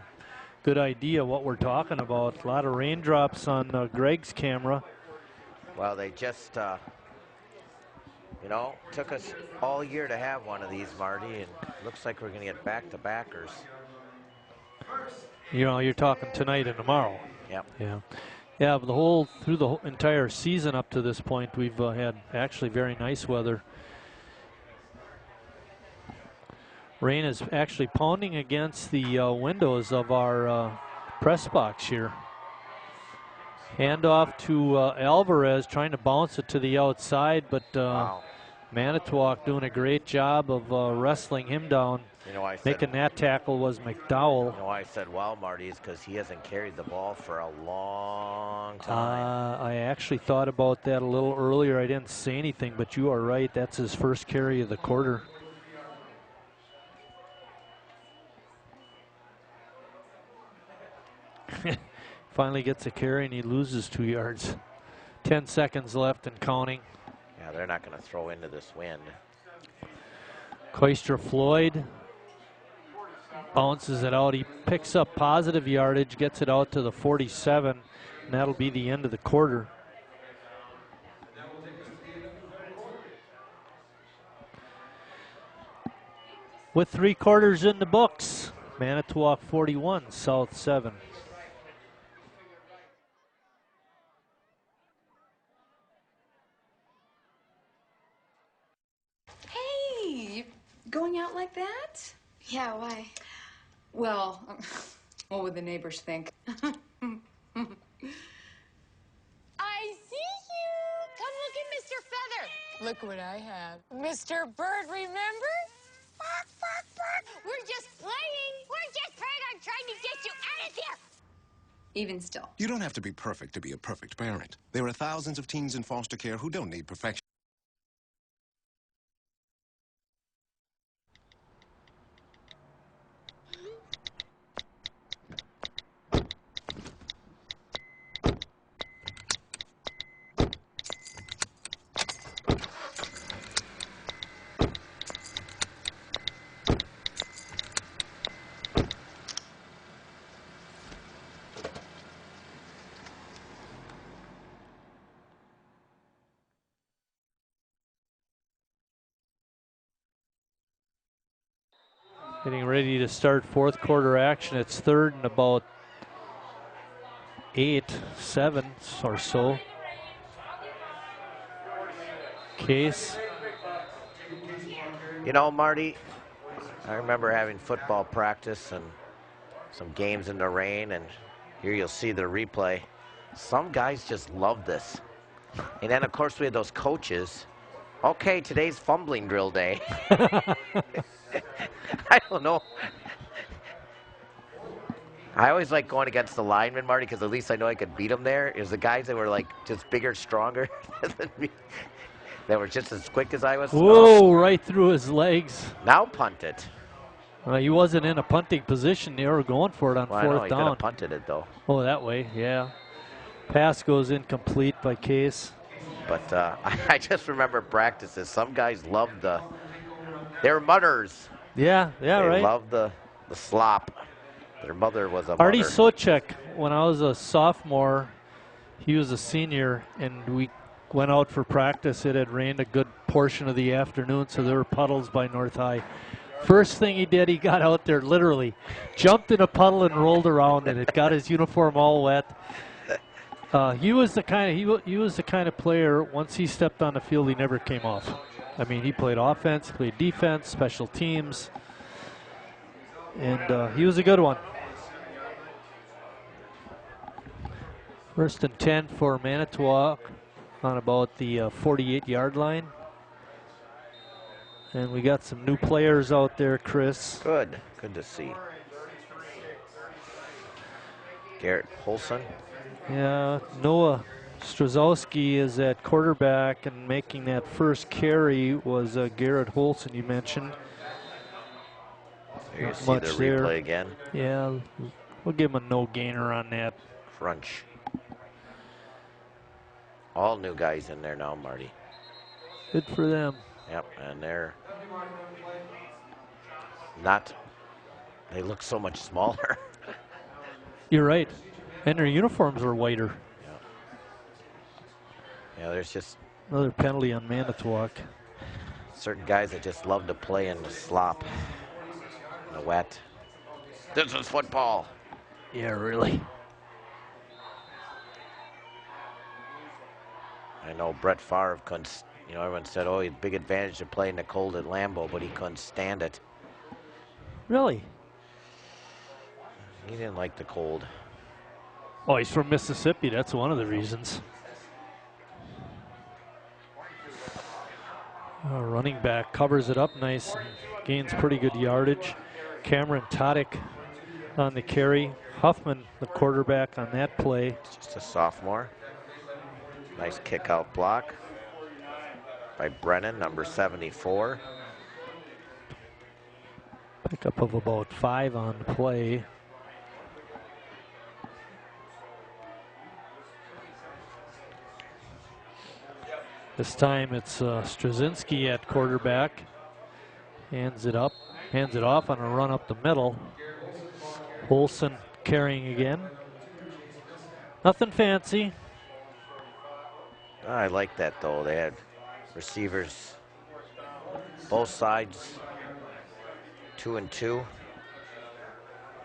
Speaker 5: good idea what we're talking about. A lot of raindrops on Greg's camera.
Speaker 12: Well, they just, you know, took us all year to have one of these, Marty, and looks like we're going to get back-to-backers.
Speaker 5: You know, you're talking tonight and tomorrow.
Speaker 12: Yep.
Speaker 5: Yeah. Yeah, but through the entire season up to this point, we've had actually very nice weather. Rain is actually pounding against the windows of our press box here. Handoff to Alvarez, trying to bounce it to the outside, but Manitowoc doing a great job of wrestling him down.
Speaker 12: You know,
Speaker 5: making that tackle was McDowell.
Speaker 12: You know why I said well, Marty, is because he hasn't carried the ball for a long time.
Speaker 5: I actually thought about that a little earlier. I didn't say anything, but you are right. That's his first carry of the quarter. Finally gets a carry and he loses 2 yards. 10 seconds left and counting.
Speaker 12: Yeah, they're not going to throw into this wind.
Speaker 5: Koistra Floyd bounces it out. He picks up positive yardage, gets it out to the 47, and that'll be the end of the quarter. With 3 quarters in the books, Manitowoc 41, South 7.
Speaker 1: Hey, going out like that?
Speaker 34: Yeah, why?
Speaker 1: Well, what would the neighbors think?
Speaker 6: at Mr. Feather. Look what I have. Mr. Bird, remember? Bark, bark, bark. We're just playing. We're just playing. I'm trying to get you out of here.
Speaker 1: Even still.
Speaker 32: You don't have to be perfect to be a perfect parent. There are thousands of teens in foster care who don't need perfection.
Speaker 5: Getting ready to start fourth quarter action. It's third and about 7 or so. Case.
Speaker 12: You know, Marty, I remember having football practice and some games in the rain, and here you'll see the replay. Some guys just love this. And then, of course, we had those coaches. Okay, today's fumbling drill day. I don't know. I always like going against the linemen, Marty, because at least I know I could beat them there. It was the guys that were like just bigger, stronger than me, that were just as quick as I was.
Speaker 5: Whoa, right through his legs.
Speaker 12: Now punt it.
Speaker 5: He wasn't in a punting position. They were going for it on
Speaker 12: Well, I know,
Speaker 5: fourth
Speaker 12: he
Speaker 5: down.
Speaker 12: could have punted it, though.
Speaker 5: Oh, that way, yeah. Pass goes incomplete by Case.
Speaker 12: But I just remember practices. Some guys loved they're mutters.
Speaker 5: Yeah, right.
Speaker 12: They loved the slop. Their mother was a
Speaker 5: Artie
Speaker 12: mutter.
Speaker 5: Socek, when I was a sophomore, he was a senior, and we went out for practice. It had rained a good portion of the afternoon, so there were puddles by North High. First thing he did, he got out there, literally jumped in a puddle and rolled around in it. Got his uniform all wet. He was the kind of player. Once he stepped on the field, he never came off. I mean, he played offense, played defense, special teams, and he was a good one. First and 10 for Manitowoc on about the 48-yard line. And we got some new players out there, Chris.
Speaker 12: Good to see. Garrett Holson.
Speaker 5: Yeah, Noah Strozowski is at quarterback, and making that first carry was Garrett Holson, you mentioned.
Speaker 12: There you
Speaker 5: Not
Speaker 12: see
Speaker 5: much
Speaker 12: the
Speaker 5: there.
Speaker 12: replay again.
Speaker 5: Yeah, we'll give him a no gainer on that.
Speaker 12: Crunch. All new guys in there now, Marty.
Speaker 5: Good for them.
Speaker 12: Yep, and they're they look so much smaller.
Speaker 5: You're right. And their uniforms are whiter.
Speaker 12: Yeah, there's just
Speaker 5: Another penalty on Manitowoc.
Speaker 12: certain guys that just love to play in the slop, in the wet. This is football.
Speaker 5: Yeah, really.
Speaker 12: I know Brett Favre couldn't, everyone said, oh, he had a big advantage to play in the cold at Lambeau, but he couldn't stand it.
Speaker 5: Really?
Speaker 12: He didn't like the cold.
Speaker 5: Oh, he's from Mississippi. That's one of the reasons. Running back covers it up nice and gains pretty good yardage. Cameron Todick on the carry. Huffman, the quarterback on that play.
Speaker 12: Just a sophomore. Nice kick out block by Brennan, number 74.
Speaker 5: Pickup of about 5 on the play. This time it's Straczynski at quarterback. Hands it off on a run up the middle. Olsen carrying again. Nothing fancy.
Speaker 12: I like that, though. They had receivers both sides, 2 and 2.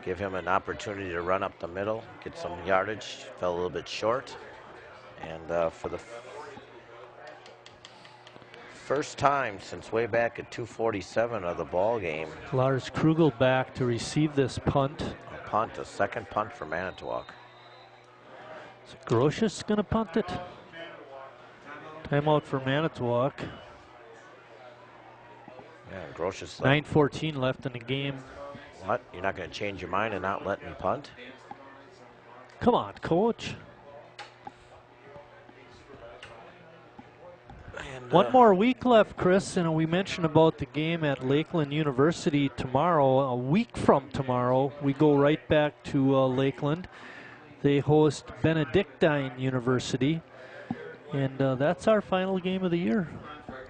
Speaker 12: Give him an opportunity to run up the middle, get some yardage. Fell a little bit short. And for the first time since way back at 2:47 of the ball game.
Speaker 5: Lars Krugel back to receive this punt.
Speaker 12: A second punt for Manitowoc.
Speaker 5: Is Grotius going to punt it? Timeout for Manitowoc.
Speaker 12: Yeah, Grosh's
Speaker 5: 9:14 left in the game.
Speaker 12: What? You're not going to change your mind and not let me punt?
Speaker 5: Come on, coach.
Speaker 12: And,
Speaker 5: one more week left, Chris, and we mentioned about the game at Lakeland University tomorrow. A week from tomorrow, we go right back to Lakeland. They host Benedictine University, and that's our final game of the year.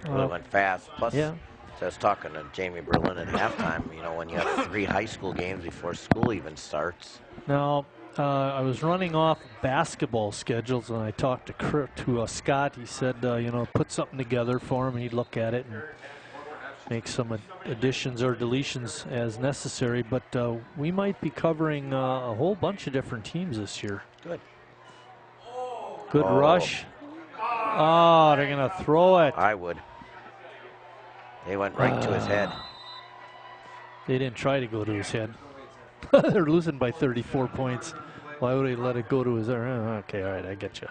Speaker 12: Well, it went fast. Plus,
Speaker 5: yeah.
Speaker 12: I was talking to Jamie Berlin at halftime, you know, when you have 3 high school games before school even starts.
Speaker 5: Now, I was running off basketball schedules when I talked to Scott. He said, you know, put something together for him. He'd look at it and make some additions or deletions as necessary. But we might be covering a whole bunch of different teams this year.
Speaker 12: Good.
Speaker 5: Good rush. Oh, they're going to throw it.
Speaker 12: I would. They went right to his head.
Speaker 5: They didn't try to go to his head. They're losing by 34 points. Why would he let it go to his arm? Oh, okay, all right, I get you.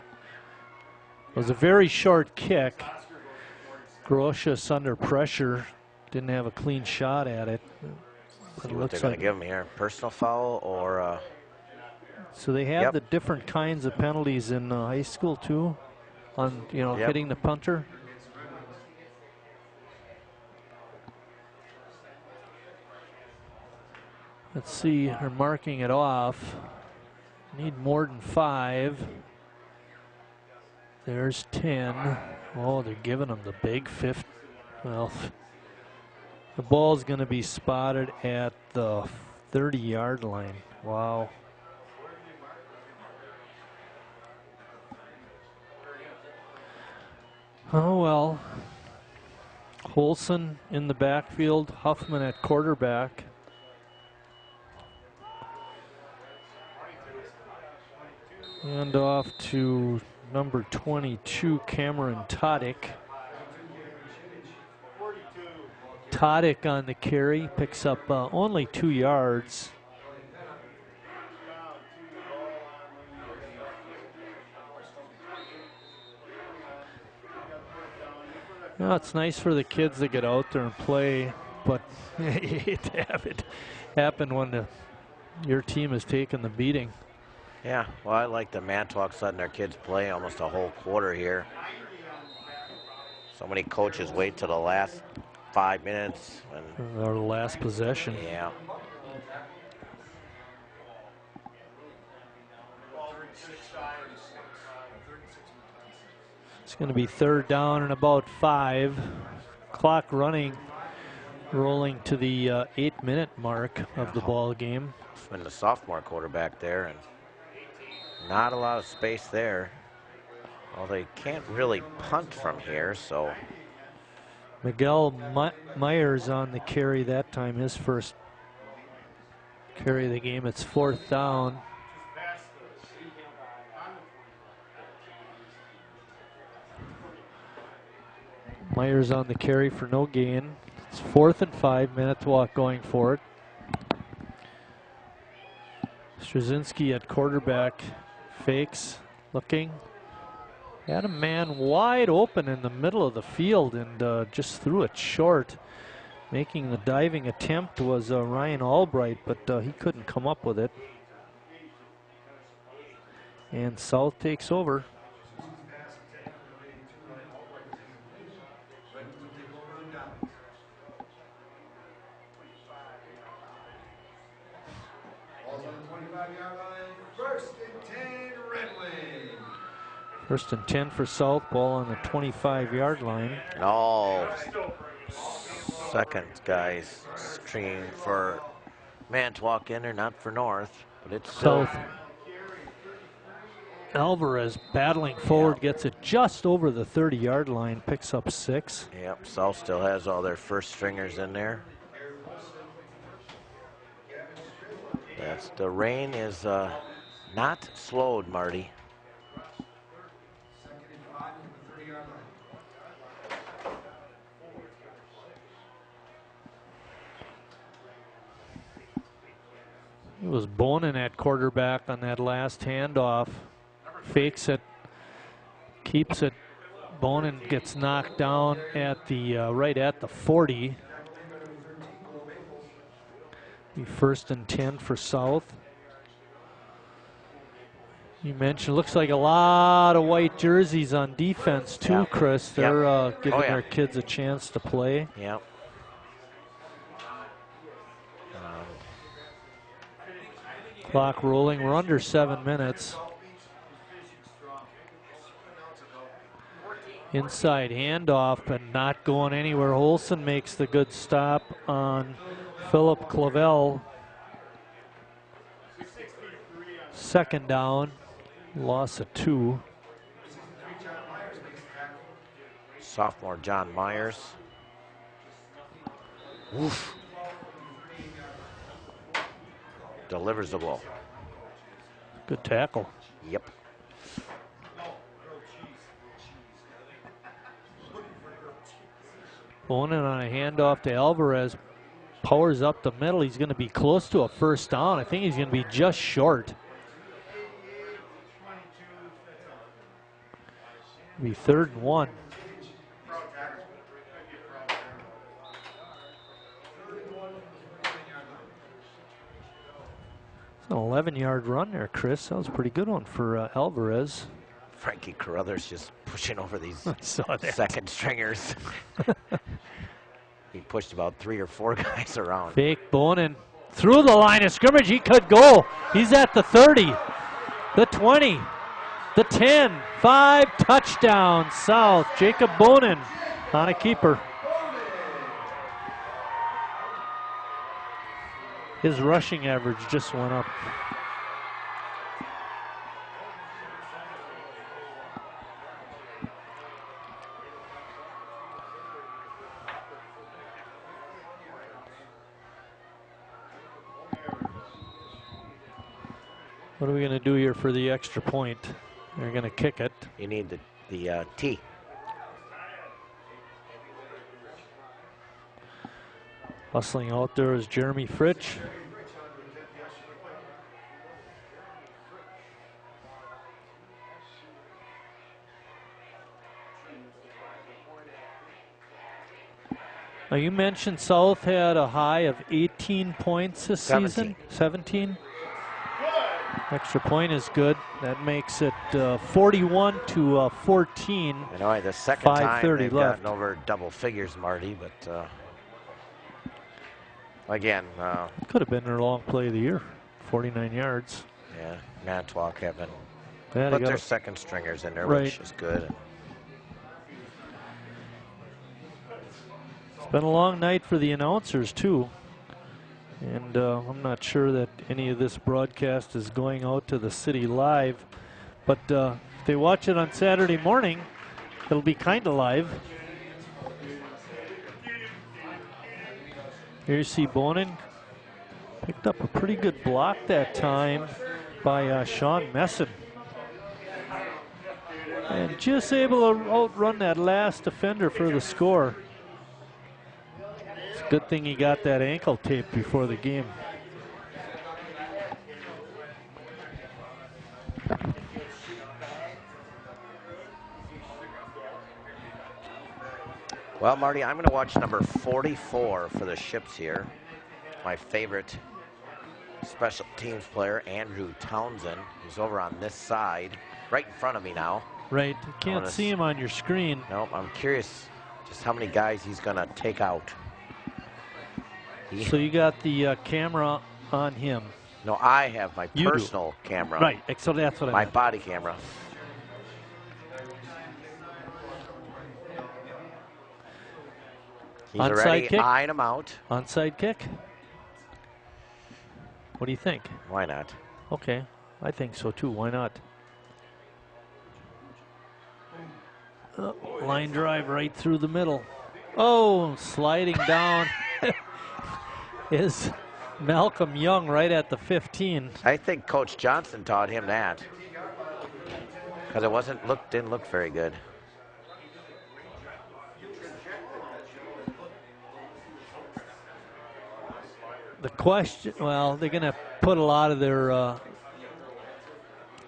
Speaker 5: It was a very short kick. Grosh's under pressure. Didn't have a clean shot at it.
Speaker 12: See what they're going to give him here. Personal foul or...
Speaker 5: So they have the different kinds of penalties in high school too, on, you know, hitting the punter. Let's see, they're marking it off. Need more than 5. There's 10. Oh, they're giving them the big 5th. Well, the ball's going to be spotted at the 30-yard line. Wow. Oh, well. Holson in the backfield, Huffman at quarterback. And off to number 22, Cameron Todick. Todick on the carry, picks up only 2 yards. Well, it's nice for the kids to get out there and play, but you hate to have it happen when your team is taking the beating.
Speaker 12: Yeah, well, I like the Manitowoc's letting their kids play almost a whole quarter here. So many coaches wait till the last 5 minutes.
Speaker 5: Or the last possession.
Speaker 12: Yeah.
Speaker 5: It's going to be 3rd down and about 5. Clock running, rolling to the 8-minute mark of the ball game.
Speaker 12: And the sophomore quarterback there, and not a lot of space there. Well, they can't really punt from here, so.
Speaker 5: Miguel Myers on the carry that time, his first carry of the game. It's 4th down. Myers on the carry for no gain. It's 4th and 5, Manitowoc going for it. Straczynski at quarterback, fakes, looking. Had a man wide open in the middle of the field and just threw it short. Making the diving attempt was Ryan Albright, but he couldn't come up with it. And South takes over. First and 10 for South, ball on the 25-yard line.
Speaker 12: Oh, second guys stream for Manitowoc in there, not for North, but it's still.
Speaker 5: South. Alvarez battling forward, gets it just over the 30-yard line, picks up 6.
Speaker 12: Yep, South still has all their first stringers in there. The rain is not slowed, Marty.
Speaker 5: He was boning at quarterback on that last handoff. Fakes it, keeps it Bonin gets knocked down at the right at the 40. Be 1st and 10 for South. You mentioned, looks like a lot of white jerseys on defense too, Chris. They're giving their kids a chance to play.
Speaker 12: Yeah.
Speaker 5: Clock rolling. We're under 7 minutes. Inside handoff, but not going anywhere. Olsen makes the good stop on Philip Clavel. 2nd down. Loss of 2.
Speaker 12: Sophomore John Myers. Woof. Delivers the blow.
Speaker 5: Good tackle.
Speaker 12: Yep.
Speaker 5: Bonin on a handoff to Alvarez. Powers up the middle. He's going to be close to a 1st down. I think he's going to be just short. Be 3rd and 1. It's an 11-yard run there, Chris. That was a pretty good one for Alvarez.
Speaker 12: Frankie Carruthers just pushing over these
Speaker 5: saw that.
Speaker 12: 2nd stringers. He pushed about 3 or 4 guys around.
Speaker 5: Fake Bonin through the line of scrimmage. He could go. He's at the 30, the 20, the 10, 5 touchdowns South. Jacob Bonin on a keeper. His rushing average just went up. What are we going to do here for the extra point? They're going to kick it.
Speaker 12: You need the tee.
Speaker 5: Hustling out there is Jeremy Fritsch. Now you mentioned South had a high of 18 points this season. 17. Extra point is good. That makes it 41 to 14.
Speaker 12: I know the second time they've
Speaker 5: left.
Speaker 12: gotten over double figures, Marty, but again.
Speaker 5: Could have been their long play of the year, 49 yards.
Speaker 12: Yeah, Manitowoc haven't
Speaker 5: Yeah,
Speaker 12: put their 2nd stringers in there, which is good.
Speaker 5: It's been a long night for the announcers, too. And I'm not sure that any of this broadcast is going out to the city live. But if they watch it on Saturday morning, it'll be kind of live. Here you see Bonin. Picked up a pretty good block that time by Sean Messon. And just able to outrun that last defender for the score. It's a good thing he got that ankle taped before the game.
Speaker 12: Well, Marty, I'm going to watch number 44 for the Ships here. My favorite special teams player, Andrew Townsend, who's over on this side, right in front of me now.
Speaker 5: Right, you can't see him on your screen.
Speaker 12: Nope, I'm curious just how many guys he's going to take out.
Speaker 5: So you got the camera on him.
Speaker 12: No, I have my personal camera.
Speaker 5: Right, so that's what I meant.
Speaker 12: My body camera. He's already eyeing him out.
Speaker 5: Onside kick? What do you think?
Speaker 12: Why not?
Speaker 5: Okay, I think so too. Why not? Line drive right through the middle. Oh, sliding down is Malcolm Young right at the 15.
Speaker 12: I think Coach Johnson taught him that, because it didn't look very good. The question, well, they're going to put a lot of their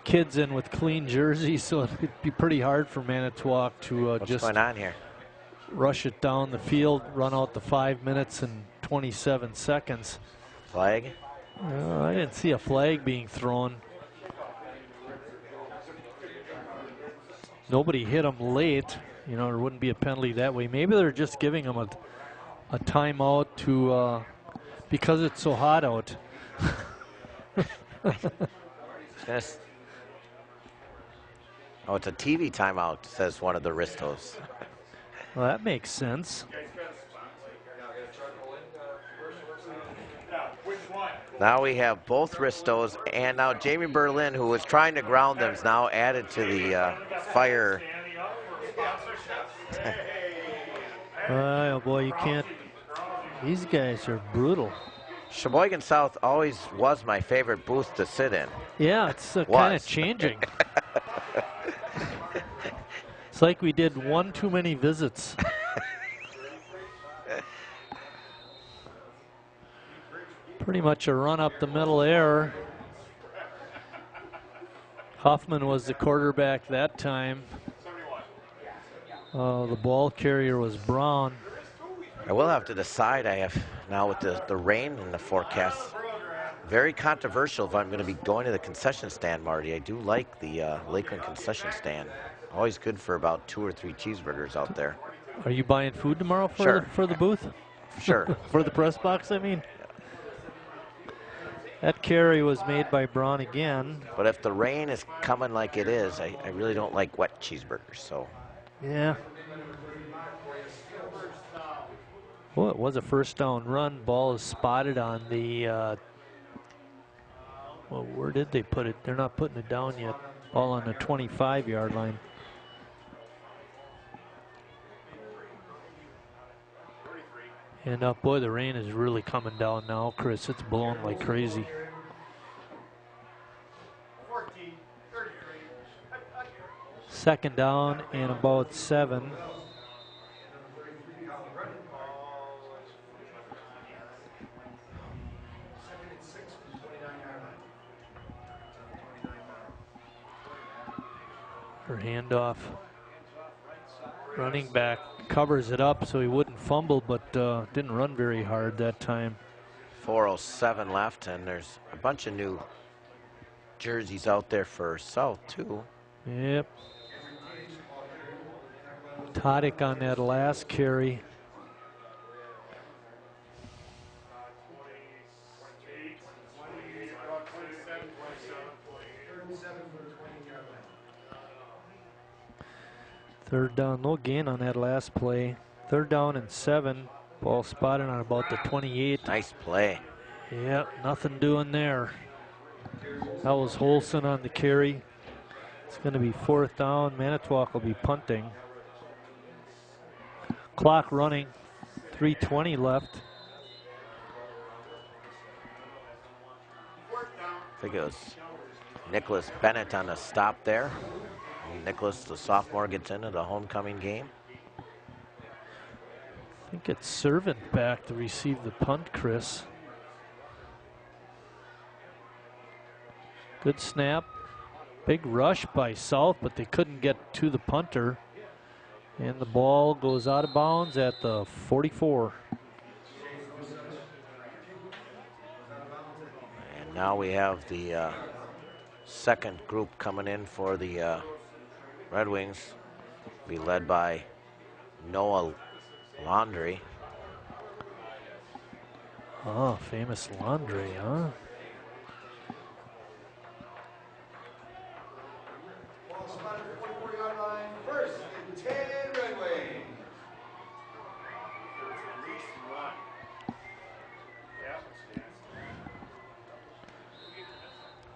Speaker 5: kids in with clean jerseys, so it'd be pretty hard for Manitowoc to
Speaker 12: What's
Speaker 5: just
Speaker 12: going on here?
Speaker 5: rush it down the field, run out the 5 minutes and 27 seconds.
Speaker 12: Flag?
Speaker 5: I didn't see a flag being thrown. Nobody hit him late. You know, there wouldn't be a penalty that way. Maybe they're just giving him a timeout to because it's so hot out.
Speaker 12: Oh, it's a TV timeout, says one of the Ristos.
Speaker 5: Well, that makes sense.
Speaker 12: Now we have both Ristos, and now Jamie Berlin, who was trying to ground them, is now added to the fire.
Speaker 5: Oh boy, you can't. These guys are brutal.
Speaker 12: Sheboygan South always was my favorite booth to sit in.
Speaker 5: Yeah, it's kind of changing. It's like we did one too many visits. Pretty much a run up the middle there. Huffman was the quarterback that time. The ball carrier was Brown.
Speaker 12: I will have to decide. I have now with the rain in the forecast. Very controversial if I'm going to be going to the concession stand, Marty. I do like the Lakeland concession stand. Always good for about 2 or 3 cheeseburgers out there.
Speaker 5: Are you buying food tomorrow for,
Speaker 12: Sure.
Speaker 5: for the booth?
Speaker 12: Sure.
Speaker 5: For the press box, I mean. That carry was made by Braun again.
Speaker 12: But if the rain is coming like it is, I really don't like wet cheeseburgers. So.
Speaker 5: Yeah. Well, it was a first down run. Ball is spotted on the, well, where did they put it? They're not putting it down yet. Ball on the 25-yard line. And boy, the rain is really coming down now, Chris. It's blowing like crazy. Second down and about 7. Her handoff. Running back covers it up so he wouldn't fumble, but didn't run very hard that time.
Speaker 12: 4:07 left, and there's a bunch of new jerseys out there for South, too.
Speaker 5: Yep. Tadic on that last carry. Third down, no gain on that last play. Third down and 7. Ball spotted on about the 28.
Speaker 12: Nice play.
Speaker 5: Yep, nothing doing there. That was Holson on the carry. It's going to be 4th down. Manitowoc will be punting. Clock running. 3:20 left.
Speaker 12: I think it was Nicholas Bennett on the stop there. Nicholas, the sophomore, gets into the homecoming game.
Speaker 5: I think it's Servant back to receive the punt, Chris. Good snap. Big rush by South, but they couldn't get to the punter. And the ball goes out of bounds at the 44.
Speaker 12: And now we have the second group coming in for the Red Wings. Be led by Noah Laundry.
Speaker 5: Oh, famous Laundry, huh?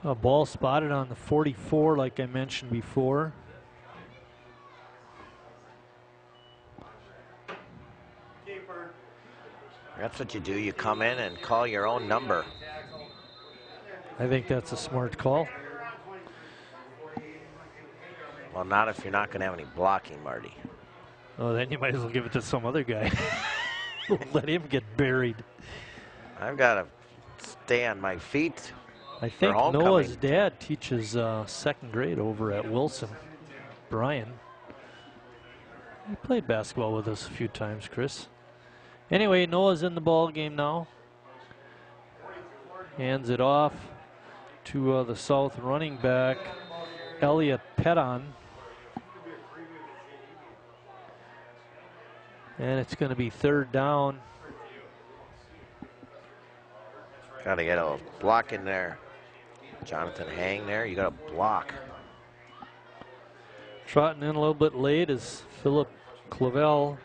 Speaker 5: A ball spotted on the 44, like I mentioned before.
Speaker 12: That's what you do. You come in and call your own number.
Speaker 5: I think that's a smart call.
Speaker 12: Well, not if you're not going to have any blocking, Marty.
Speaker 5: Oh, then you might as well give it to some other guy. Let him get buried.
Speaker 12: I've got to stay on my feet
Speaker 5: I think Noah's dad teaches second grade over at Wilson. Brian. He played basketball with us a few times, Chris. Anyway, Noah's in the ball game now. Hands it off to the South running back, Elliot Petton. And it's going to be third down.
Speaker 12: Got to get a block in there. Jonathan Hang there, you got a block.
Speaker 5: Trotting in a little bit late is Philip Clavel.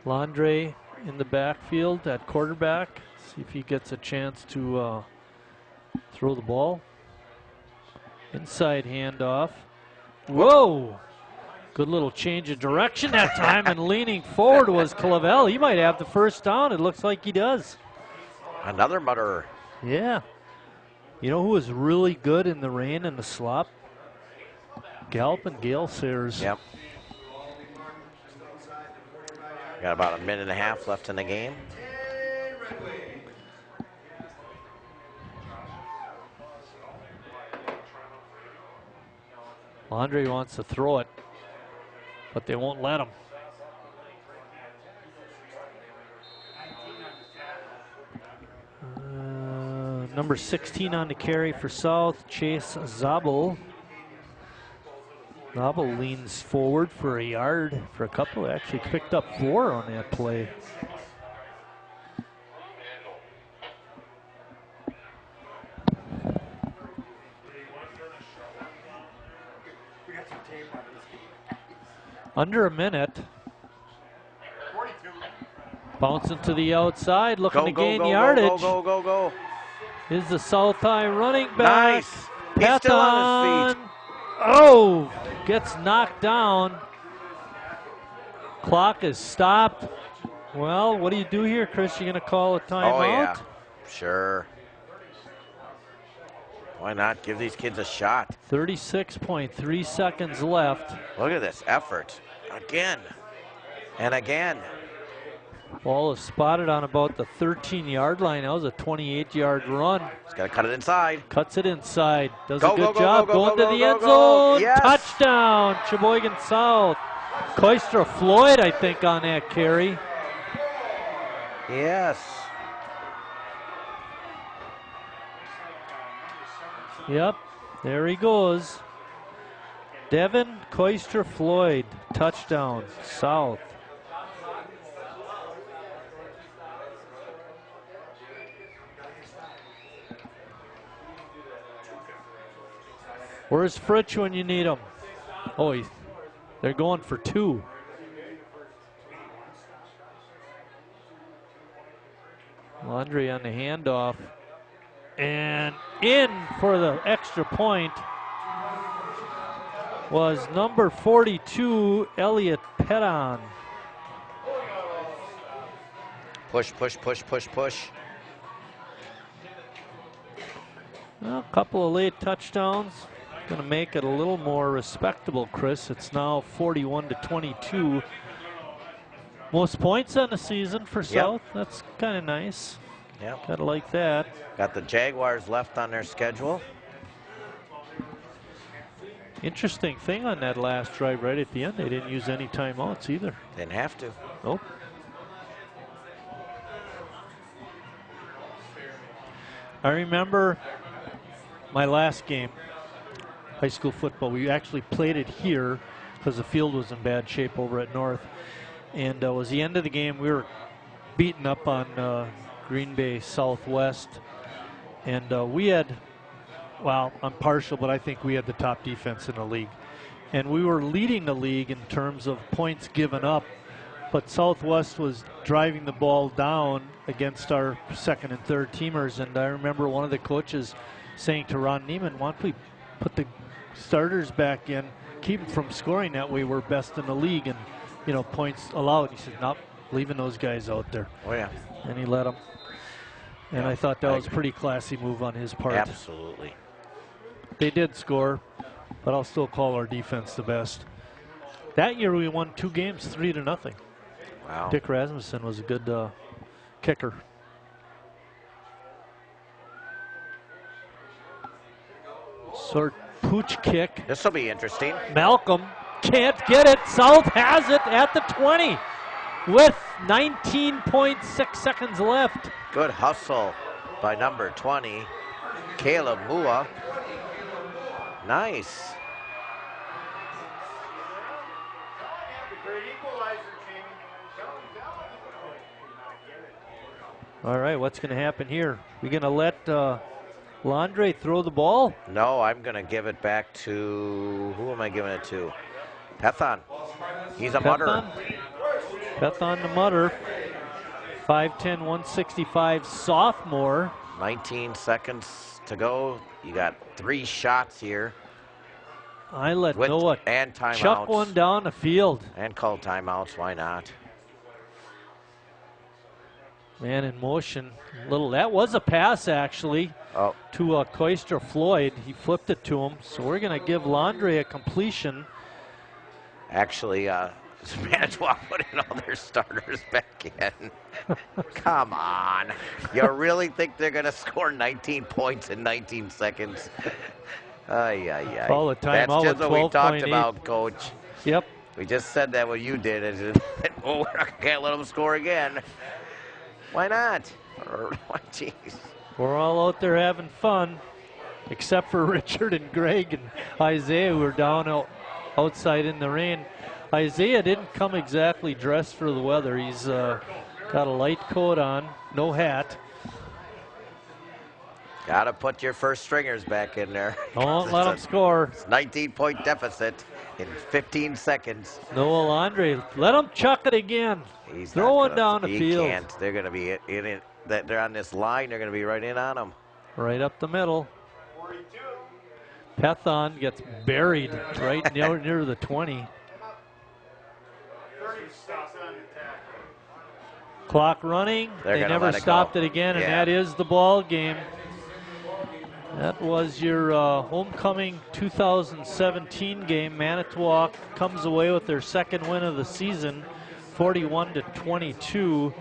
Speaker 5: Landre in the backfield at quarterback. See if he gets a chance to throw the ball. Inside handoff. Whoa! Good little change of direction that time, and leaning forward was Clavel. He might have the first down. It looks like he does.
Speaker 12: Another mutterer.
Speaker 5: Yeah. You know who was really good in the rain and the slop? Gallup and Gale Sayers.
Speaker 12: Yep. Got about a minute and a half left in the game.
Speaker 5: Andre wants to throw it, but they won't let him. Number 16 on the carry for South, Chase Zabel. Zabel leans forward for a yard, for a couple. Actually picked up 4 on that play. Under a minute. Bouncing to the outside, looking to gain yardage.
Speaker 12: Go.
Speaker 5: Is the South High running back.
Speaker 12: Nice. He's still on his feet.
Speaker 5: Oh, gets knocked down. Clock is stopped. Well, what do you do here, Chris? You going to call a timeout?
Speaker 12: Oh, yeah. Sure. Why not give these kids a shot?
Speaker 5: 36.3 seconds left.
Speaker 12: Look at this effort. Again and again.
Speaker 5: Ball is spotted on about the 13-yard line. That was a 28-yard run.
Speaker 12: He's got to cut it inside.
Speaker 5: Cuts it inside. Does a good job.
Speaker 12: Go,
Speaker 5: going to the end zone.
Speaker 12: Yes.
Speaker 5: Touchdown, Sheboygan South. Koistra Floyd, I think, on that carry.
Speaker 12: Yes.
Speaker 5: Yep, there he goes. Devin Koistra Floyd, touchdown, South. Where's Fritsch when you need him? Oh, they're going for 2. Landry on the handoff. And in for the extra point was number 42, Elliot Petton.
Speaker 12: Push.
Speaker 5: Well, a couple of late touchdowns. Going to make it a little more respectable, Chris. It's now 41-22. Most points on the season for South. That's kind of nice.
Speaker 12: Yep.
Speaker 5: Gotta like that.
Speaker 12: Got the Jaguars left on their schedule.
Speaker 5: Interesting thing on that last drive right at the end, they didn't use any timeouts either.
Speaker 12: Didn't have to.
Speaker 5: Nope. I remember my last game, high school football. We actually played it here because the field was in bad shape over at North. And it was the end of the game. We were beaten up on Green Bay Southwest. And we had, well, I'm partial, but I think we had the top defense in the league. And we were leading the league in terms of points given up. But Southwest was driving the ball down against our second and third teamers. And I remember one of the coaches saying to Ron Neiman, why don't we put the starters back in, keep them from scoring, that way we're best in the league. And, you know, points allowed. He said, nope, leaving those guys out there.
Speaker 12: Oh, yeah.
Speaker 5: And he let them. And I thought that was a pretty classy move on his part.
Speaker 12: Absolutely.
Speaker 5: They did score, but I'll still call our defense the best. That year we won 2 games, 3-0.
Speaker 12: Wow.
Speaker 5: Dick Rasmussen was a good kicker. Sort pooch kick.
Speaker 12: This will be interesting.
Speaker 5: Malcolm can't get it. South has it at the 20 with 19.6 seconds left.
Speaker 12: Good hustle by number 20, Caleb Mua. Nice.
Speaker 5: All right, what's going to happen here? We going to let Landre throw the ball?
Speaker 12: No, I'm going to give it back to, who am I giving it to? Pethan. He's a mutter.
Speaker 5: Pethan the mutter. 5'10", 165 sophomore.
Speaker 12: 19 seconds to go. You got 3 shots here.
Speaker 5: I let Noah
Speaker 12: and timeouts.
Speaker 5: Chuck one down the field.
Speaker 12: And call timeouts, why not?
Speaker 5: Man in motion. That was a pass actually to Koistra Floyd. He flipped it to him. So we're going to give Landre a completion.
Speaker 12: Actually, Manitowoc putting all their starters back in. Come on. You really think they're going to score 19 points in 19 seconds? Ay, ay, ay.
Speaker 5: Call the timeout.
Speaker 12: That's just what we talked
Speaker 5: 12.8.
Speaker 12: about, Coach.
Speaker 5: Yep.
Speaker 12: We just said that what you did. Oh, we can't let them score again. Why not? Jeez.
Speaker 5: We're all out there having fun, except for Richard and Greg and Isaiah, who are down outside in the rain. Isaiah didn't come exactly dressed for the weather. He's got a light coat on, no hat.
Speaker 12: Got to put your first stringers back in there.
Speaker 5: Don't let them score.
Speaker 12: It's 19-point deficit in 15 seconds.
Speaker 5: Noah Landre, let him chuck it again.
Speaker 12: He's
Speaker 5: Throw it down the field.
Speaker 12: He can't. They're going to be in it. They're on this line. They're going to be right in on him.
Speaker 5: Right up the middle. Pethan gets buried right near the 20. Clock running. They never stopped it again, and that is the ball game. That was your homecoming 2017 game. Manitowoc comes away with their second win of the season, 41-22.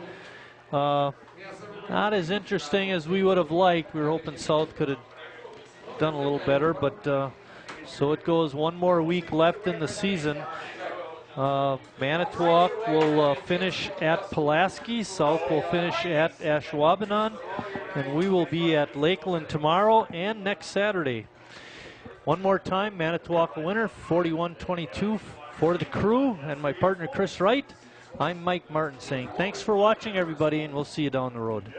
Speaker 5: Not as interesting as we would have liked. We were hoping South could have done a little better, but so it goes. One more week left in the season. Manitowoc will finish at Pulaski. South will finish at Ashwaubenon. And we will be at Lakeland tomorrow and next Saturday. One more time, Manitowoc winner, 41-22 for the crew and my partner Chris Wright. I'm Mike Martin saying thanks for watching, everybody, and we'll see you down the road.